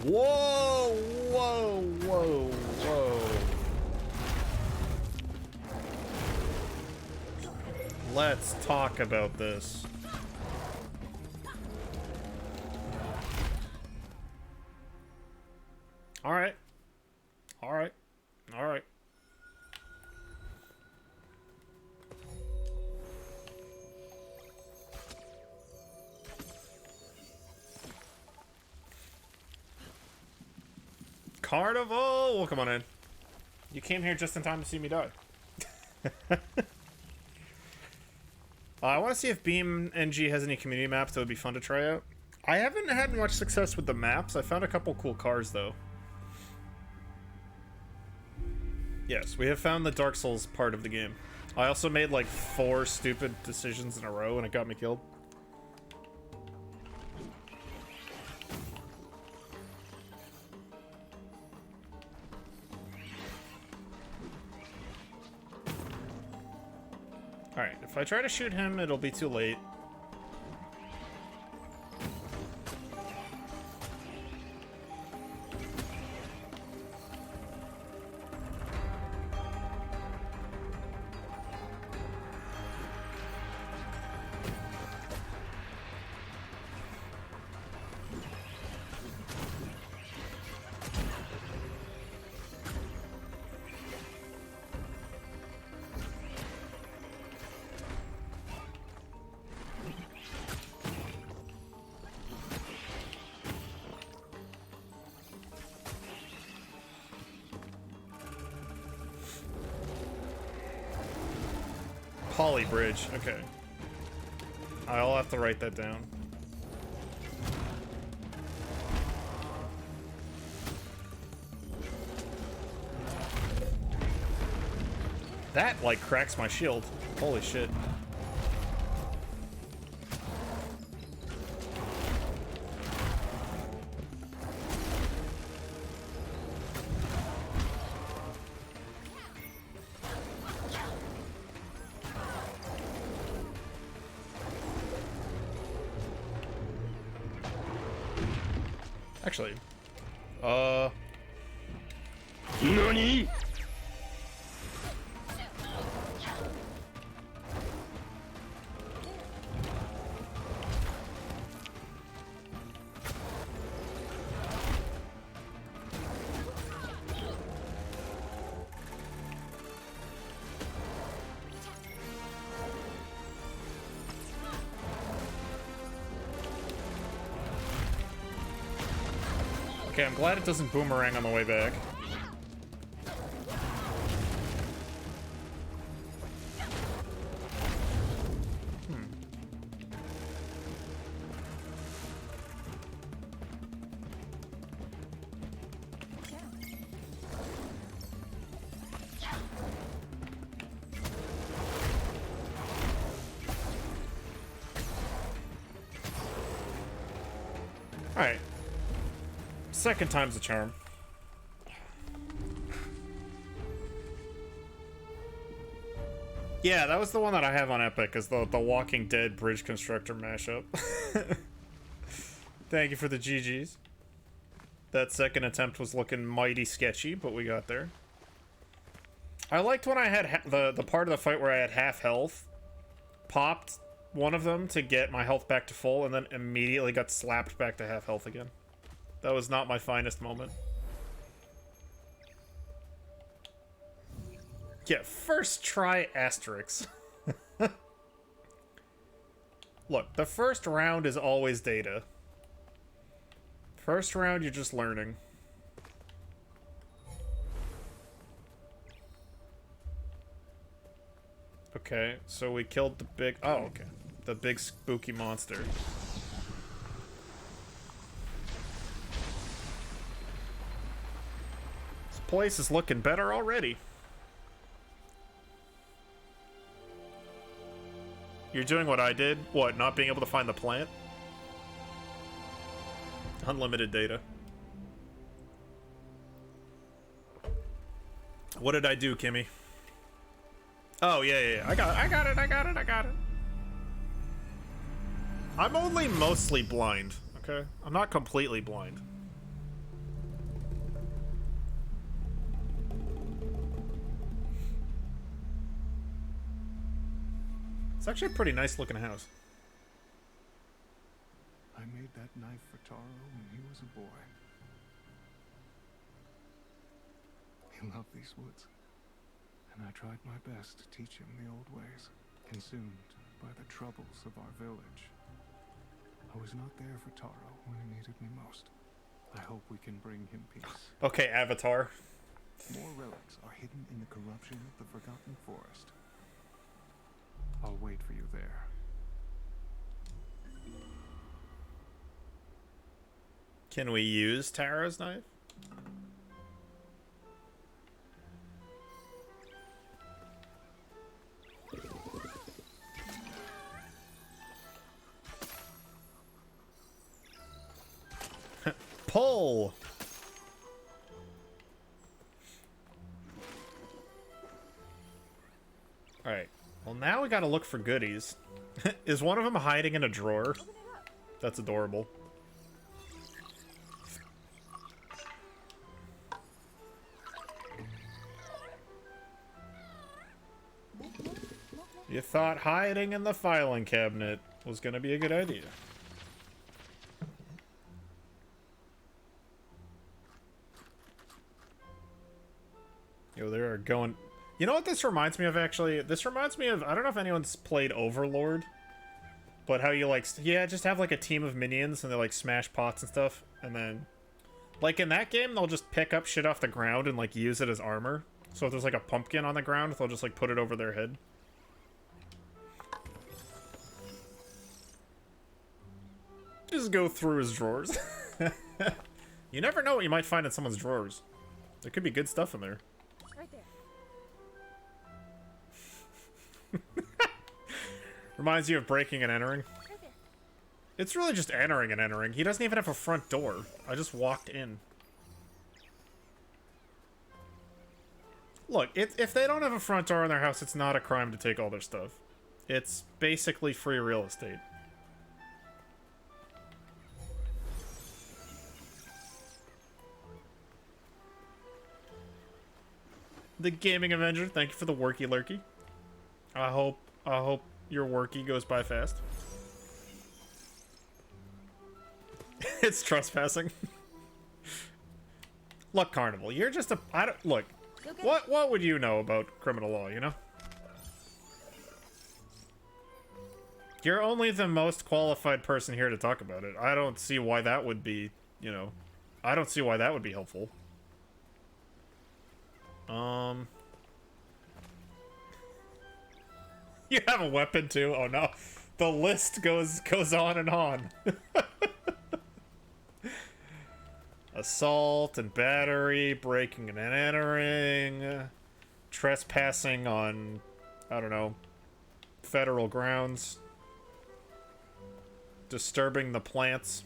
A: Whoa, whoa, whoa, whoa. Let's talk about this. All right. All right. All right. Carnival! Well, come on in. You came here just in time to see me die. I want to see if BeamNG has any community maps that would be fun to try out. I haven't had much success with the maps. I found a couple cool cars, though. Yes, we have found the Dark Souls part of the game. I also made like 4 stupid decisions in a row and it got me killed. Alright, if I try to shoot him, it'll be too late. Poly Bridge, okay. I'll have to write that down. That, like, cracks my shield. Holy shit. Actually,
B: NANI?!
A: okay, I'm glad it doesn't boomerang on the way back. Alright. Second time's a charm. Yeah, that was the one that I have on Epic, is the Walking Dead Bridge Constructor mashup. Thank you for the GGs. That second attempt was looking mighty sketchy, but we got there. I liked when I had the part of the fight where I had half health. Popped one of them to get my health back to full, and then immediately got slapped back to half health again. That was not my finest moment. Yeah, first try Asterix. Look, the first round is always data. First round, you're just learning. Okay, so we killed the big... Oh, okay. The big spooky monster. This place is looking better already. You're doing what I did? What, not being able to find the plant? Unlimited data. What did I do, Kimmy? Oh, yeah. I got it. I'm only mostly blind, okay? I'm not completely blind. It's actually a pretty nice looking house.
E: I made that knife for Taro when he was a boy. He loved these woods, and I tried my best to teach him the old ways. Consumed by the troubles of our village, I was not there for Taro when he needed me most. I hope we can bring him peace.
A: Okay, Avatar.
E: More relics are hidden in the corruption of the Forgotten Forest. I'll wait for you there.
A: Can we use Taro's knife? Pull! Alright. Well, now we we gotta look for goodies. Is one of them hiding in a drawer? That's adorable. You thought hiding in the filing cabinet was gonna be a good idea. Yo, they are going... You know what this reminds me of, actually? This reminds me of... I don't know if anyone's played Overlord. But how you, like... Yeah, just have, like, a team of minions, and they, like, smash pots and stuff. And then... Like, in that game, they'll just pick up shit off the ground and, like, use it as armor. So if there's, like, a pumpkin on the ground, they'll just, like, put it over their head. Just go through his drawers. You never know what you might find in someone's drawers. There could be good stuff in there.
C: Right there.
A: Reminds you of breaking and entering.
C: Right there.
A: It's really just entering and entering. He doesn't even have a front door. I just walked in. Look, if they don't have a front door in their house, it's not a crime to take all their stuff. It's basically free real estate. The Gaming Avenger, thank you for the worky lurky. I hope your worky goes by fast. It's trespassing. Look, Carnival, you're just a... I don't... Look, what would you know about criminal law, you know? You're only the most qualified person here to talk about it. I don't see why that would be, you know... I don't see why that would be helpful. You have a weapon too? Oh no. The list goes on and on. Assault and battery, breaking and entering, trespassing on, I don't know, federal grounds, disturbing the plants.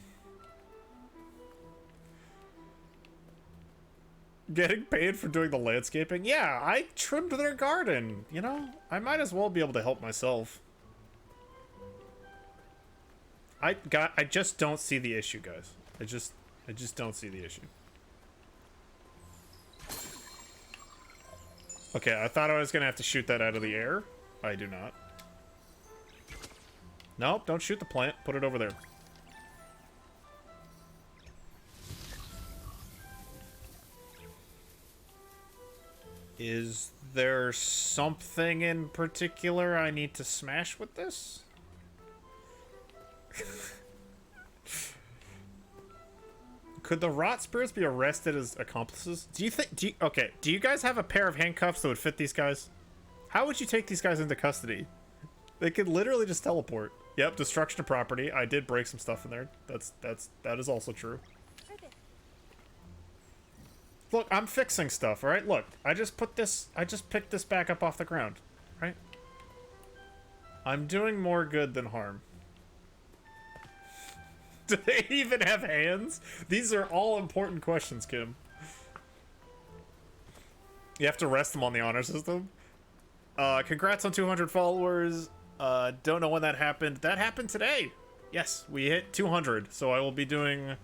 A: Getting paid for doing the landscaping? Yeah, I trimmed their garden, you know? I might as well be able to help myself. I just don't see the issue, guys. I just don't see the issue. Okay, I thought I was gonna have to shoot that out of the air. I do not. Nope, don't shoot the plant. Put it over there. Is there something in particular I need to smash with this? Could the rot spirits be arrested as accomplices? Do you guys have a pair of handcuffs that would fit these guys? How would you take these guys into custody? They could literally just teleport. Yep, destruction of property. I did break some stuff in there. That is also true. Look, I'm fixing stuff, alright? Look, I just picked this back up off the ground, right? I'm doing more good than harm. Do they even have hands? These are all important questions, Kim. You have to rest them on the honor system. Congrats on 200 followers. Don't know when that happened. That happened today. Yes, we hit 200, so I will be doing...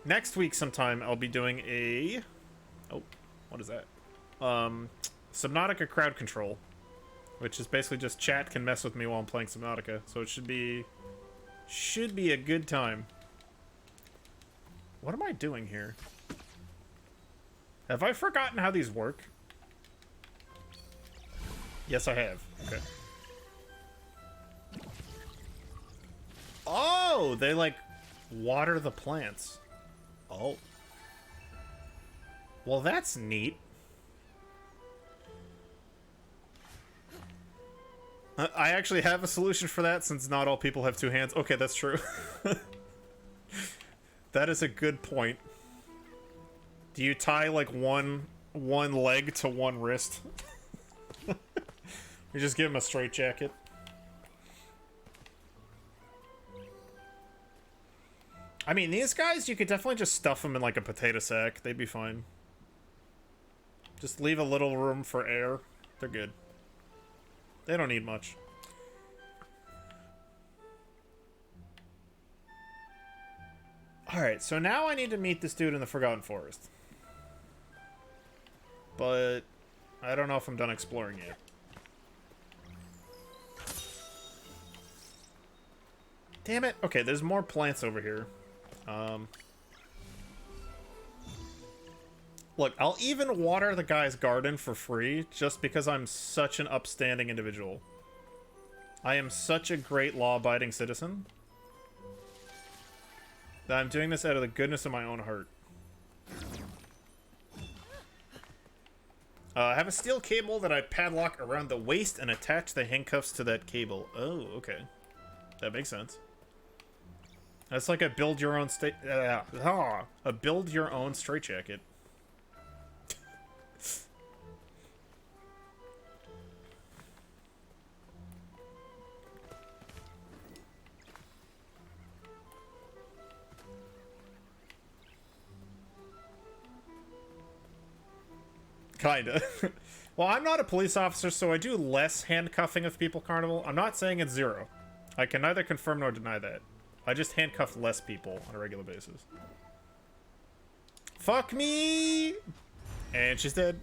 A: Next week sometime, I'll be doing a... Oh, what is that? Subnautica crowd control. Which is basically just chat can mess with me while I'm playing Subnautica. So it should be a good time. What am I doing here? Have I forgotten how these work? Yes, I have. Okay. Oh, they like water the plants. Oh. Well, that's neat. I actually have a solution for that since not all people have two hands. Okay, that's true. That is a good point. Do you tie like one leg to one wrist? You just give him a straitjacket. I mean, these guys, you could definitely just stuff them in like a potato sack. They'd be fine. Just leave a little room for air. They're good. They don't need much. Alright, so now I need to meet this dude in the Forgotten Forest. But I don't know if I'm done exploring yet. Damn it. Okay, there's more plants over here. Look, I'll even water the guy's garden for free just because I'm such an upstanding individual. I am such a great law-abiding citizen that I'm doing this out of the goodness of my own heart. I have a steel cable that I padlock around the waist and attach the handcuffs to that cable. Oh, okay. That makes sense. That's like a build your own a build your own straitjacket. Kinda. Well, I'm not a police officer, so I do less handcuffing of people, Carnival. I'm not saying it's zero. I can neither confirm nor deny that. I just handcuff less people on a regular basis. Fuck me! And she's dead.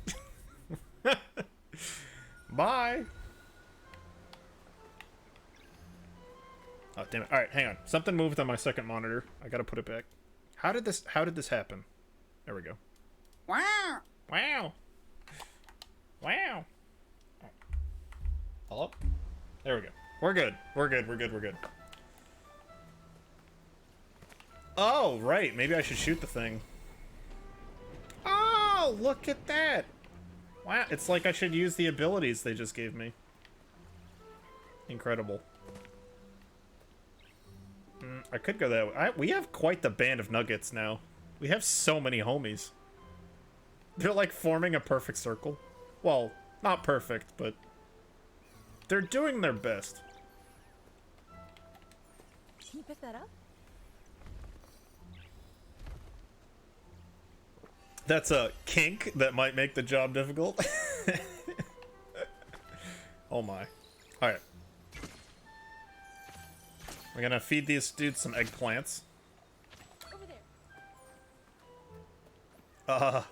A: Bye! Oh, damn it. Alright, hang on. Something moved on my second monitor. I gotta put it back. How did this happen? There we go. Wow! Wow! Wow! Hello? There we go. We're good. We're good. We're good. We're good. Oh, right. Maybe I should shoot the thing. Oh, look at that. Wow. It's like I should use the abilities they just gave me. Incredible. I could go that way. We have quite the band of nuggets now. We have so many homies. They're like forming a perfect circle. Well, not perfect, but they're doing their best.
C: Can you pick that up?
A: That's a kink that might make the job difficult. Oh my. Alright. We're gonna feed these dudes some eggplants.
C: Over there.
A: There.
C: There.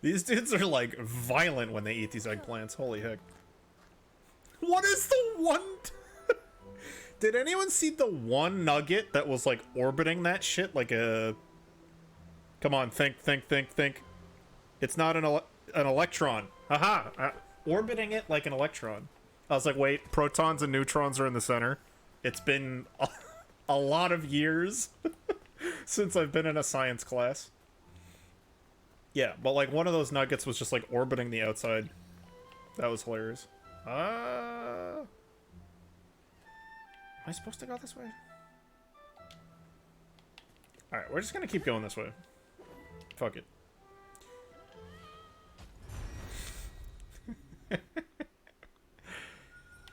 A: These dudes are like violent when they eat these eggplants. Holy heck. What is the one? Did anyone see the one nugget that was like orbiting that shit like a... Come on, think. It's not an electron. Haha! Orbiting it like an electron. I was like, wait, protons and neutrons are in the center. It's been a lot of years since I've been in a science class. Yeah, but like one of those nuggets was just like orbiting the outside. That was hilarious. Am I supposed to go this way? Alright, we're just gonna keep going this way. Fuck it.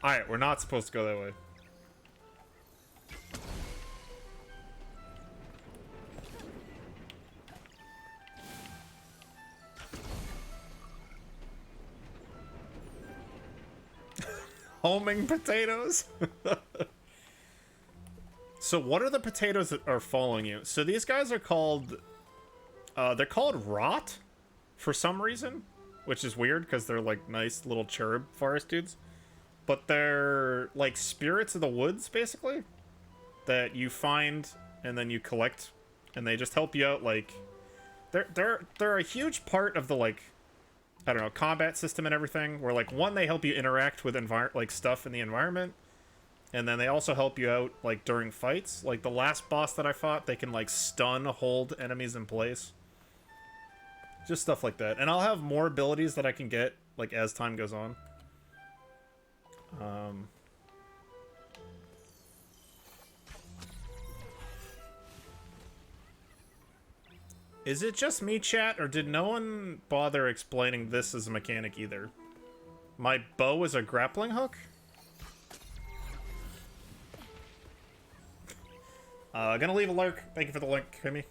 A: Alright, we're not supposed to go that way. Homing potatoes? So what are the potatoes that are following you? So these guys are called... they're called rot for some reason, which is weird because they're like nice little cherub forest dudes. But they're like spirits of the woods, basically, that you find and then you collect, and they just help you out. Like they're a huge part of the like, I don't know, combat system and everything. Where like one, they help you interact with like stuff in the environment, and then they also help you out like during fights. Like the last boss that I fought, they can like stun, hold enemies in place. Just stuff like that. And I'll have more abilities that I can get like as time goes on. Is it just me, chat, or did no one bother explaining this as a mechanic either? My bow is a grappling hook? Gonna leave a lurk. Thank you for the link, Kimmy.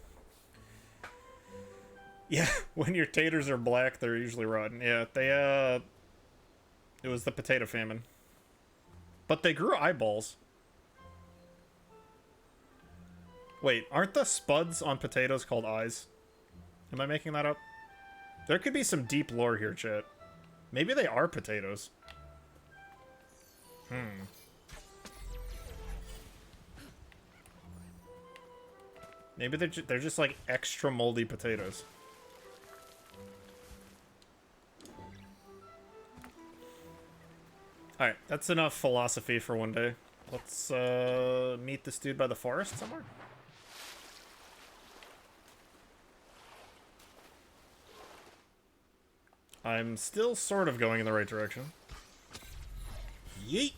A: Yeah, when your taters are black, they're usually rotten. Yeah, It was the potato famine. But they grew eyeballs. Wait, aren't the spuds on potatoes called eyes? Am I making that up? There could be some deep lore here, chat. Maybe they are potatoes. Maybe they're just like extra moldy potatoes. Alright, that's enough philosophy for one day. Let's meet this dude by the forest somewhere. I'm still sort of going in the right direction. Yeet!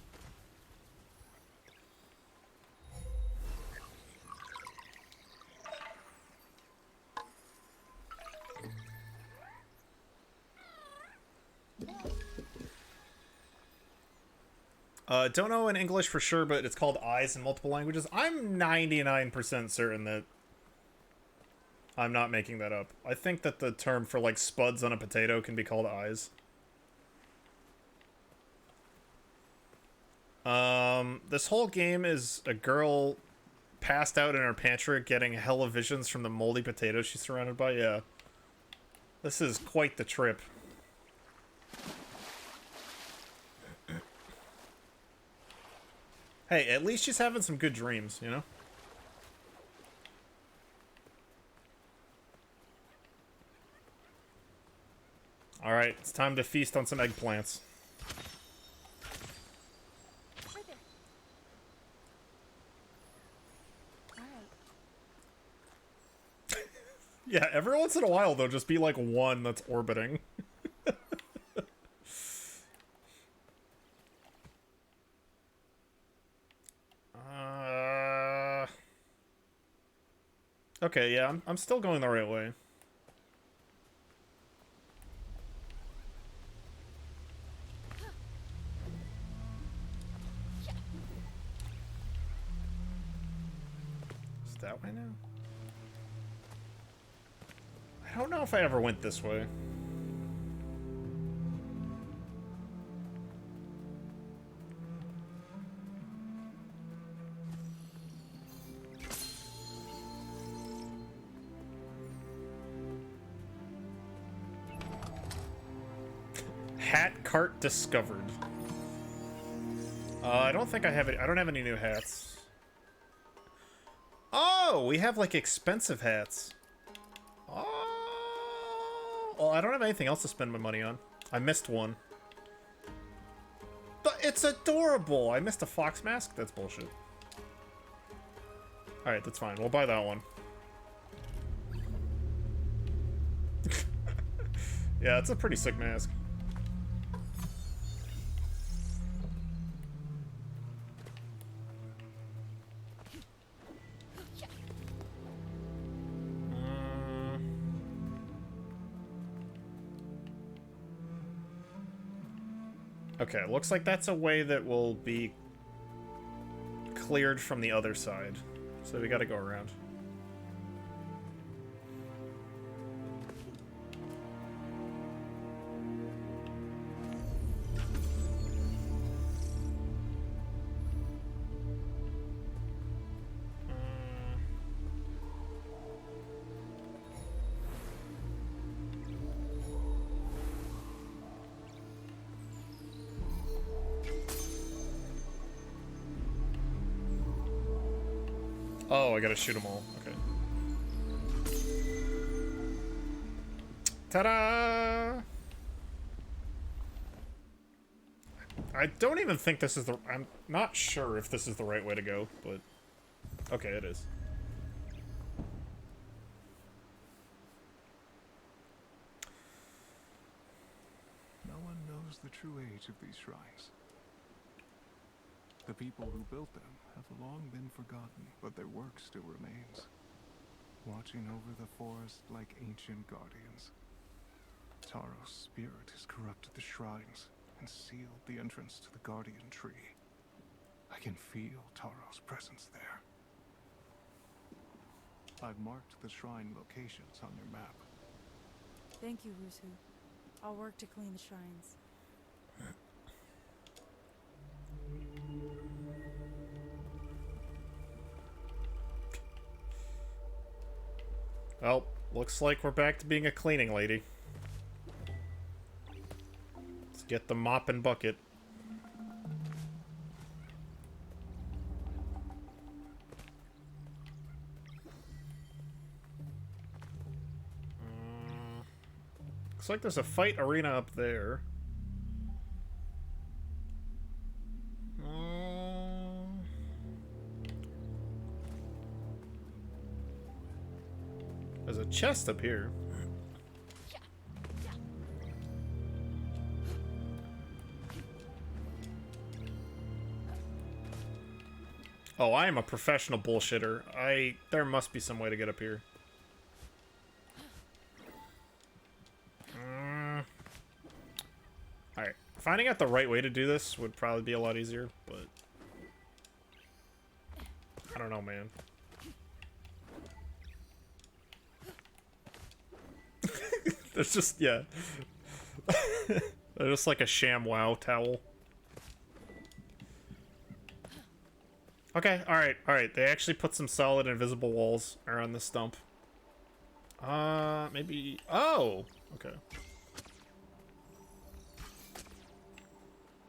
A: Don't know in English for sure, but it's called eyes in multiple languages. I'm 99% certain that I'm not making that up. I think that the term for, like, spuds on a potato can be called eyes. This whole game is a girl passed out in her pantry getting hella visions from the moldy potatoes she's surrounded by. Yeah. This is quite the trip. Hey, at least she's having some good dreams, you know? Alright, it's time to feast on some eggplants.
C: Right there. Alright.
A: Yeah, every once in a while, there'll just be like one that's orbiting. Okay, yeah, I'm still going the right way. Is that way now? I don't know if I ever went this way. Hat cart discovered. I don't think I have it. I don't have any new hats. Oh, we have like expensive hats. Oh, well, I don't have anything else to spend my money on. I missed one. But it's adorable. I missed a fox mask. That's bullshit. All right, that's fine. We'll buy that one. Yeah, it's a pretty sick mask. Okay, looks like that's a way that will be cleared from the other side. So we gotta go around. Oh, I gotta shoot them all. Okay. Ta-da! I don't even think this is the... I'm not sure if this is the right way to go, but... Okay, it is.
E: No one knows the true age of these shrines. The people who built them have long been forgotten, but their work still remains, watching over the forest like ancient guardians. Taros' spirit has corrupted the shrines and sealed the entrance to the guardian tree. I can feel Taros' presence there. I've marked the shrine locations on your map.
C: Thank you, Rusu. I'll work to clean the shrines.
A: Well, looks like we're back to being a cleaning lady. Let's get the mop and bucket. Looks like there's a fight arena up there. There's a chest up here. Oh, I am a professional bullshitter. There must be some way to get up here. Alright. Finding out the right way to do this would probably be a lot easier, but... I don't know, man. There's just, yeah. There's just like a ShamWow towel. Okay, alright. They actually put some solid invisible walls around the stump. Maybe... Oh! Okay.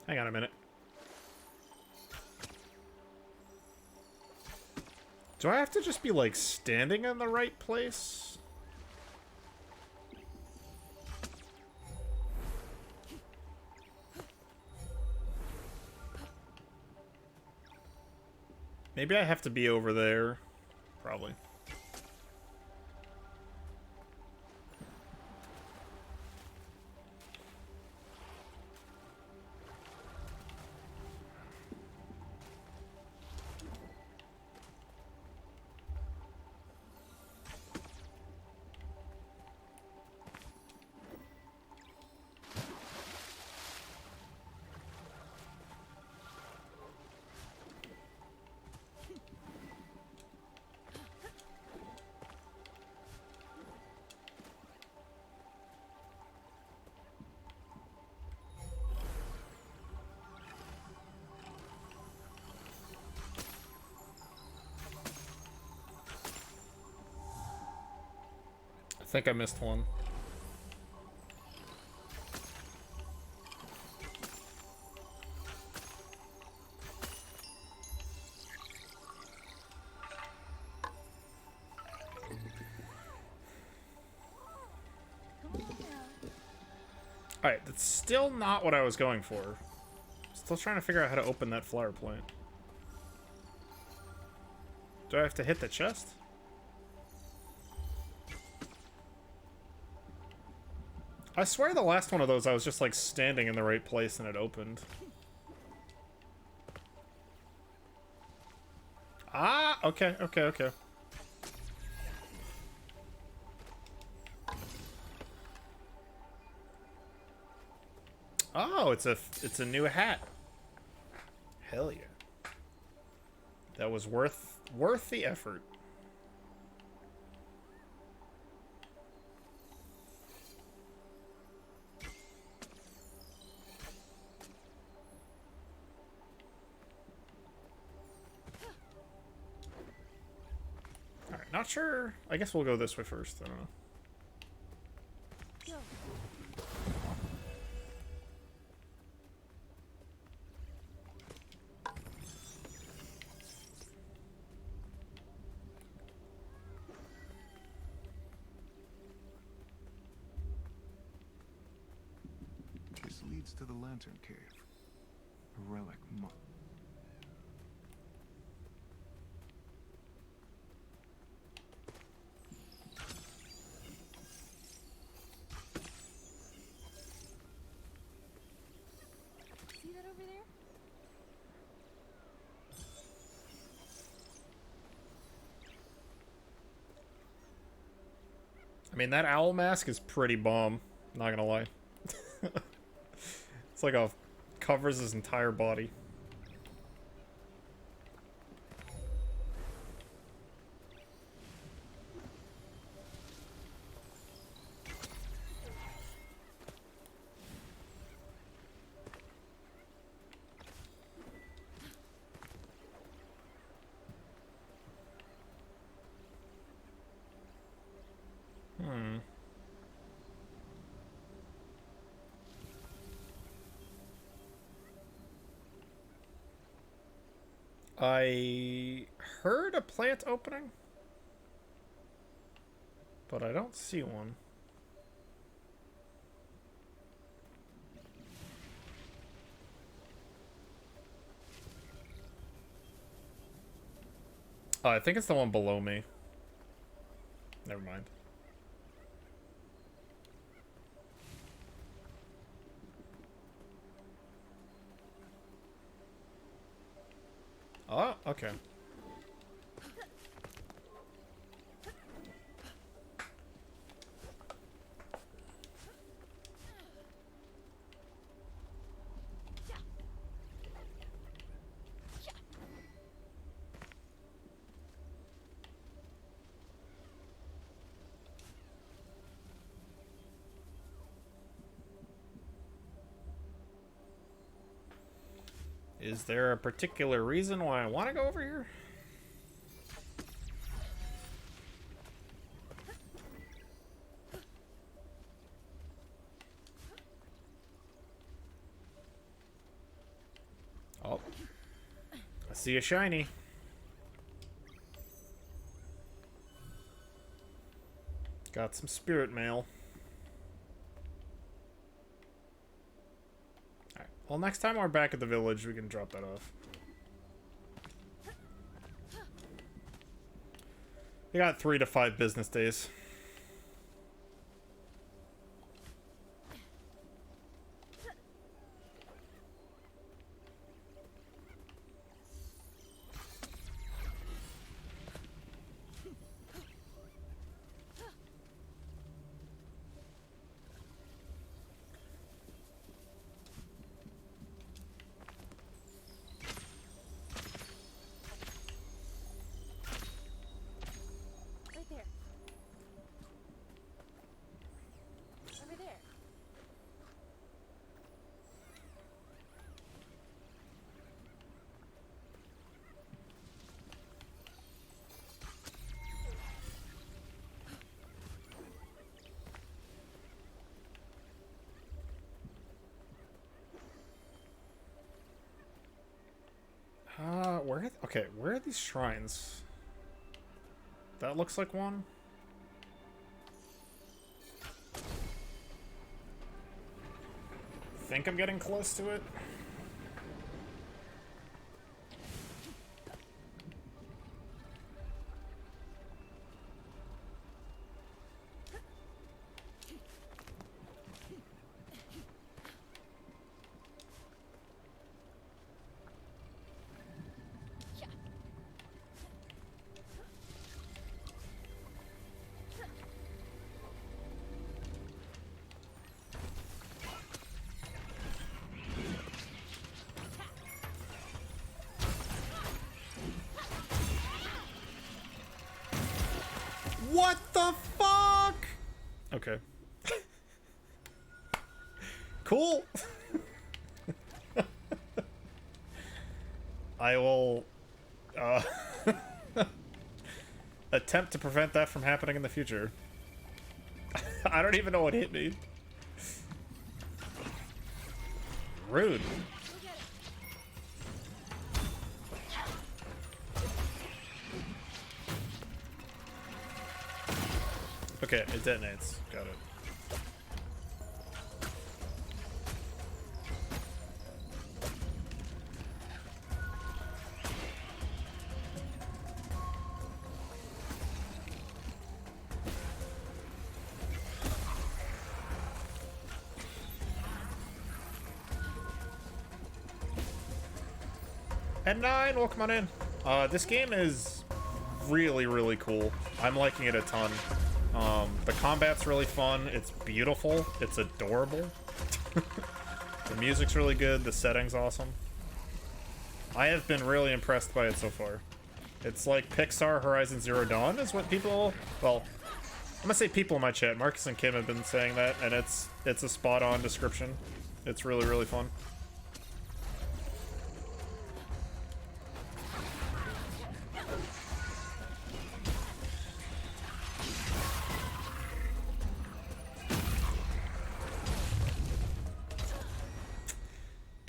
A: Hang on a minute. Do I have to just be, like, standing in the right place? Maybe I have to be over there. Probably. I think I missed one. Alright, that's still not what I was going for. Still trying to figure out how to open that flower plant. Do I have to hit the chest? I swear the last one of those I was just like standing in the right place and it opened. Ah, okay. Oh, it's a new hat. Hell yeah. That was worth the effort. Alright, not sure. I guess we'll go this way first. I don't know.
E: This leads to the Lantern Cave. A relic monk.
D: See that over there?
A: I mean, that owl mask is pretty bomb. Not gonna lie. It's like covers his entire body. I heard a plant opening, but I don't see one. Oh, I think it's the one below me. Never mind. Oh, okay. Is there a particular reason why I want to go over here? Oh. I see a shiny. Got some spirit mail. Well, next time we're back at the village, we can drop that off. We got 3 to 5 business days. Where are these shrines? That looks like one. Think I'm getting close to it. What the fuck? Okay. Cool. I will attempt to prevent that from happening in the future. I don't even know what hit me. Rude. Okay, it detonates. Got it. And 9, welcome on in. This game is really, really cool. I'm liking it a ton. The combat's really fun. It's beautiful. It's adorable. The music's really good. The setting's awesome. I have been really impressed by it so far. It's like Pixar Horizon Zero Dawn is what people... Well, I'm gonna say people in my chat. Marcus and Kim have been saying that, and it's a spot-on description. It's really, really fun.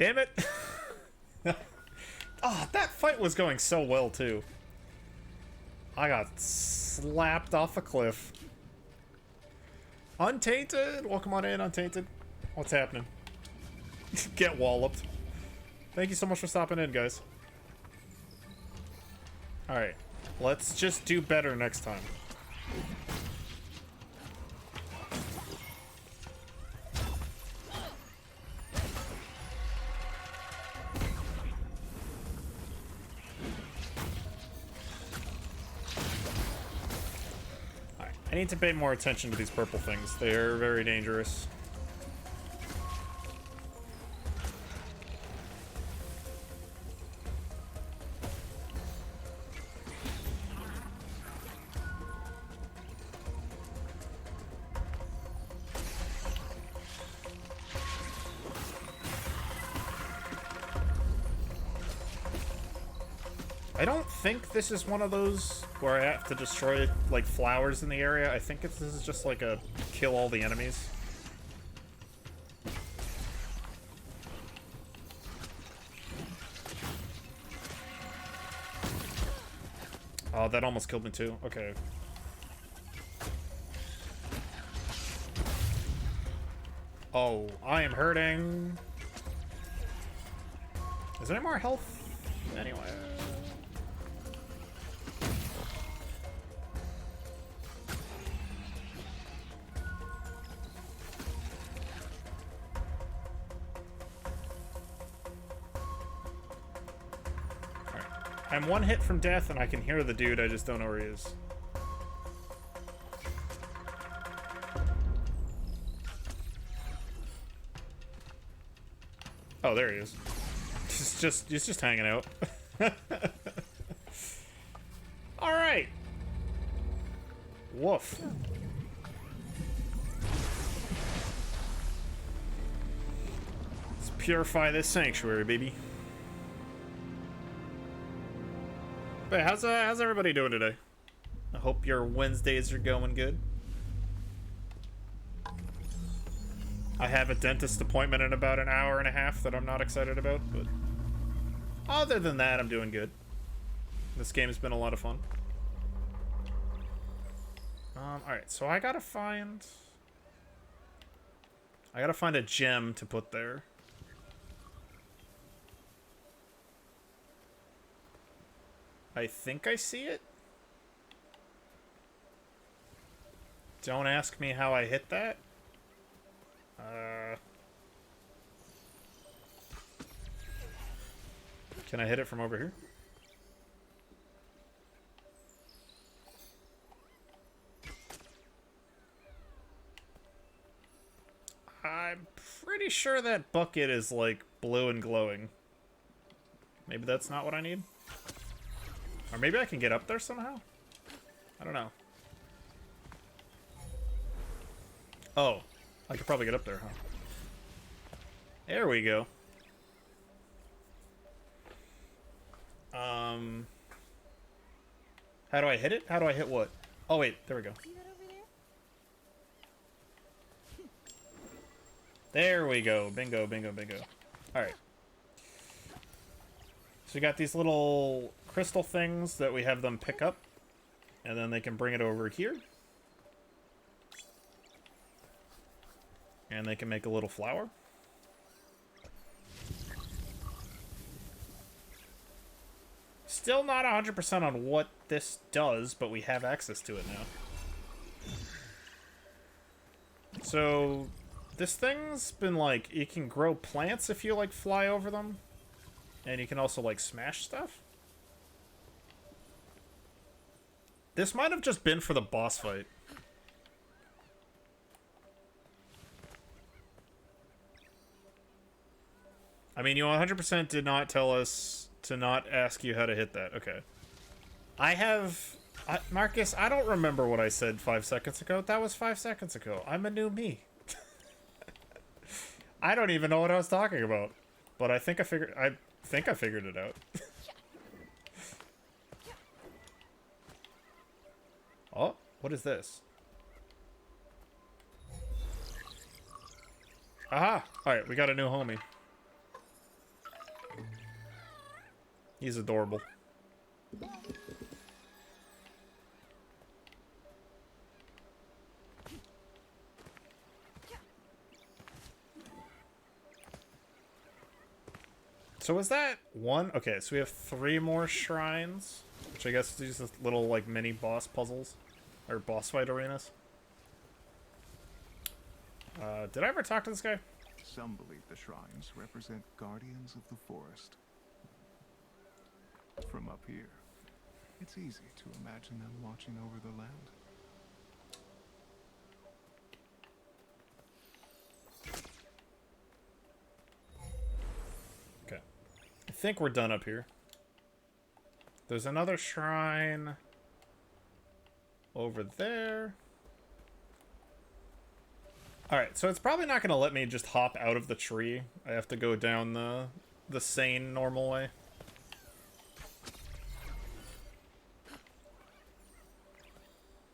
A: Damn it! Oh, that fight was going so well, too. I got slapped off a cliff. Untainted! Welcome on in, Untainted. What's happening? Get walloped. Thank you so much for stopping in, guys. Alright. Let's just do better next time. I need to pay more attention to these purple things. They're very dangerous. I don't think this is one of those where I have to destroy, like, flowers in the area. I think this is just like a kill all the enemies. Oh, that almost killed me too. Okay. Oh, I am hurting. Is there any more health? Anyway. I'm one hit from death, and I can hear the dude, I just don't know where he is. Oh, there he is. He's just hanging out. Alright. Woof. Let's purify this sanctuary, baby. But how's everybody doing today? I hope your Wednesdays are going good. I have a dentist appointment in about an hour and a half that I'm not excited about, but other than that, I'm doing good. This game has been a lot of fun. Alright, so I gotta find a gem to put there. I think I see it. Don't ask me how I hit that. Can I hit it from over here? I'm pretty sure that bucket is like blue and glowing. Maybe that's not what I need. Or maybe I can get up there somehow? I don't know. Oh, I could probably get up there, huh? There we go. How do I hit it? How do I hit what? Oh, wait, there we go.
D: See that over there?
A: There we go. Bingo, bingo, bingo. Alright. So we got these little crystal things that we have them pick up. And then they can bring it over here. And they can make a little flower. Still not 100% on what this does, but we have access to it now. So, this thing's been like, you can grow plants if you like fly over them. And you can also like smash stuff. This might have just been for the boss fight. I mean, you 100% did not tell us to not ask you how to hit that. Okay. Marcus, I don't remember what I said 5 seconds ago. That was 5 seconds ago. I'm a new me. I don't even know what I was talking about. But I think I figured it out. Oh, what is this? Aha! Alright, we got a new homie. He's adorable. So is that one? Okay, so we have 3 more shrines, which I guess is just little like mini boss puzzles or boss fight arenas. Did I ever talk to this guy?
E: Some believe the shrines represent guardians of the forest. From up here, it's easy to imagine them watching over the land.
A: Okay. I think we're done up here. There's another shrine over there. Alright, so it's probably not going to let me just hop out of the tree. I have to go down the sane, normal way.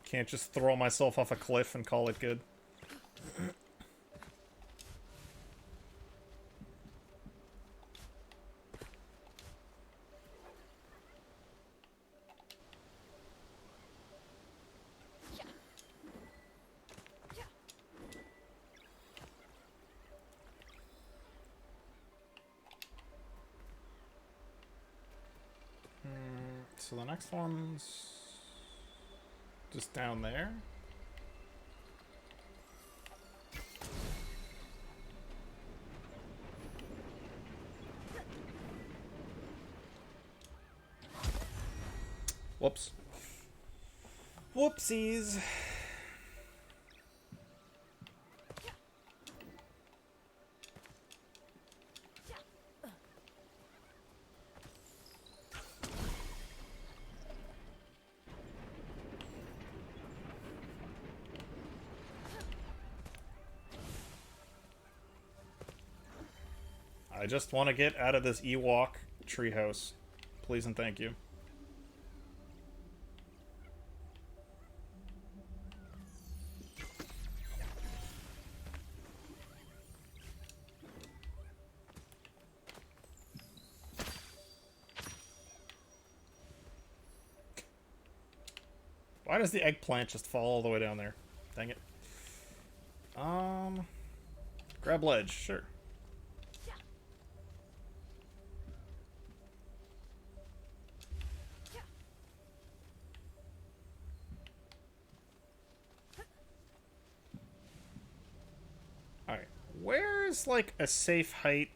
A: Can't just throw myself off a cliff and call it good. So the next one's just down there. Whoops. Whoopsies. I just want to get out of this Ewok treehouse. Please and thank you. Why does the eggplant just fall all the way down there? Dang it. Grab ledge, sure. Alright, where's like a safe height?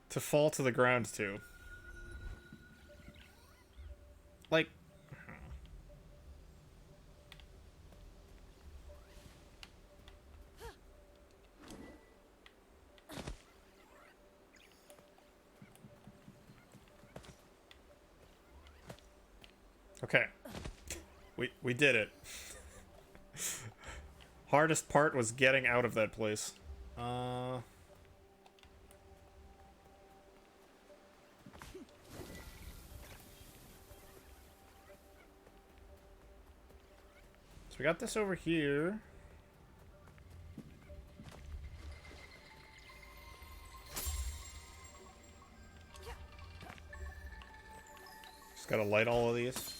A: To fall to the ground to? Like... Okay. We did it. Hardest part was getting out of that place. So we got this over here. Just gotta light all of these.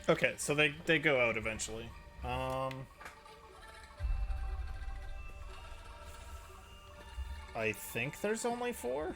A: Okay, so they go out eventually. I think there's only 4.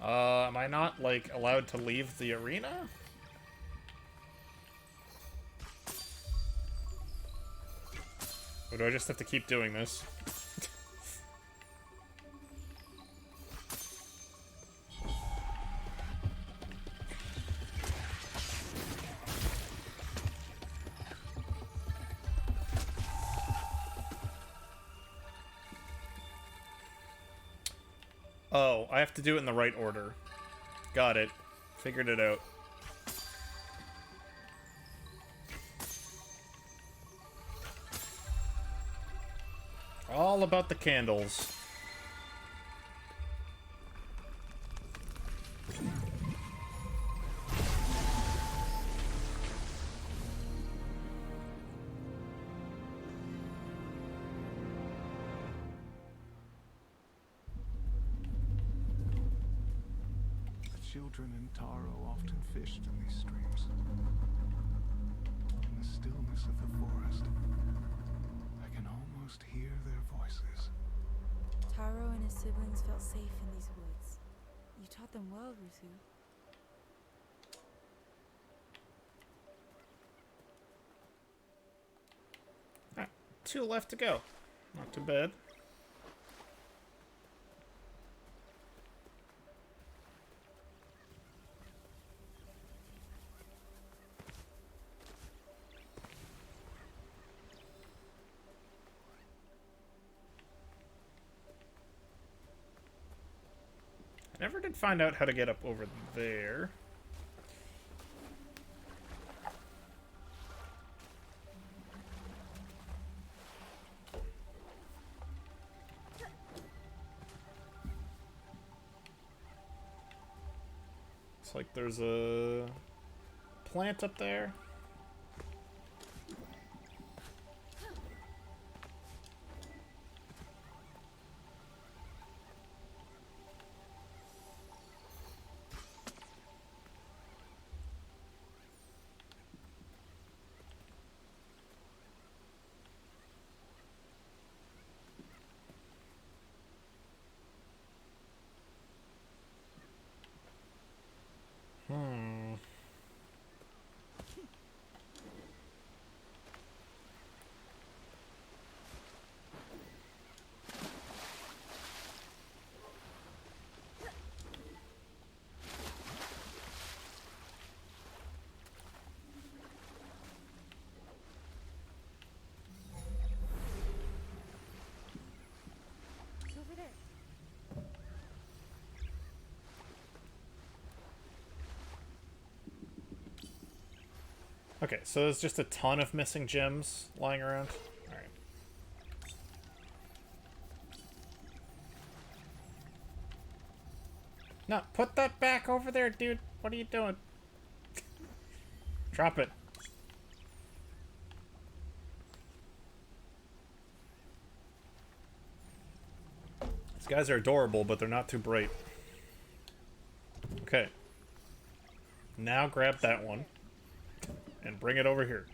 A: Am I not, like, allowed to leave the arena? Or do I just have to keep doing this? Oh, I have to do it in the right order. Got it. Figured it out. All about the candles.
E: Children in Taro often fished in these streams. In the stillness of the forest, I can almost hear their voices.
C: Taro and his siblings felt safe in these woods. You taught them well, Rusu.
A: Alright, 2 left to go. Not too bad. I never did find out how to get up over there. It's like there's a plant up there.
D: It's over there.
A: Okay, so there's just a ton of missing gems lying around. Alright. No, put that back over there, dude. What are you doing? Drop it. These guys are adorable, but they're not too bright. Okay. Now grab that one. And bring it over here.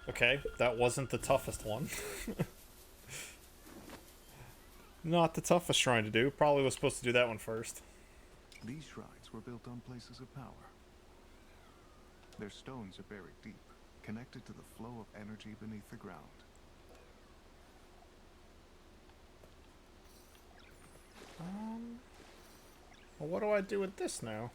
A: Okay, that wasn't the toughest one. Not the toughest shrine to do. Probably was supposed to do that one first.
E: These shrines were built on places of power. Their stones are buried deep, connected to the flow of energy beneath the ground.
A: Well, what do I do with this now?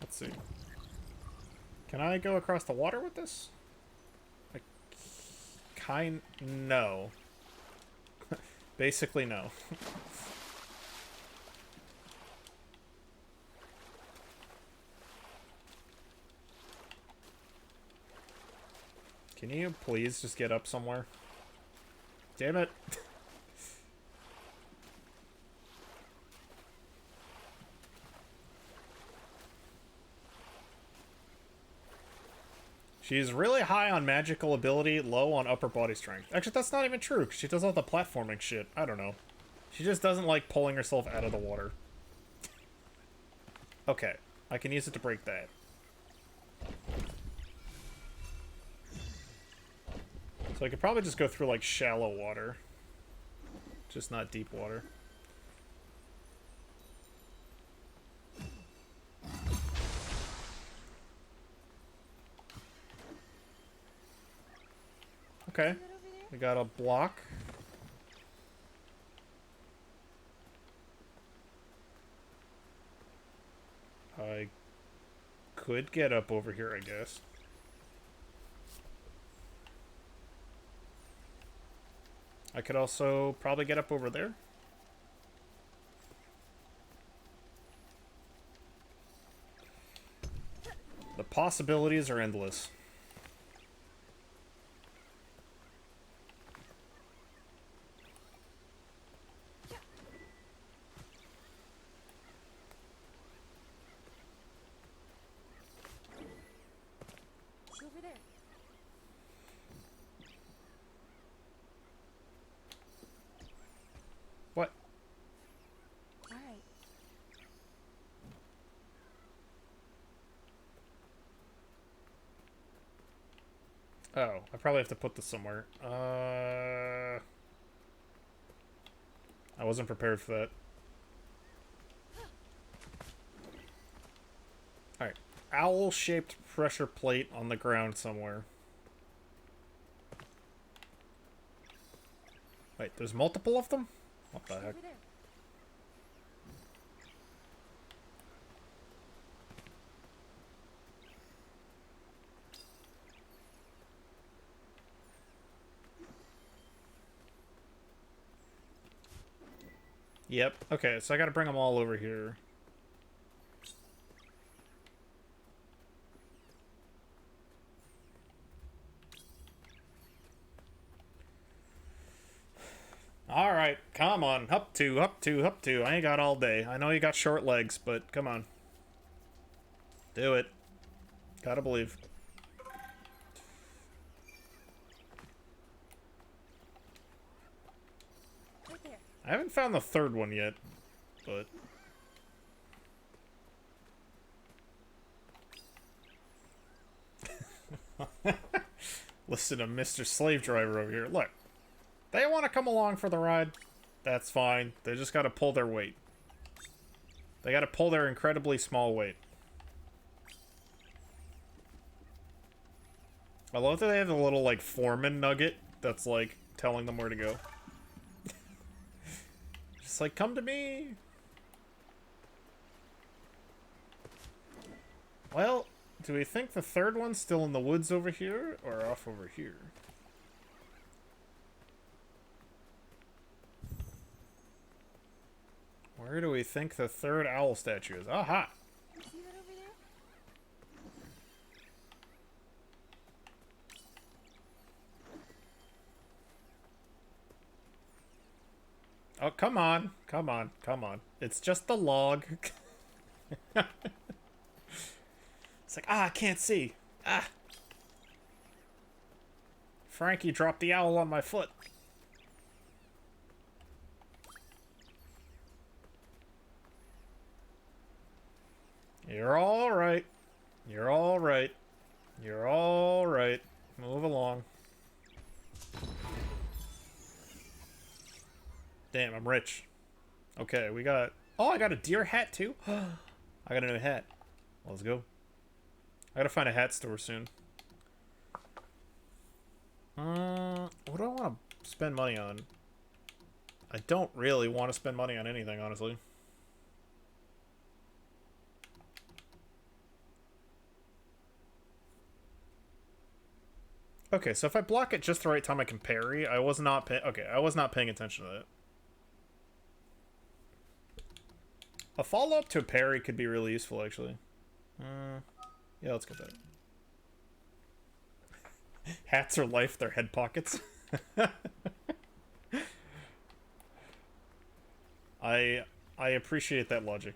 A: Let's see. Can I go across the water with this? No. Basically, no. Can you please just get up somewhere? Damn it. She's really high on magical ability, low on upper body strength. Actually, that's not even true, 'cause she does all the platforming shit. I don't know. She just doesn't like pulling herself out of the water. Okay, I can use it to break that. So I could probably just go through, like, shallow water. Just not deep water. Okay, we got a block. I could get up over here, I guess. I could also probably get up over there. The possibilities are endless.
C: It's over there.
A: What?
C: All right.
A: Oh, I probably have to put this somewhere. I wasn't prepared for that. Alright. Owl-shaped pressure plate on the ground somewhere. Wait, there's multiple of them? What the heck?
C: Over there.
A: Yep. Okay, so I gotta bring them all over here. Alright, come on. Up two, up two, up two. I ain't got all day. I know you got short legs, but come on. Do it. Gotta believe.
C: Right there.
A: I haven't found the third one yet, but... Listen to Mr. Slave Driver over here. Look, they want to come along for the ride. That's fine. They just got to pull their weight. They got to pull their incredibly small weight. I love that they have a little, like, foreman nugget that's, like, telling them where to go. Just like, come to me. Well, do we think the third one's still in the woods over here or off over here? Where do we think the third owl statue is? Aha!
C: You see that over there?
A: Oh, come on. Come on. Come on. It's just the log. It's like, I can't see. Ah. Frankie dropped the owl on my foot. You're all right. You're all right. You're all right. Move along. Damn, I'm rich. Okay, we got... Oh, I got a deer hat, too. I got a new hat. Let's go. I gotta find a hat store soon. What do I want to spend money on? I don't really want to spend money on anything, honestly. Okay, so if I block it just the right time, I can parry. I was not I was not paying attention to that. A follow-up to a parry could be really useful, actually. Yeah, let's get that. Hats are life, they're head pockets. I appreciate that logic.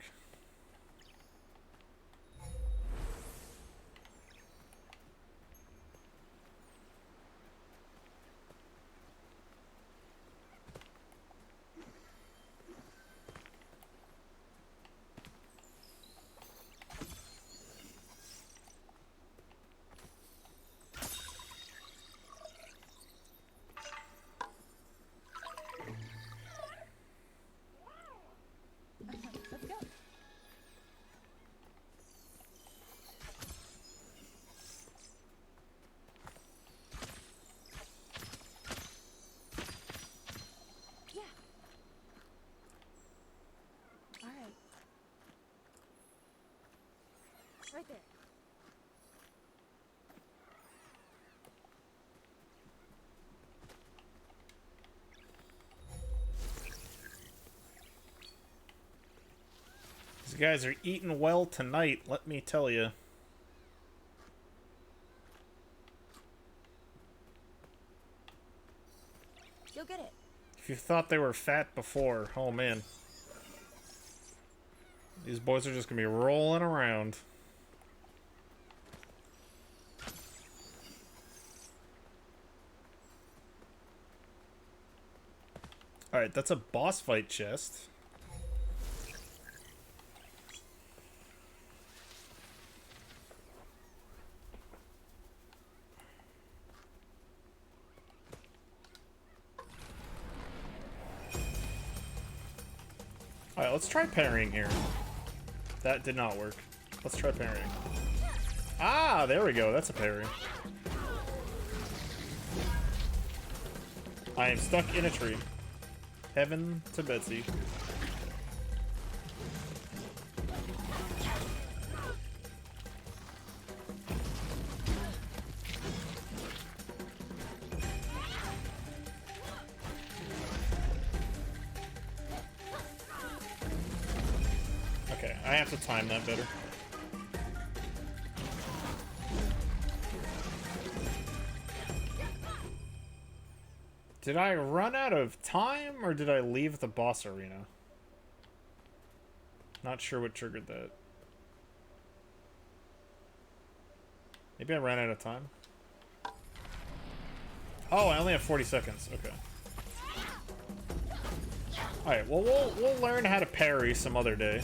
C: Let's go. Yeah. All right. Right there.
A: These guys are eating well tonight, let me tell you.
C: You'll get it.
A: If you thought they were fat before, oh man. These boys are just gonna be rolling around. Alright, that's a boss fight chest. Alright, let's try parrying here. That did not work. Let's try parrying. Ah, there we go. That's a parry. I am stuck in a tree. Heaven to Betsy. Okay, I have to time that better. Did I run out of time, or did I leave the boss arena? Not sure what triggered that. Maybe I ran out of time? Oh, I only have 40 seconds. Okay. Alright, well, we'll learn how to parry some other day.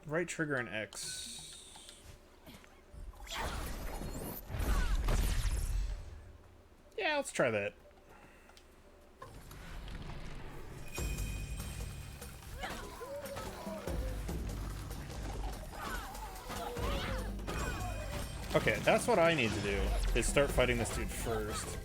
A: Right trigger and X. Yeah, let's try that. Okay, that's what I need to do, is start fighting this dude first.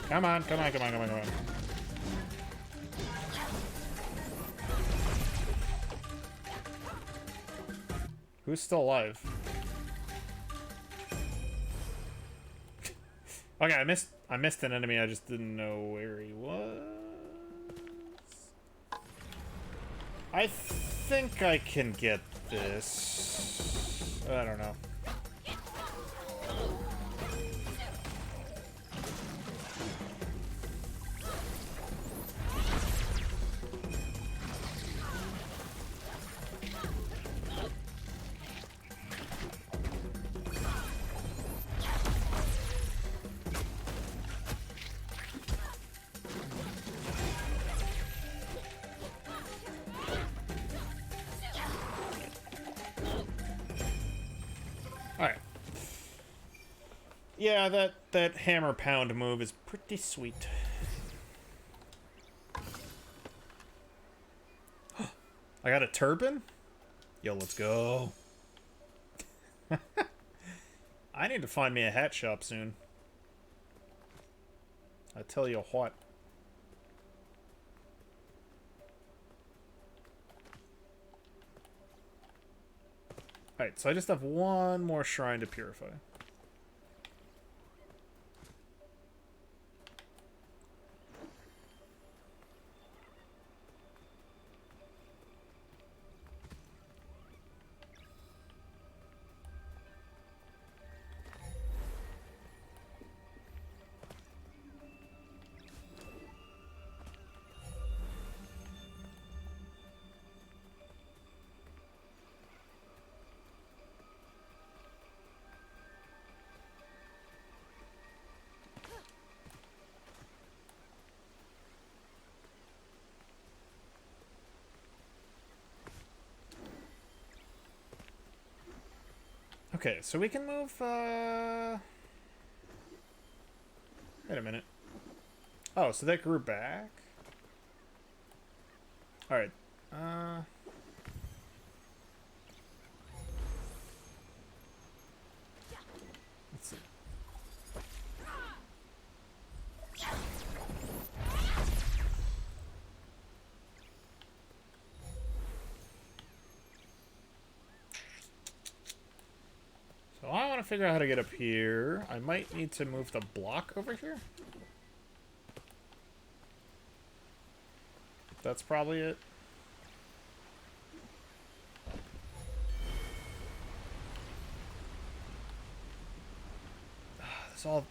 A: Come on, come on, come on, come on, come on. Who's still alive? Okay, I missed an enemy, I just didn't know where he was. I think I can get this. I don't know. Yeah, that hammer pound move is pretty sweet. I got a turban? Yo, let's go. I need to find me a hat shop soon. I tell you what. Alright, so I just have one more shrine to purify. Okay, so we can move, wait a minute. Oh, so that grew back? Alright, let's see. So I want to figure out how to get up here. I might need to move the block over here. That's probably it. This all...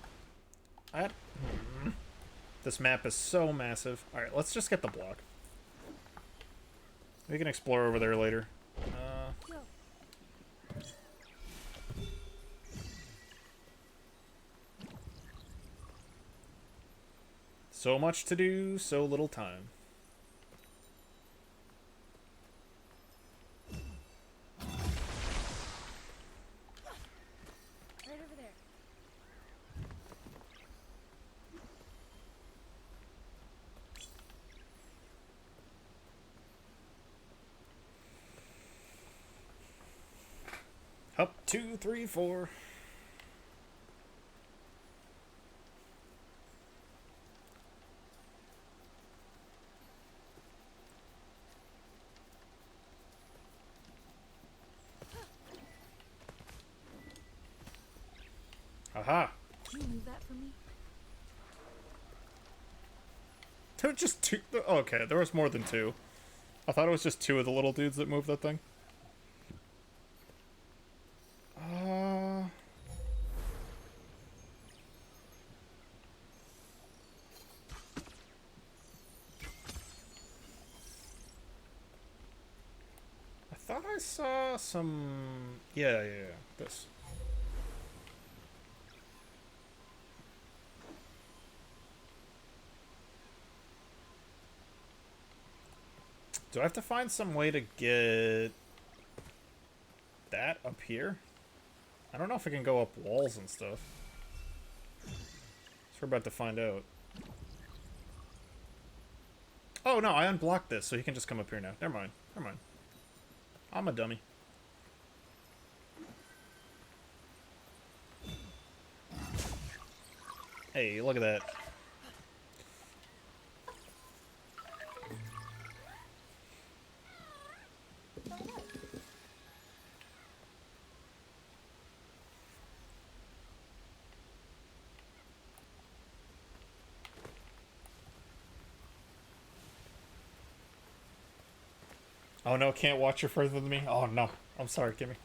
A: This map is so massive. Alright, let's just get the block. We can explore over there later. So much to do, so little time.
C: Right over there.
A: Up, 2, 3, 4. Aha!
C: Can you move that for me?
A: There were just two. Okay, there was more than two. I thought it was just two of the little dudes that moved that thing. I thought I saw some... Yeah, this. Do I have to find some way to get that up here? I don't know if I can go up walls and stuff. So we're about to find out. Oh no, I unblocked this, so he can just come up here now. Never mind. Never mind. I'm a dummy. Hey, look at that. Oh no, can't watch her further than me? Oh no. I'm sorry, Kimmy.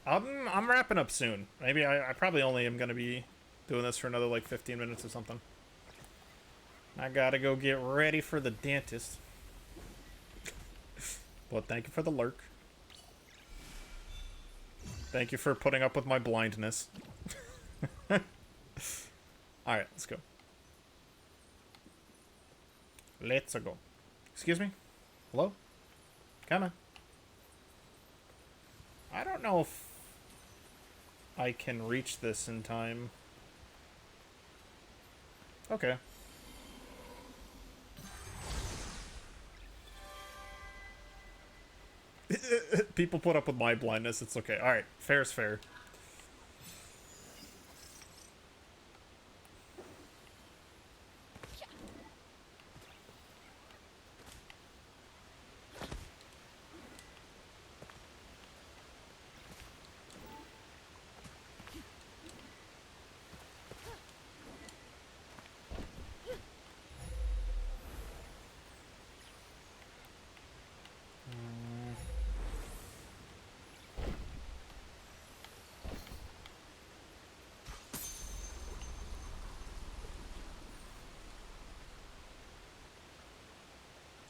A: I'm wrapping up soon. Maybe I probably only am gonna be doing this for another like 15 minutes or something. I gotta go get ready for the dentist. Well, thank you for the lurk. Thank you for putting up with my blindness. Alright, let's go. Let's go. Excuse me? Hello? Come on. I don't know if I can reach this in time. Okay. People put up with my blindness. It's okay. All right. Fair's fair.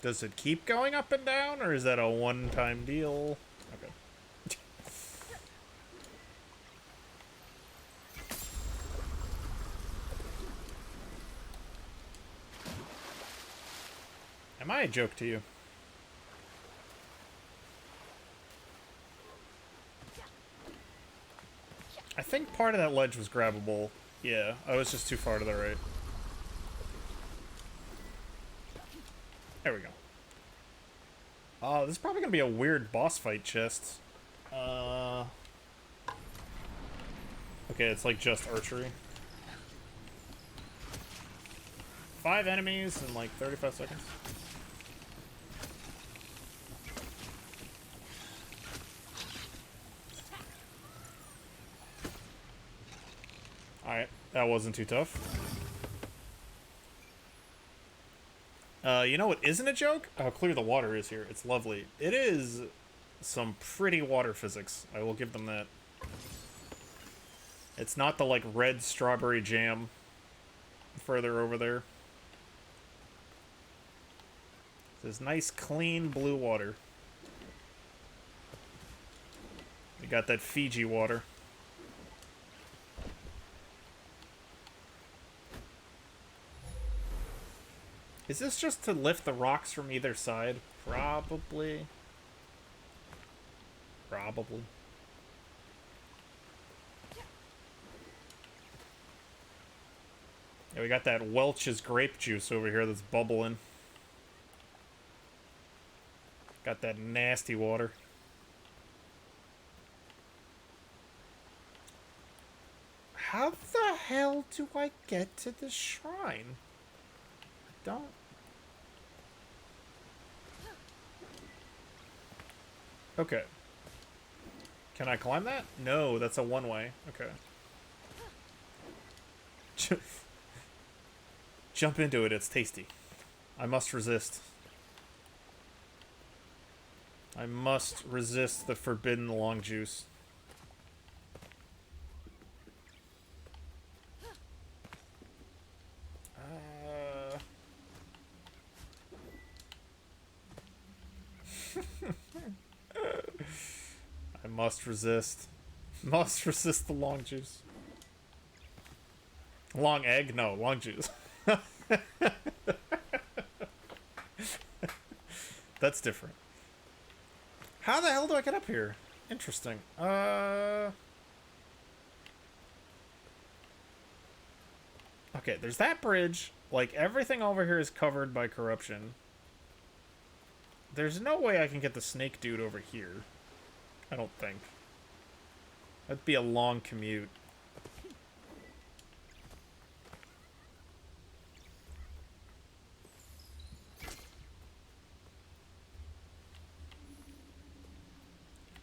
A: Does it keep going up and down, or is that a one-time deal? Okay. Am I a joke to you? I think part of that ledge was grabbable. Yeah, I was just too far to the right. There we go. Oh, this is probably gonna be a weird boss fight chest. Okay, it's like just archery. 5 enemies in like 35 seconds. Alright, that wasn't too tough. You know what isn't a joke? How clear the water is here. It's lovely. It is some pretty water physics. I will give them that. It's not the, like, red strawberry jam further over there. This nice, clean blue water. We got that Fiji water. Is this just to lift the rocks from either side? Probably. Probably. Yeah, we got that Welch's grape juice over here that's bubbling. Got that nasty water. How the hell do I get to the shrine? I don't... Okay. Can I climb that? No, that's a one-way. Okay. Jump into it, it's tasty. I must resist. I must resist the forbidden long juice. I must resist. Must resist the long juice. Long egg? No, long juice. That's different. How the hell do I get up here? Interesting. Okay, there's that bridge. Like, everything over here is covered by corruption. There's no way I can get the snake dude over here. I don't think. That'd be a long commute.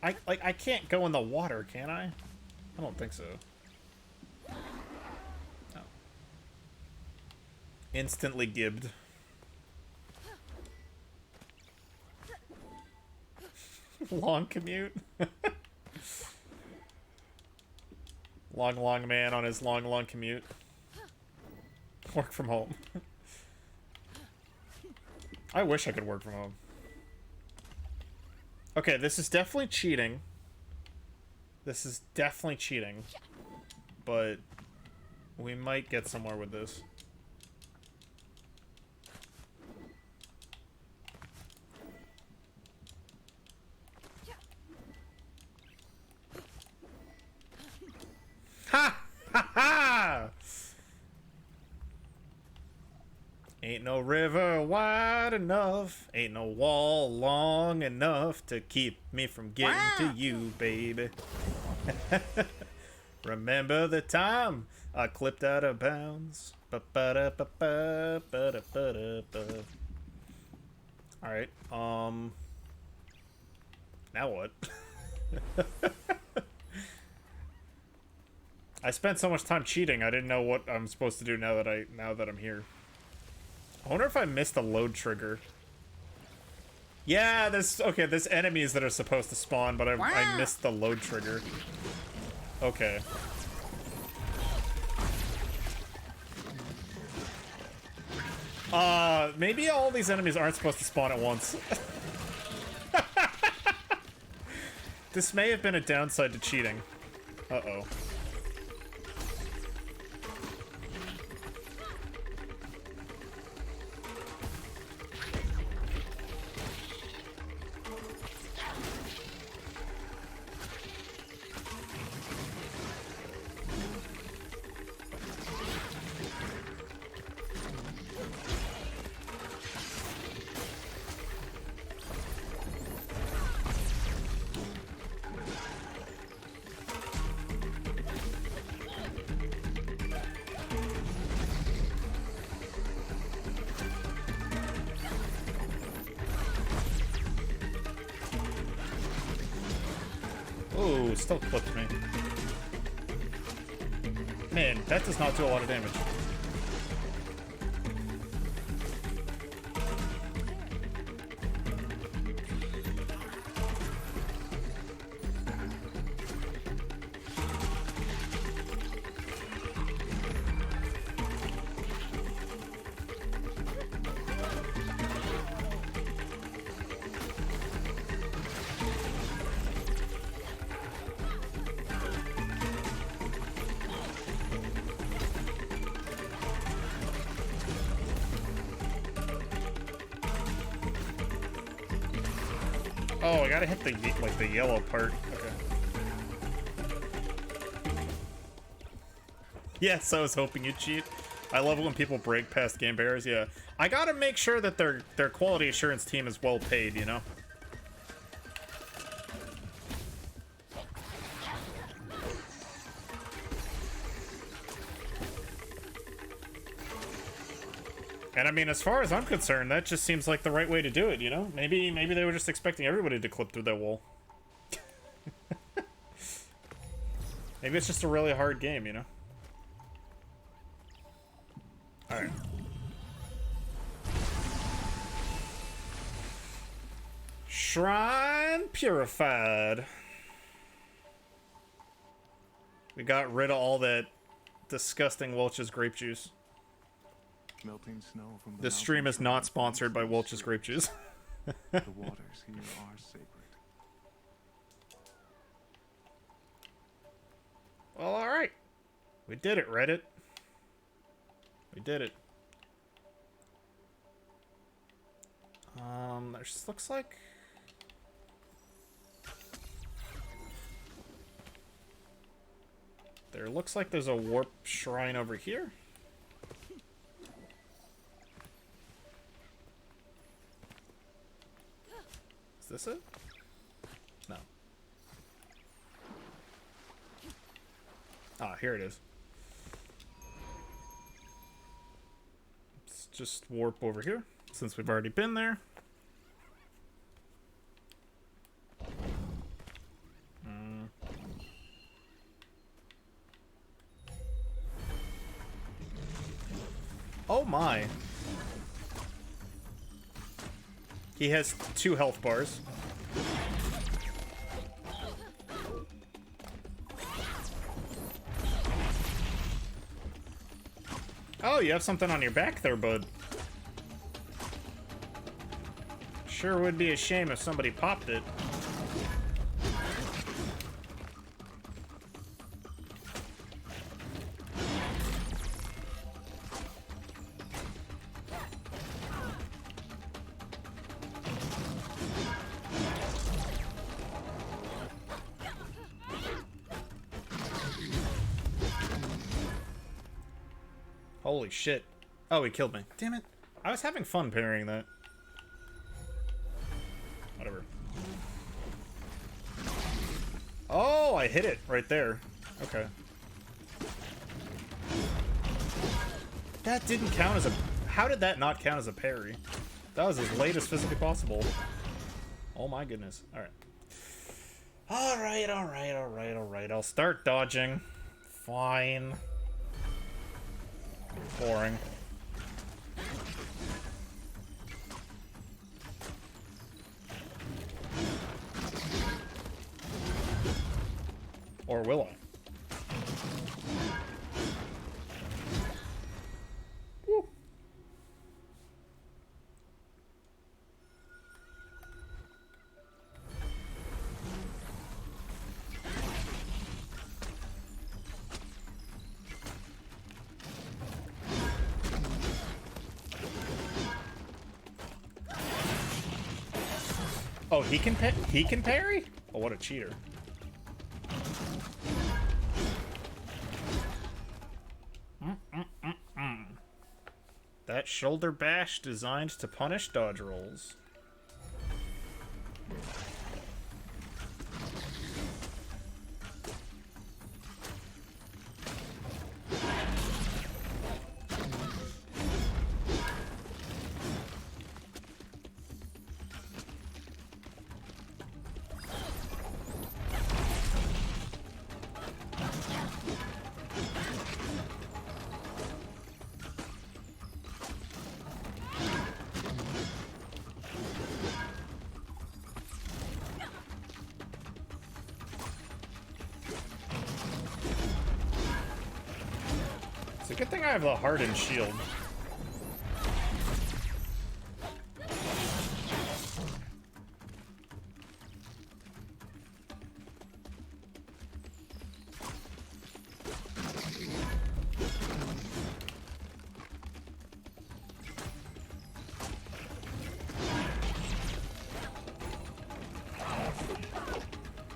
A: I can't go in the water, can I? I don't think so. No. Instantly gibbed. Long commute. long man on his long commute. Work from home. I wish I could work from home. Okay, this is definitely cheating. This is definitely cheating. But we might get somewhere with this. Ha! Ha ha! Ain't no river wide enough, ain't no wall long enough to keep me from getting to you, baby. Remember the time I clipped out of bounds? Alright, now what? I spent so much time cheating, I didn't know what I'm supposed to do now that I'm here. I wonder if I missed a load trigger. Yeah, there's enemies that are supposed to spawn, but I missed the load trigger. Okay. Maybe all these enemies aren't supposed to spawn at once. This may have been a downside to cheating. Uh-oh. Ooh, still clipped me. Man, that does not do a lot of damage. Oh, I gotta hit the yellow part. Okay. Yes, I was hoping you'd cheat. I love it when people break past game barriers. Yeah, I gotta make sure that their quality assurance team is well paid. You know. And I mean, as far as I'm concerned, that just seems like the right way to do it, you know? Maybe they were just expecting everybody to clip through that wall. Maybe it's just a really hard game, you know? Alright. Shrine purified. We got rid of all that disgusting Welch's grape juice.
E: Melting snow from
A: This stream is not sponsored by Welch's grape juice.
E: The waters here are sacred.
A: Well, alright. We did it, Reddit. We did it. There just looks like... There looks like there's a warp shrine over here. Is this it? No. Ah, here it is. Let's just warp over here, since we've already been there. Oh my. He has 2 health bars. Oh, you have something on your back there, bud. Sure would be a shame if somebody popped it. Holy shit. Oh, he killed me. Damn it. I was having fun parrying that. Whatever. Oh, I hit it right there. Okay. That didn't count as a... How did that not count as a parry? That was as late as physically possible. Oh my goodness. Alright. Alright. I'll start dodging. Fine. Boring. Or will I? Woo. Oh, he can parry? Oh, what a cheater. That shoulder bash designed to punish dodge rolls. It's a good thing I have the hardened shield.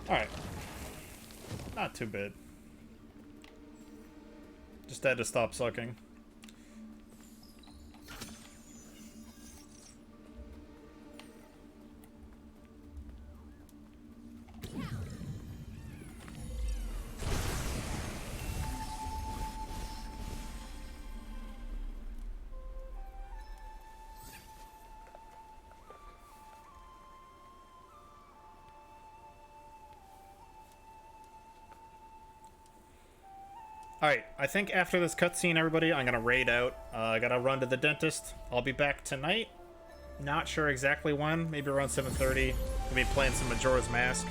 A: Alright. Not too bad. Just had to stop sucking. Alright, I think after this cutscene, everybody, I'm gonna raid out. I gotta run to the dentist. I'll be back tonight. Not sure exactly when. Maybe around 7:30. We'll be playing some Majora's Mask.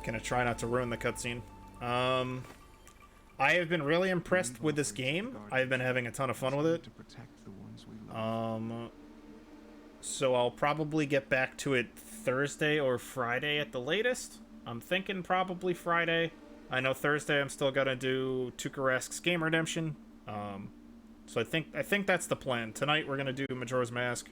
A: Gonna try not to ruin the cutscene. I have been really impressed with this game. I've been having a ton of fun with it. So I'll probably get back to it Thursday or Friday at the latest. I'm thinking probably Friday. I know Thursday I'm still gonna do Tukaresk's Game Redemption. So I think that's the plan. Tonight we're gonna do Majora's Mask.